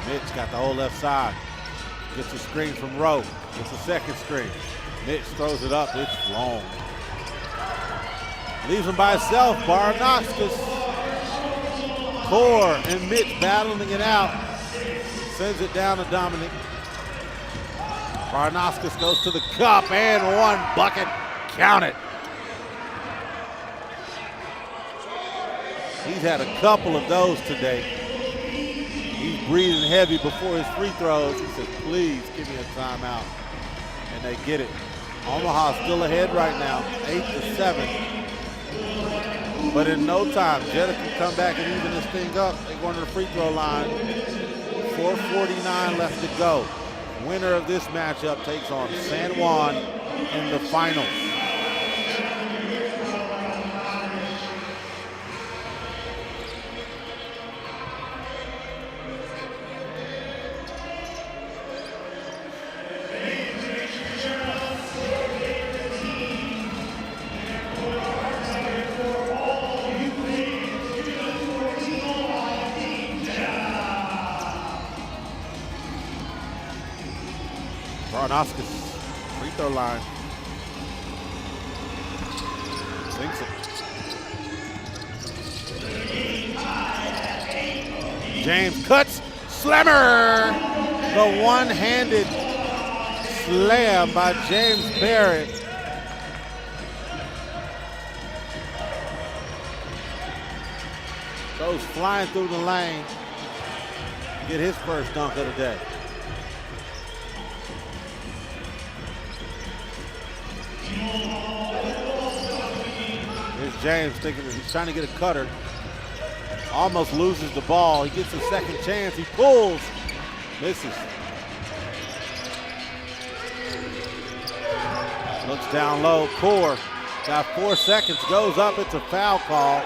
Mitch got the whole left side. Gets the screen from Rowe. Gets the second screen. Mitch throws it up. It's long. Leaves him by himself. Barnaskas. Core and Mitch battling it out. Sends it down to Dominic. Barnaskas goes to the cup and 1 bucket. Count it. He's had a couple of those today. He's breathing heavy before his free throws. He says, please give me a timeout. And they get it. Omaha still ahead right now, 8-7. But in no time, Jeddah can come back and even this thing up. They're going to the free throw line. 4:49 left to go. Winner of this matchup takes on San Juan in the finals. Barnaskas, free throw line. Sinks it. James cuts, slammer! The one-handed slam by James Barrett. Goes flying through the lane. Get his first dunk of the day. Here's James thinking he's trying to get a cutter. Almost loses the ball. He gets a second chance. He pulls. Misses. Looks down low. Core. Got 4 seconds. Goes up. It's a foul call.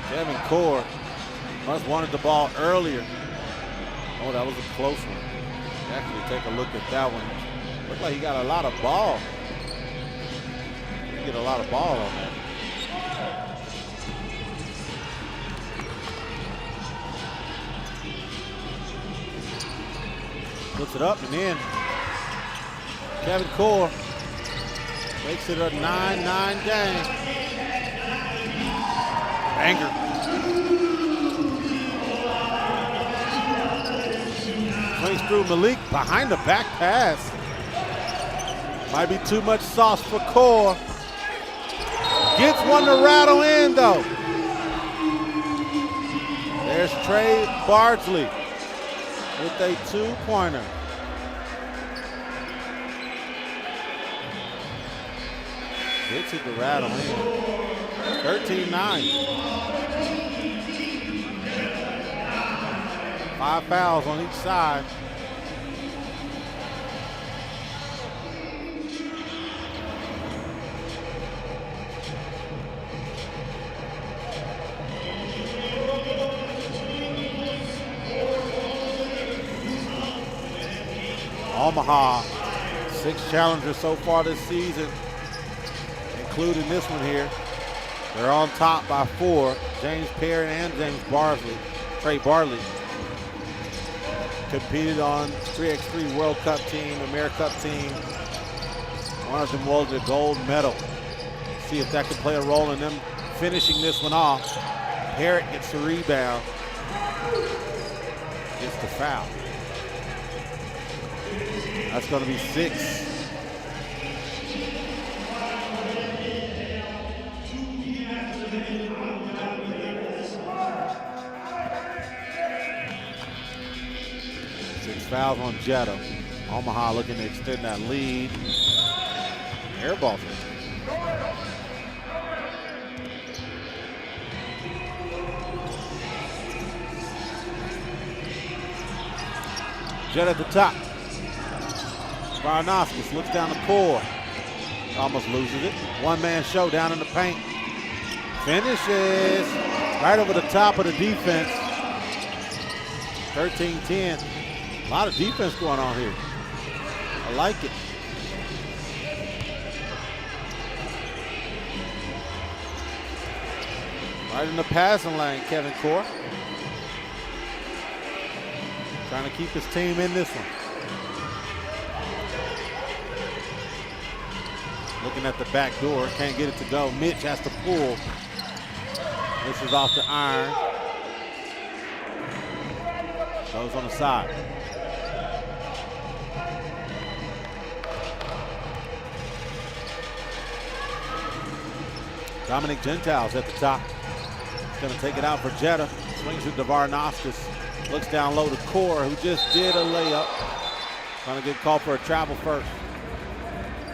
Kevin Core must wanted the ball earlier. Oh, that was a close one. Actually, take a look at that one. Looked like he got a lot of ball. He get a lot of ball on that. Puts it up and in. Kevin Core makes it a 9-9 game. Banger. Swings through Malik, behind the back pass. Might be too much sauce for Core. Gets one to rattle in though. There's Trey Bardsley with a 2-pointer. Gets it to rattle in. 13-9. 5 fouls on each side. Omaha, 6 challengers so far this season, including this one here. They're on top by 4. James Perry and James Barsley, Trey Bartley. Competed on 3x3 World Cup team, America Cup team. One of them won the gold medal. See if that can play a role in them finishing this one off. Parrott gets the rebound. Gets the foul. That's going to be 6. Fouls on Jeddah. Omaha looking to extend that lead. Airball. Jeddah at the top. Varnoskis looks down the court. Almost loses it. One-man show down in the paint. Finishes right over the top of the defense. 13-10. A lot of defense going on here. I like it. Right in the passing lane, Kevin Core. Trying to keep his team in this one. Looking at the back door, can't get it to go. Mitch has to pull. This is off the iron. Goes on the side. Dominic Gentile's at the top. He's going to take it out for Jeddah. Swings it to Varnoskis. Looks down low to Core, who just did a layup. Trying to get called for a travel first.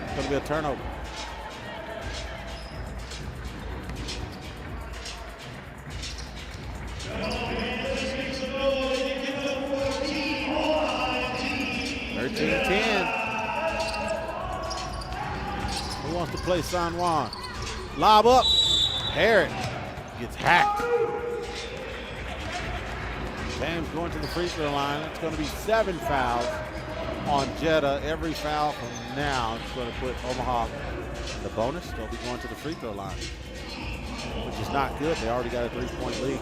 It's going to be a turnover. Who wants to play San Juan? Lob up. Harrod gets hacked. James going to the free throw line. It's going to be 7 fouls on Jeddah. Every foul from now is going to put Omaha in the bonus. They'll be going to the free throw line, which is not good. They already got a 3-point lead.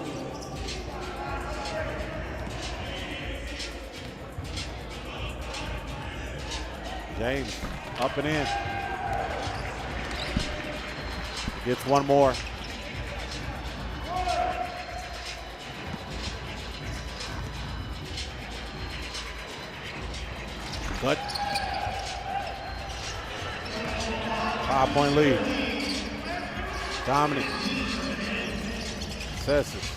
James up and in. Gets one more. But 5-point lead. Dominic. Cesses.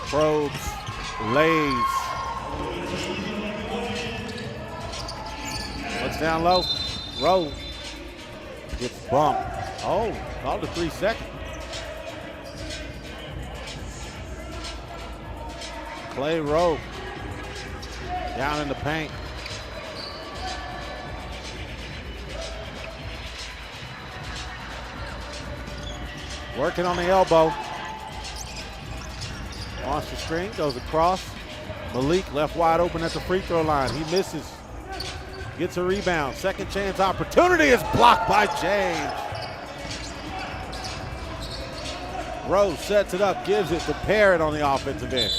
Probes. Lays. Looks down low. Rowe. Gets bumped. Oh, called the 3 second. Clay Rowe. Down in the paint. Working on the elbow. Wants the screen, goes across. Malik left wide open at the free throw line. He misses. Gets a rebound. Second chance opportunity is blocked by James. Rose sets it up, gives it to Parrott on the offensive end.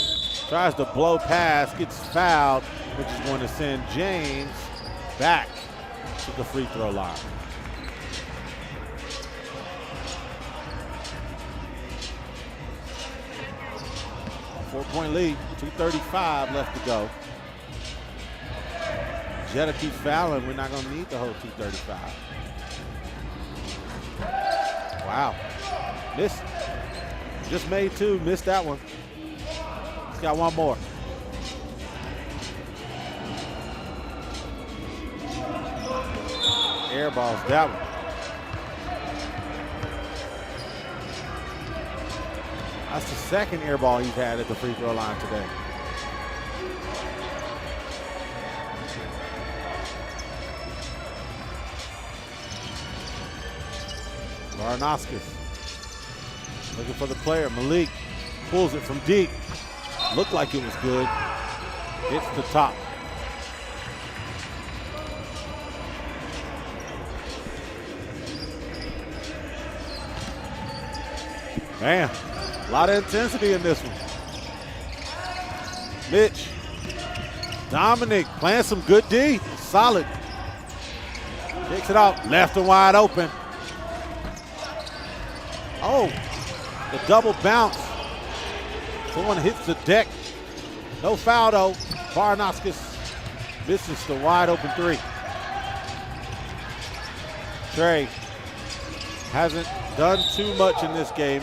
Tries to blow past, gets fouled, which is going to send James back to the free throw line. Four-point lead, 2:35 left to go. Jeddah keeps fouling. We're not going to need the whole 2:35. Wow. Missed. Just made 2, missed that one. He's got one more. Air balls that one. That's the second air ball he's had at the free throw line today. Varnoskis looking for the player. Malik pulls it from deep. Looked like it was good. Hits the top. Man, a lot of intensity in this one. Mitch. Dominic playing some good D. Solid. Kicks it out, left and wide open. Oh, the double bounce. Someone hits the deck. No foul though. Varnaskis misses the wide open three. Trey hasn't done too much in this game.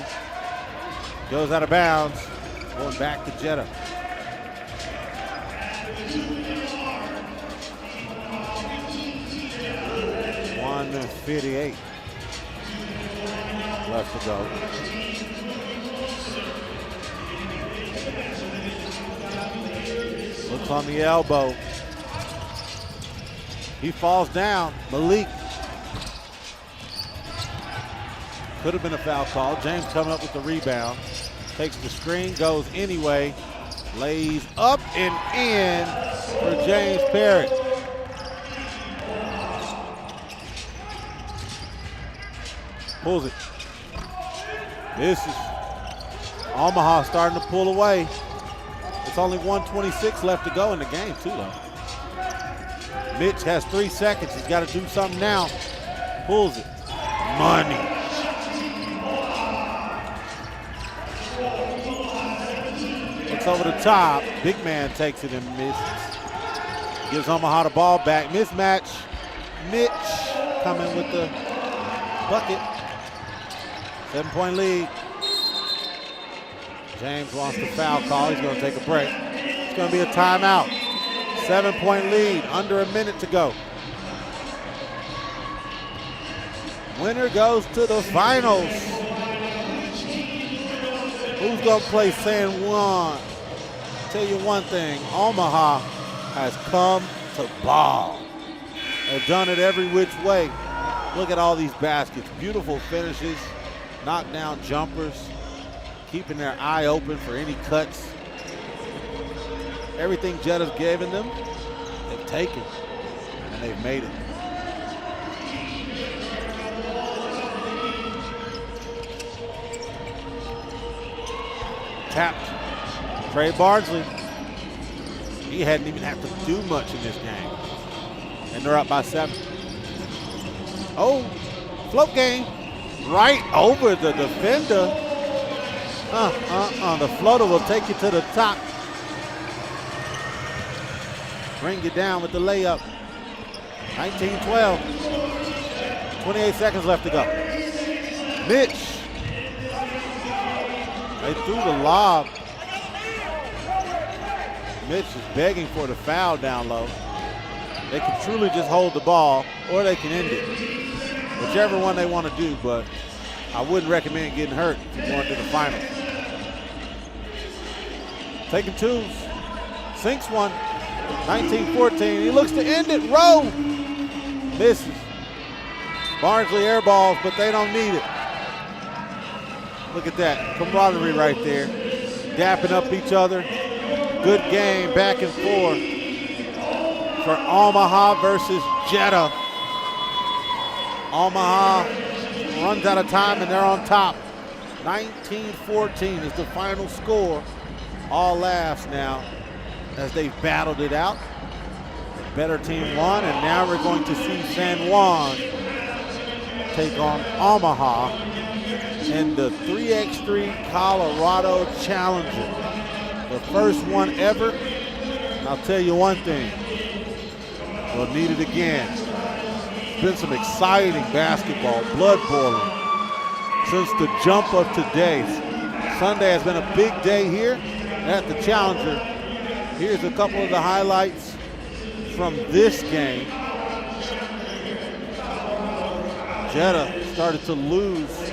Goes out of bounds, going back to Jeddah. .158 left to go. Looks on the elbow. He falls down. Malik. Could have been a foul call. James coming up with the rebound. Takes the screen, goes anyway. Lays up and in for James Parrott. Pulls it. This is Omaha starting to pull away. It's only 1:26 left to go in the game, too, though. Mitch has 3 seconds. He's got to do something now. Pulls it. Money. Looks over the top. Big man takes it and misses. Gives Omaha the ball back. Mismatch. Mitch coming with the bucket. 7-point lead. James wants the foul call. He's going to take a break. It's going to be a timeout. 7-point lead, under a minute to go. Winner goes to the finals. Who's going to play San Juan? Tell you one thing, Omaha has come to ball. They've done it every which way. Look at all these baskets. Beautiful finishes, knockdown jumpers, keeping their eye open for any cuts. Everything Jeddah's given them, they've taken, and they've made it. Tapped. Trey Barnsley. He hadn't even had to do much in this game. And they're up by 7. Oh, float game. Right over the defender. The floater will take you to the top. Bring you down with the layup. 19-12. 28 seconds left to go. Mitch. They threw the lob. Mitch is begging for the foul down low. They can truly just hold the ball, or they can end it. Whichever one they want to do, but I wouldn't recommend getting hurt if you're going to the finals. Taking twos. Sinks one. 19-14. He looks to end it. Rowe. Misses. Barnsley air balls, but they don't need it. Look at that. Camaraderie right there. Dapping up each other. Good game back and forth for Omaha versus Jeddah. Omaha runs out of time and they're on top. 19-14 is the final score. All laughs now as they've battled it out. The better team won, and now we're going to see San Juan take on Omaha in the 3x3 Colorado Challenger. The first one ever. And I'll tell you one thing, we'll need it again. It's been some exciting basketball, blood boiling since the jump of today. Sunday has been a big day here at the Challenger. Here's a couple of the highlights from this game. Jeddah started to lose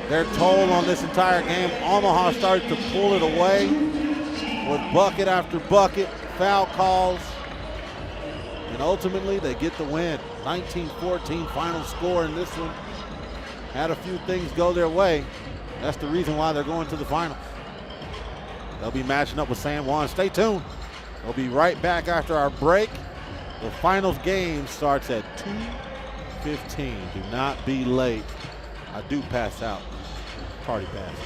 their toll on this entire game. Omaha started to pull it away with bucket after bucket, foul calls, and ultimately they get the win. 19-14 final score in this one. Had a few things go their way. That's the reason why they're going to the finals. They'll be matching up with San Juan. Stay tuned. We'll be right back after our break. The finals game starts at 2:15. Do not be late. I do pass out. Party passes.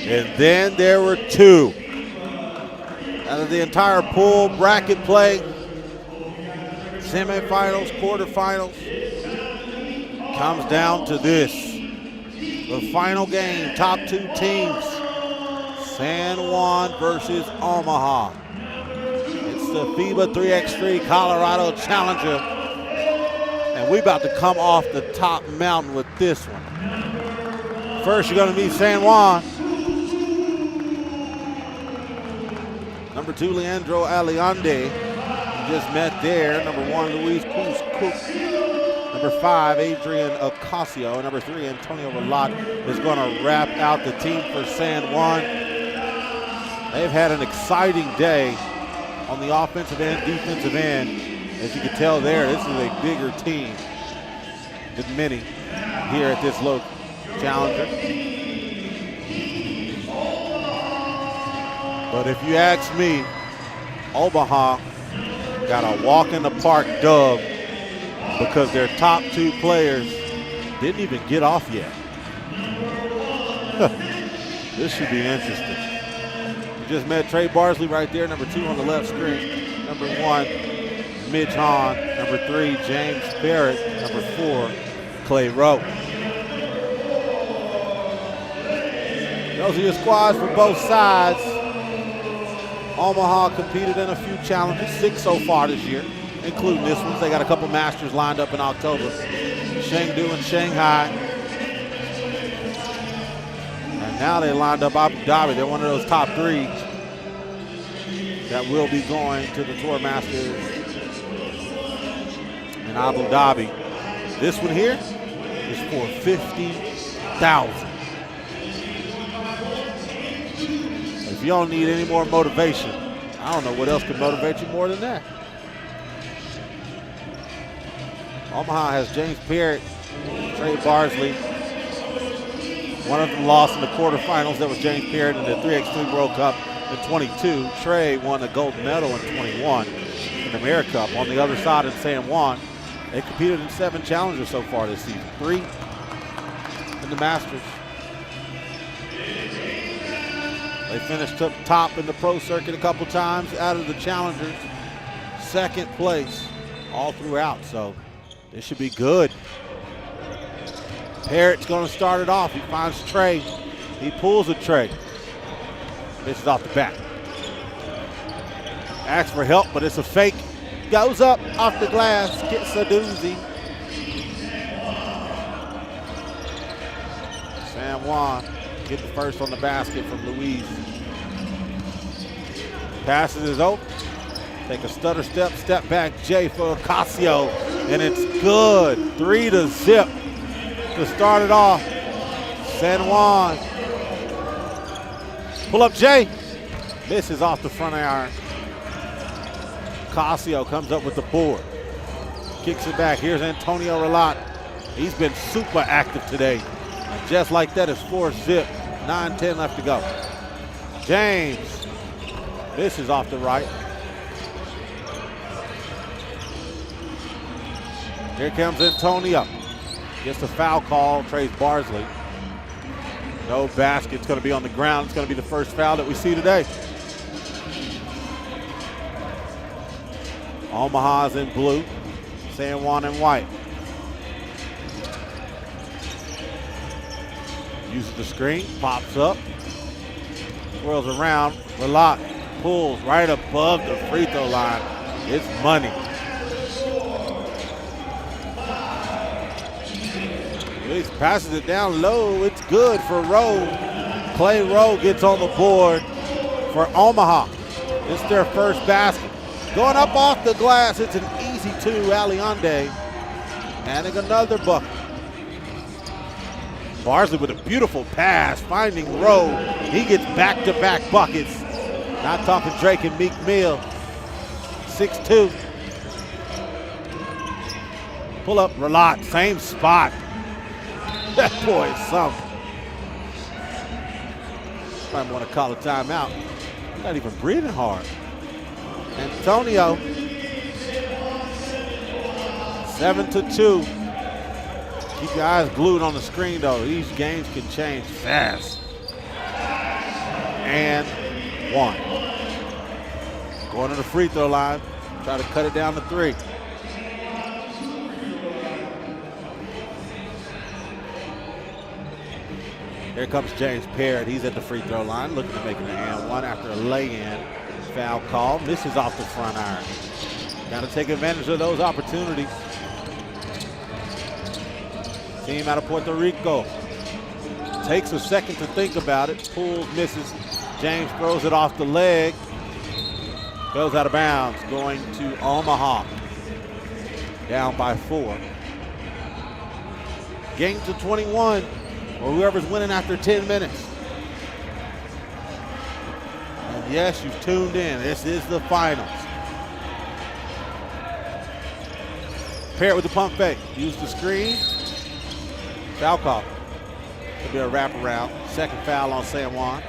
And then there were two. Out of the entire pool, bracket play, semifinals, quarterfinals, comes down to this. The final game, top two teams, San Juan versus Omaha. It's the FIBA 3x3 Colorado Challenger. And we're about to come off the top mountain with this one. First, you're going to meet San Juan. Number 2, Leandro Aliande, you just met there. Number 1, Luis Cruz. Number 5, Adrian Ocasio. Number 3, Antonio Relat is going to wrap out the team for San Juan. They've had an exciting day on the offensive and defensive end. As you can tell there, this is a bigger team than many here at this local challenger. But if you ask me, Omaha got a walk in the park dub because their top two players didn't even get off yet. This should be interesting. We just met Trey Barsley right there, number 2 on the left screen. Number 1, Midge Hahn. Number 3, James Barrett. Number 4, Clay Rowe. Those are your squads for both sides. Omaha competed in a few challenges, 6 so far this year, including this one. They got a couple Masters lined up in October. Chengdu and Shanghai. And now they lined up Abu Dhabi. They're one of those top 3 that will be going to the Tour Masters in Abu Dhabi. This one here is for $50,000. If you don't need any more motivation, I don't know what else could motivate you more than that. Omaha has James Barrett, Trey Barsley. One of them lost in the quarterfinals. That was James Barrett in the 3x3 World Cup in 22. Trey won a gold medal in 21 in the Mayor Cup. On the other side in San Juan, they competed in 7 challenges so far this season. 3 in the Masters. They finished up top in the pro circuit a couple times out of the challengers. 2nd place all throughout, so this should be good. Parrott's going to start it off. He finds Trey. He pulls a Trey. This is off the bat. Asks for help, but it's a fake. Goes up off the glass, gets a doozy. San Juan get the first on the basket from Luis. Passes is open. Take a stutter step, step back J for Ocasio, and it's good. 3-0 to start it off. San Juan. Pull up J. Misses off the front iron. Ocasio comes up with the board. Kicks it back. Here's Antonio Relat. He's been super active today. And just like that, it's 4-0. 9-10 left to go. James. This is off the right. Here comes Antonio. Gets the foul call, Trey Barsley. No basket, it's going to be on the ground. It's going to be the first foul that we see today. Omaha's in blue, San Juan in white. Uses the screen, pops up, swirls around. Relat pulls right above the free throw line. It's money. Luis passes it down low. It's good for Rowe. Clay Rowe gets on the board for Omaha. It's their first basket. Going up off the glass, it's an easy 2, Aliande. Adding another bucket. Barsley with a beautiful pass, finding Rowe. He gets back-to-back buckets. Not talking Drake and Meek Mill. 6-2. Pull up Relat, same spot. That boy is something. Might want to call a timeout. He's not even breathing hard. Antonio. 7-2. Keep your eyes glued on the screen, though. These games can change fast. and one. Going to the free throw line, try to cut it down to 3. Here comes James Parrott. He's at the free throw line, looking to make it an and one after a lay-in. Foul call, misses off the front iron. Got to take advantage of those opportunities. Team out of Puerto Rico takes a second to think about it. Pulls, misses. James throws it off the leg. Goes out of bounds, going to Omaha. Down by 4. Game to 21, or whoever's winning after 10 minutes. And yes, you've tuned in. This is the finals. Parrott with the pump fake. Use the screen. Foul call. It'll be a wraparound. Second foul on San Juan.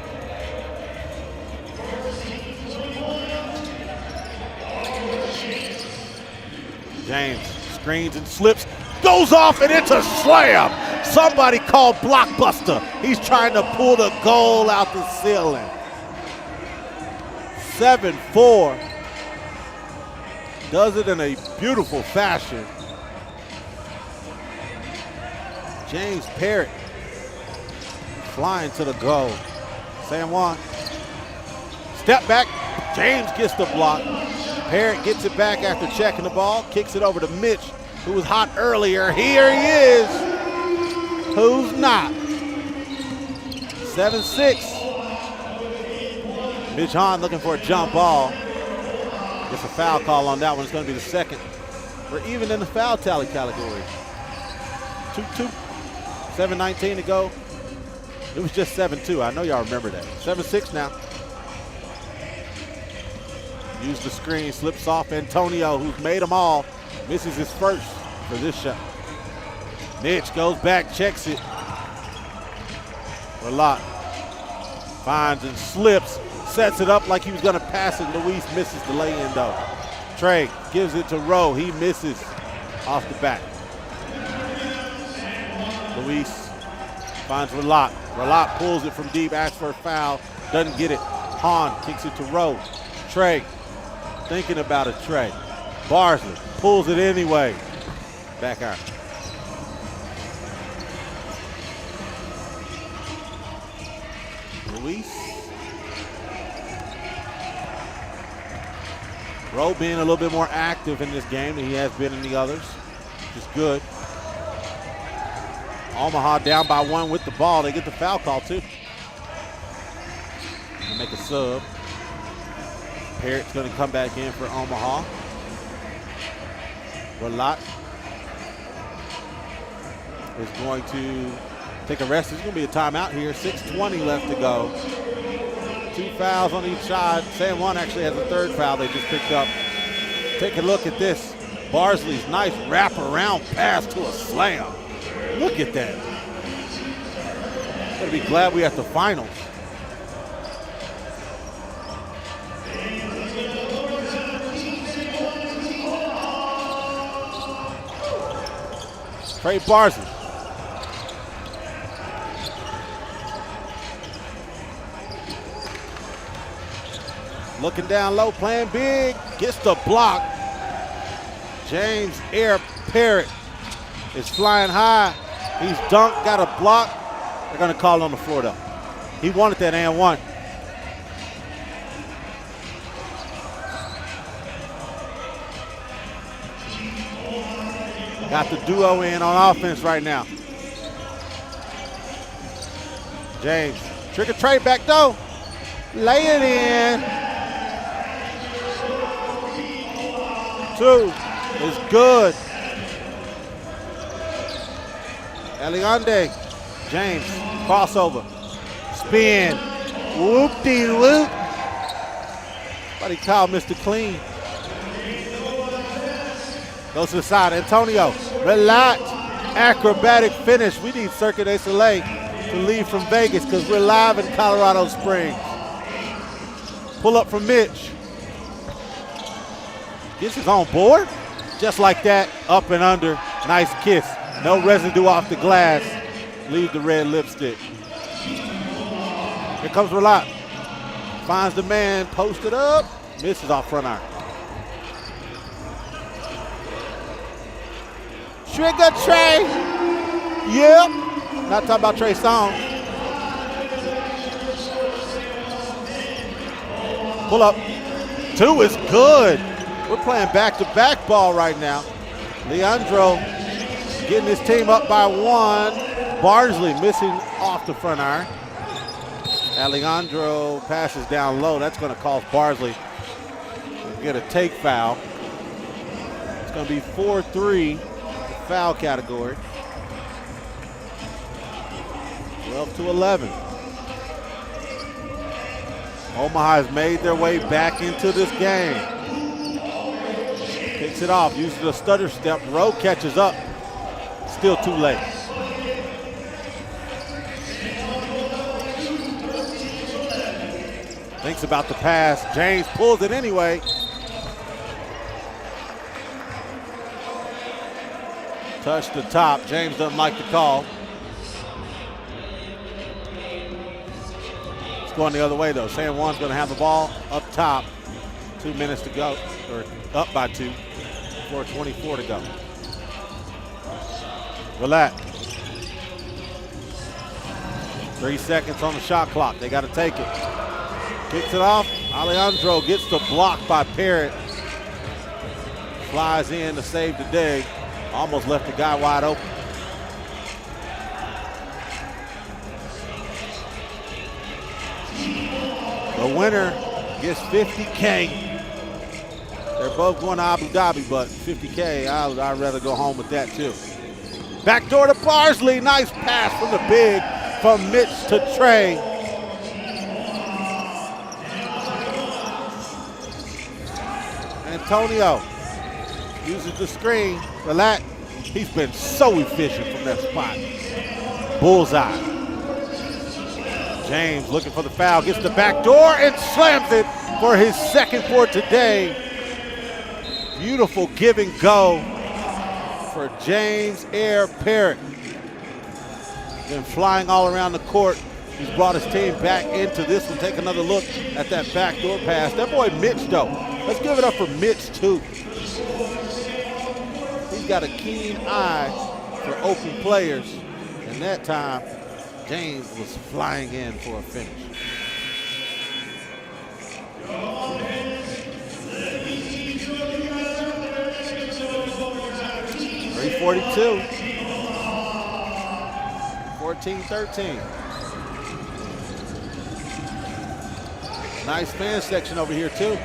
James screens and slips. Goes off and it's a slam. Somebody called Blockbuster. He's trying to pull the goal out the ceiling. 7-4. Does it in a beautiful fashion. James Parrott flying to the goal. San Juan. Step back. James gets the block. Parrott gets it back after checking the ball. Kicks it over to Mitch, who was hot earlier. Here he is. Who's not? 7-6. Mitch Hahn looking for a jump ball. Gets a foul call on that one. It's going to be the second. We're even in the foul tally category. 2-2. 7:19 to go. It was just 7-2. I know y'all remember that. 7-6 now. Use the screen, slips off Antonio, who's made them all. Misses his first for this shot. Mitch goes back, checks it. Ralot finds and slips, sets it up like he was gonna pass it. Luis misses the lay-in though. Trey gives it to Rowe. He misses off the back. Luis finds Ralot. Ralot pulls it from deep, asks for a foul, doesn't get it. Hahn kicks it to Rowe. Trey thinking about it, Trey. Barsley pulls it anyway. Back out. Luis. Rowe being a little bit more active in this game than he has been in the others, which is good. Omaha down by 1 with the ball. They get the foul call too. They make a sub. Parrott's going to come back in for Omaha. Ralot is going to take a rest. There's going to be a timeout here. 6:20 left to go. 2 fouls on each side. San Juan actually has a 3rd foul they just picked up. Take a look at this. Barsley's nice wraparound pass to a slam. Look at that. Gotta be glad we're at the finals. Trey Barsley. Looking down low, playing big, gets the block. James Air Parrott is flying high. He's dunked, got a block. They're gonna call on the floor though. He wanted that and one. Got the duo in on offense right now. James, trick or trade back though. Lay it in. 2 is good. Eliande, James, crossover, spin, whoop-de-whoop. Somebody called Mr. Clean. Goes to the side, Antonio, relax, acrobatic finish. We need Cirque du Soleil to leave from Vegas because we're live in Colorado Springs. Pull up from Mitch. Gets his own board. Just like that, up and under, nice kiss. No residue off the glass. Leave the red lipstick. Here comes Ralot. finds the man, posted up, misses off front iron. Trigger Trey. Yep. Not talking about Trey Songz. Pull up. 2 is good. We're playing back-to-back ball right now. Leandro getting his team up by 1. Barsley missing off the front iron. Alejandro passes down low. That's going to cost Barsley to get a take foul. It's going to be 4-3 foul category. 12-11. Omaha has made their way back into this game. Kicks it off, uses a stutter step. Rowe catches up. Still too late. Thinks about the pass. James pulls it anyway. Touch the top. James doesn't like the call. It's going the other way though. San Juan's going to have the ball up top. 2 minutes to go, or up by 2. 4:24 to go. Relax. 3 seconds on the shot clock. They got to take it. Kicks it off. Alejandro gets the block by Parrott. Flies in to save the day. Almost left the guy wide open. The winner gets $50K. They're both going to Abu Dhabi, but $50K, I'd rather go home with that too. Back door to Barsley. Nice pass from the big from Mitch to Trey. Antonio uses the screen. Relax. He's been so efficient from that spot. Bullseye. James looking for the foul. Gets the back door and slams it for his second for today. Beautiful give and go for James Air Parrott. Been flying all around the court. He's brought his team back into this one. Take another look at that backdoor pass. That boy Mitch, though. Let's give it up for Mitch, too. He's got a keen eye for open players. And that time, James was flying in for a finish. 3:42. 14-13. Nice fan section over here, too.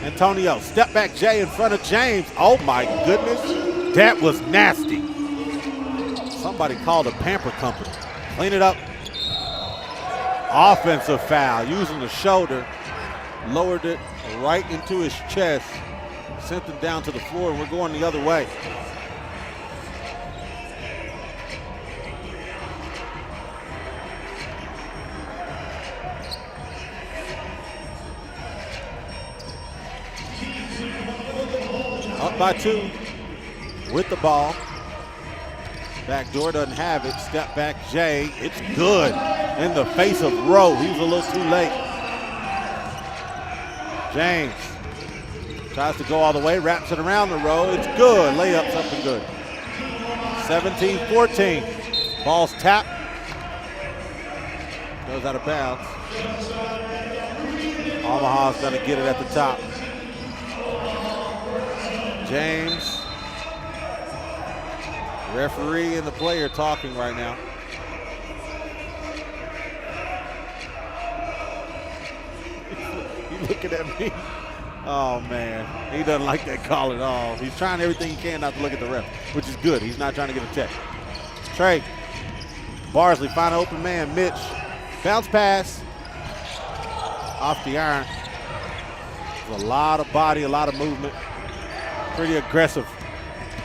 Antonio, step back Jay in front of James. Oh, my goodness. That was nasty. Somebody called a pamper company. Clean it up. Offensive foul, using the shoulder. Lowered it right into his chest. Sent him down to the floor, and we're going the other way. Up by 2 with the ball. Backdoor doesn't have it. Step back Jay. It's good in the face of Rowe. He was a little too late. James tries to go all the way, wraps it around the row. It's good. Layup, something good. 17-14. Ball's tapped. Goes out of bounds. Omaha's going to get it at the top. James, referee and the player talking right now. You looking at me? Oh man, he doesn't like that call at all. He's trying everything he can not to look at the ref, which is good. He's not trying to get a tech. Trey, Barsley, find an open man, Mitch. Bounce pass, off the iron. There's a lot of body, a lot of movement. Pretty aggressive.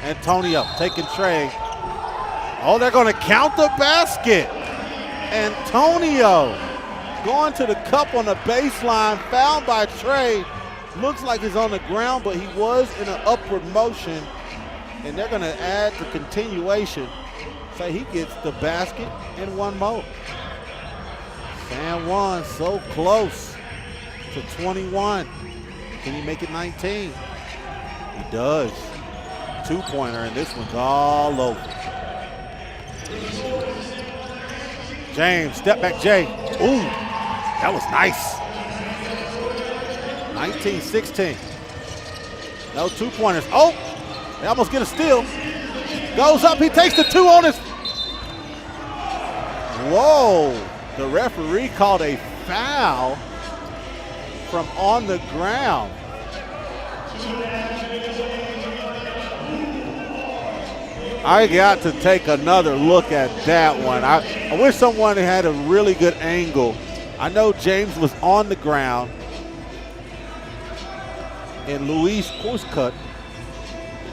Antonio taking Trey. Oh, they're going to count the basket. Antonio going to the cup on the baseline. Fouled by Trey. Looks like he's on the ground, but he was in an upward motion. And they're going to add the continuation. So he gets the basket and one more. San Juan so close to 21. Can he make it 19? He does. Two-pointer, and this one's all over. James, step back, Jay. Ooh, that was nice. 19-16. No two-pointers. Oh, they almost get a steal. Goes up, he takes the two on his. Whoa, the referee called a foul from on the ground. I got to take another look at that one. I wish someone had a really good angle. I know James was on the ground, and Luis Cuscut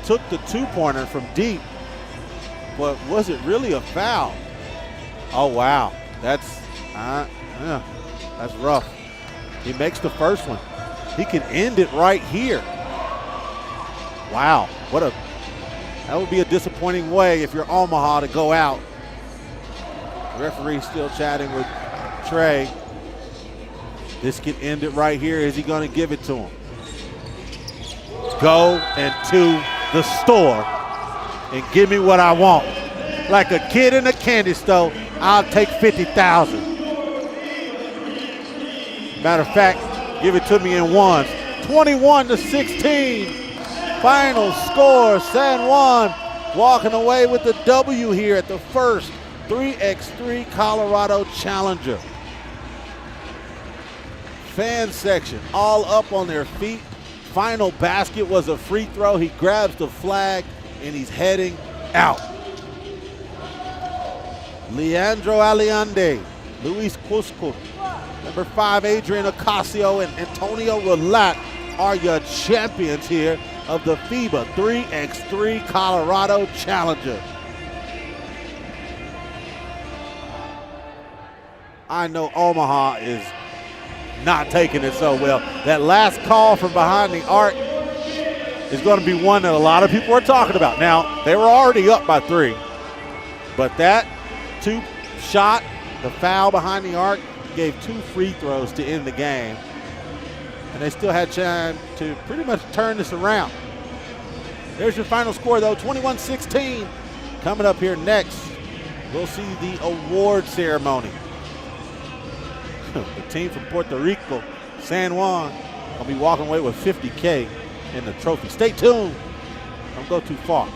took the two-pointer from deep, but was it really a foul? Oh, wow. That's rough. He makes the first one. He can end it right here. Wow, that would be a disappointing way if you're Omaha to go out. The referee still chatting with Trey. This can end it right here. Is he going to give it to him? Go into the store and give me what I want. Like a kid in a candy store, I'll take 50,000. Matter of fact, give it to me in ones. 21-16. Final score, San Juan walking away with the W here at the first 3x3 Colorado Challenger. Fan section all up on their feet. Final basket was a free throw. He grabs the flag and he's heading out. Leandro Aliande, Luis Cusco, number 5 Adrian Ocasio, and Antonio Relat are your champions here of the FIBA 3x3 Colorado Challenger. I know Omaha is not taking it so well. That last call from behind the arc is going to be one that a lot of people are talking about. Now, they were already up by 3, but that two shot, the foul behind the arc, gave 2 free throws to end the game. And they still had time to pretty much turn this around. There's your final score, though, 21-16. Coming up here next, we'll see the award ceremony. The team from Puerto Rico, San Juan, will be walking away with $50K in the trophy. Stay tuned. Don't go too far.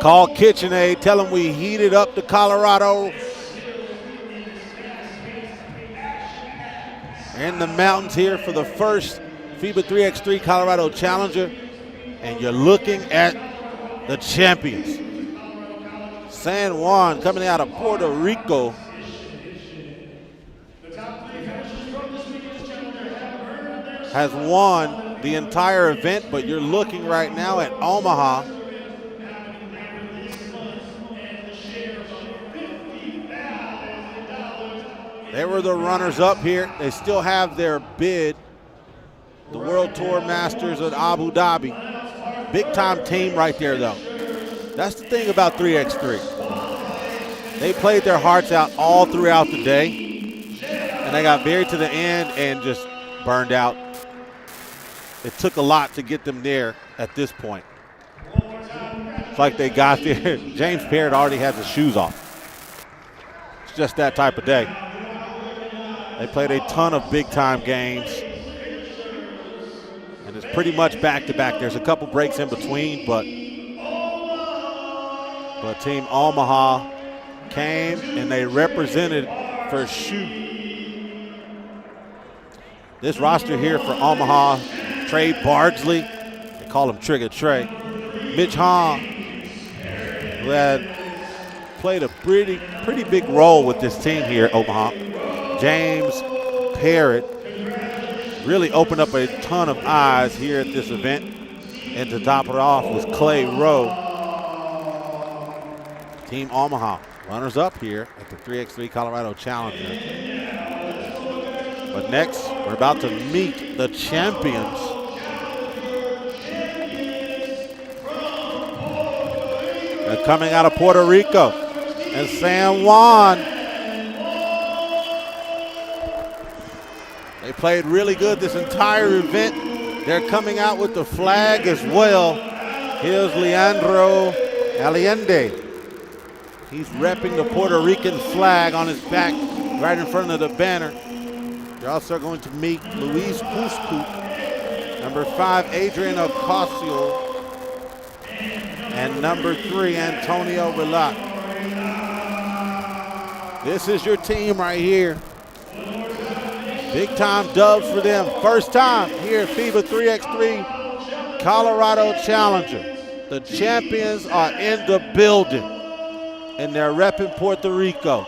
Call KitchenAid, tell them we heated up the Colorado in the mountains here for the first FIBA 3x3 Colorado Challenger, and you're looking at the champions. San Juan coming out of Puerto Rico. Has won the entire event, but you're looking right now at Omaha. They were the runners-up here. They still have their bid, the World Tour Masters at Abu Dhabi. Big-time team right there, though. That's the thing about 3x3. They played their hearts out all throughout the day, and they got very to the end and just burned out. It took a lot to get them there at this point. It's like they got there. James Parrott already has his shoes off. It's just that type of day. They played a ton of big-time games, and it's pretty much back-to-back. There's a couple breaks in between, but Team Omaha came and they represented for shoot. This roster here for Omaha: Trey Bardsley, they call him Trigger Trey. Mitch Hahn, who had played a pretty big role with this team here at Omaha. James Parrott really opened up a ton of eyes here at this event. And to top it off was Clay Rowe. Team Omaha, runners up here at the 3x3 Colorado Challenger. But next, we're about to meet the champions. They're coming out of Puerto Rico and San Juan. They played really good this entire event. They're coming out with the flag as well. Here's Leandro Allende. He's repping the Puerto Rican flag on his back right in front of the banner. You're also going to meet Luis Puscu, number 5, Adrian Ocasio, and number 3, Antonio Relat. This is your team right here. Big time dubs for them. First time here at FIBA 3x3 Colorado Challenger. The champions are in the building, and they're repping Puerto Rico.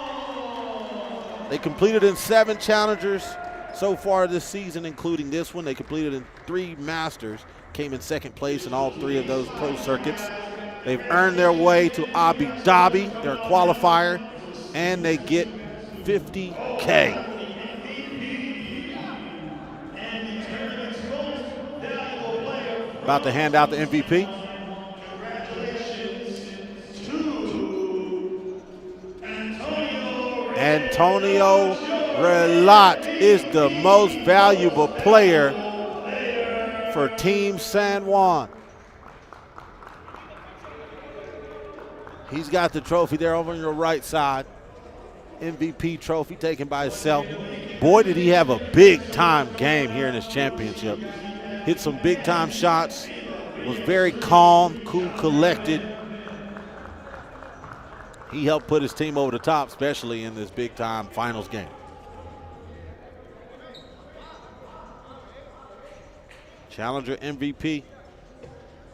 They completed in 7 challengers so far this season, including this one. They completed in 3 Masters, came in 2nd place in all 3 of those pro circuits. They've earned their way to Abu Dhabi, their qualifier, and they get $50K. About to hand out the MVP. Antonio Relat is the most valuable player for Team San Juan. He's got the trophy there over on your right side. MVP trophy taken by himself. Boy, did he have a big-time game here in his championship. Hit some big-time shots, was very calm, cool, collected. He helped put his team over the top, especially in this big-time finals game. Challenger MVP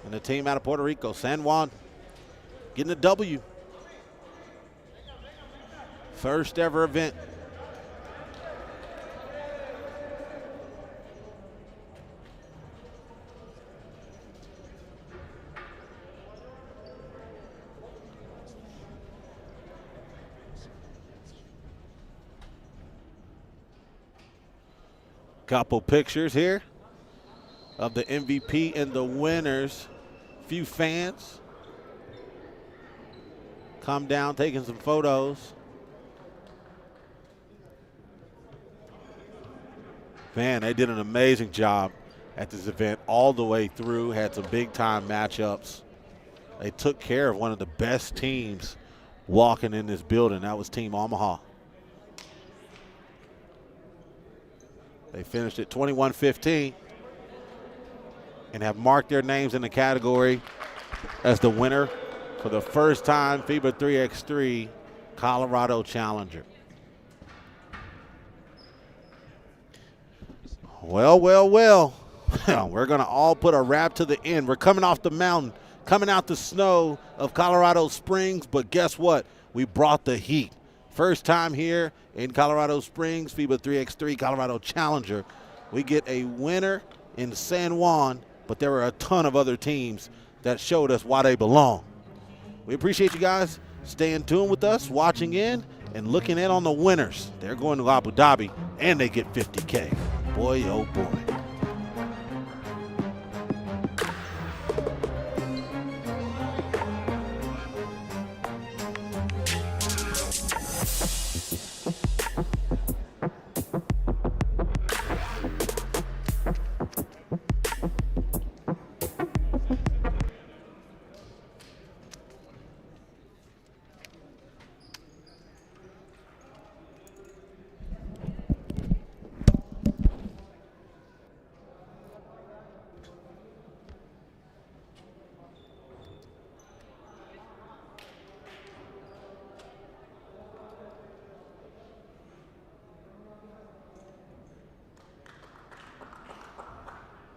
and the team out of Puerto Rico, San Juan, getting a W. First ever event. Couple pictures here of the MVP and the winners. Few fans come down taking some photos. Man, they did an amazing job at this event all the way through. Had some big time matchups. They took care of one of the best teams walking in this building. That was Team Omaha. They finished at 21-15 and have marked their names in the category as the winner For the first time, FIBA 3x3 Colorado Challenger. Well, well, well. We're going to all put a wrap to the end. We're coming off the mountain, coming out the snow of Colorado Springs, but guess what? We brought the heat. First time here in Colorado Springs, FIBA 3x3 Colorado Challenger. We get a winner in San Juan, but there were a ton of other teams that showed us why they belong. We appreciate you guys staying tuned with us, watching in, and looking in on the winners. They're going to Abu Dhabi, and they get $50K. Boy, oh boy.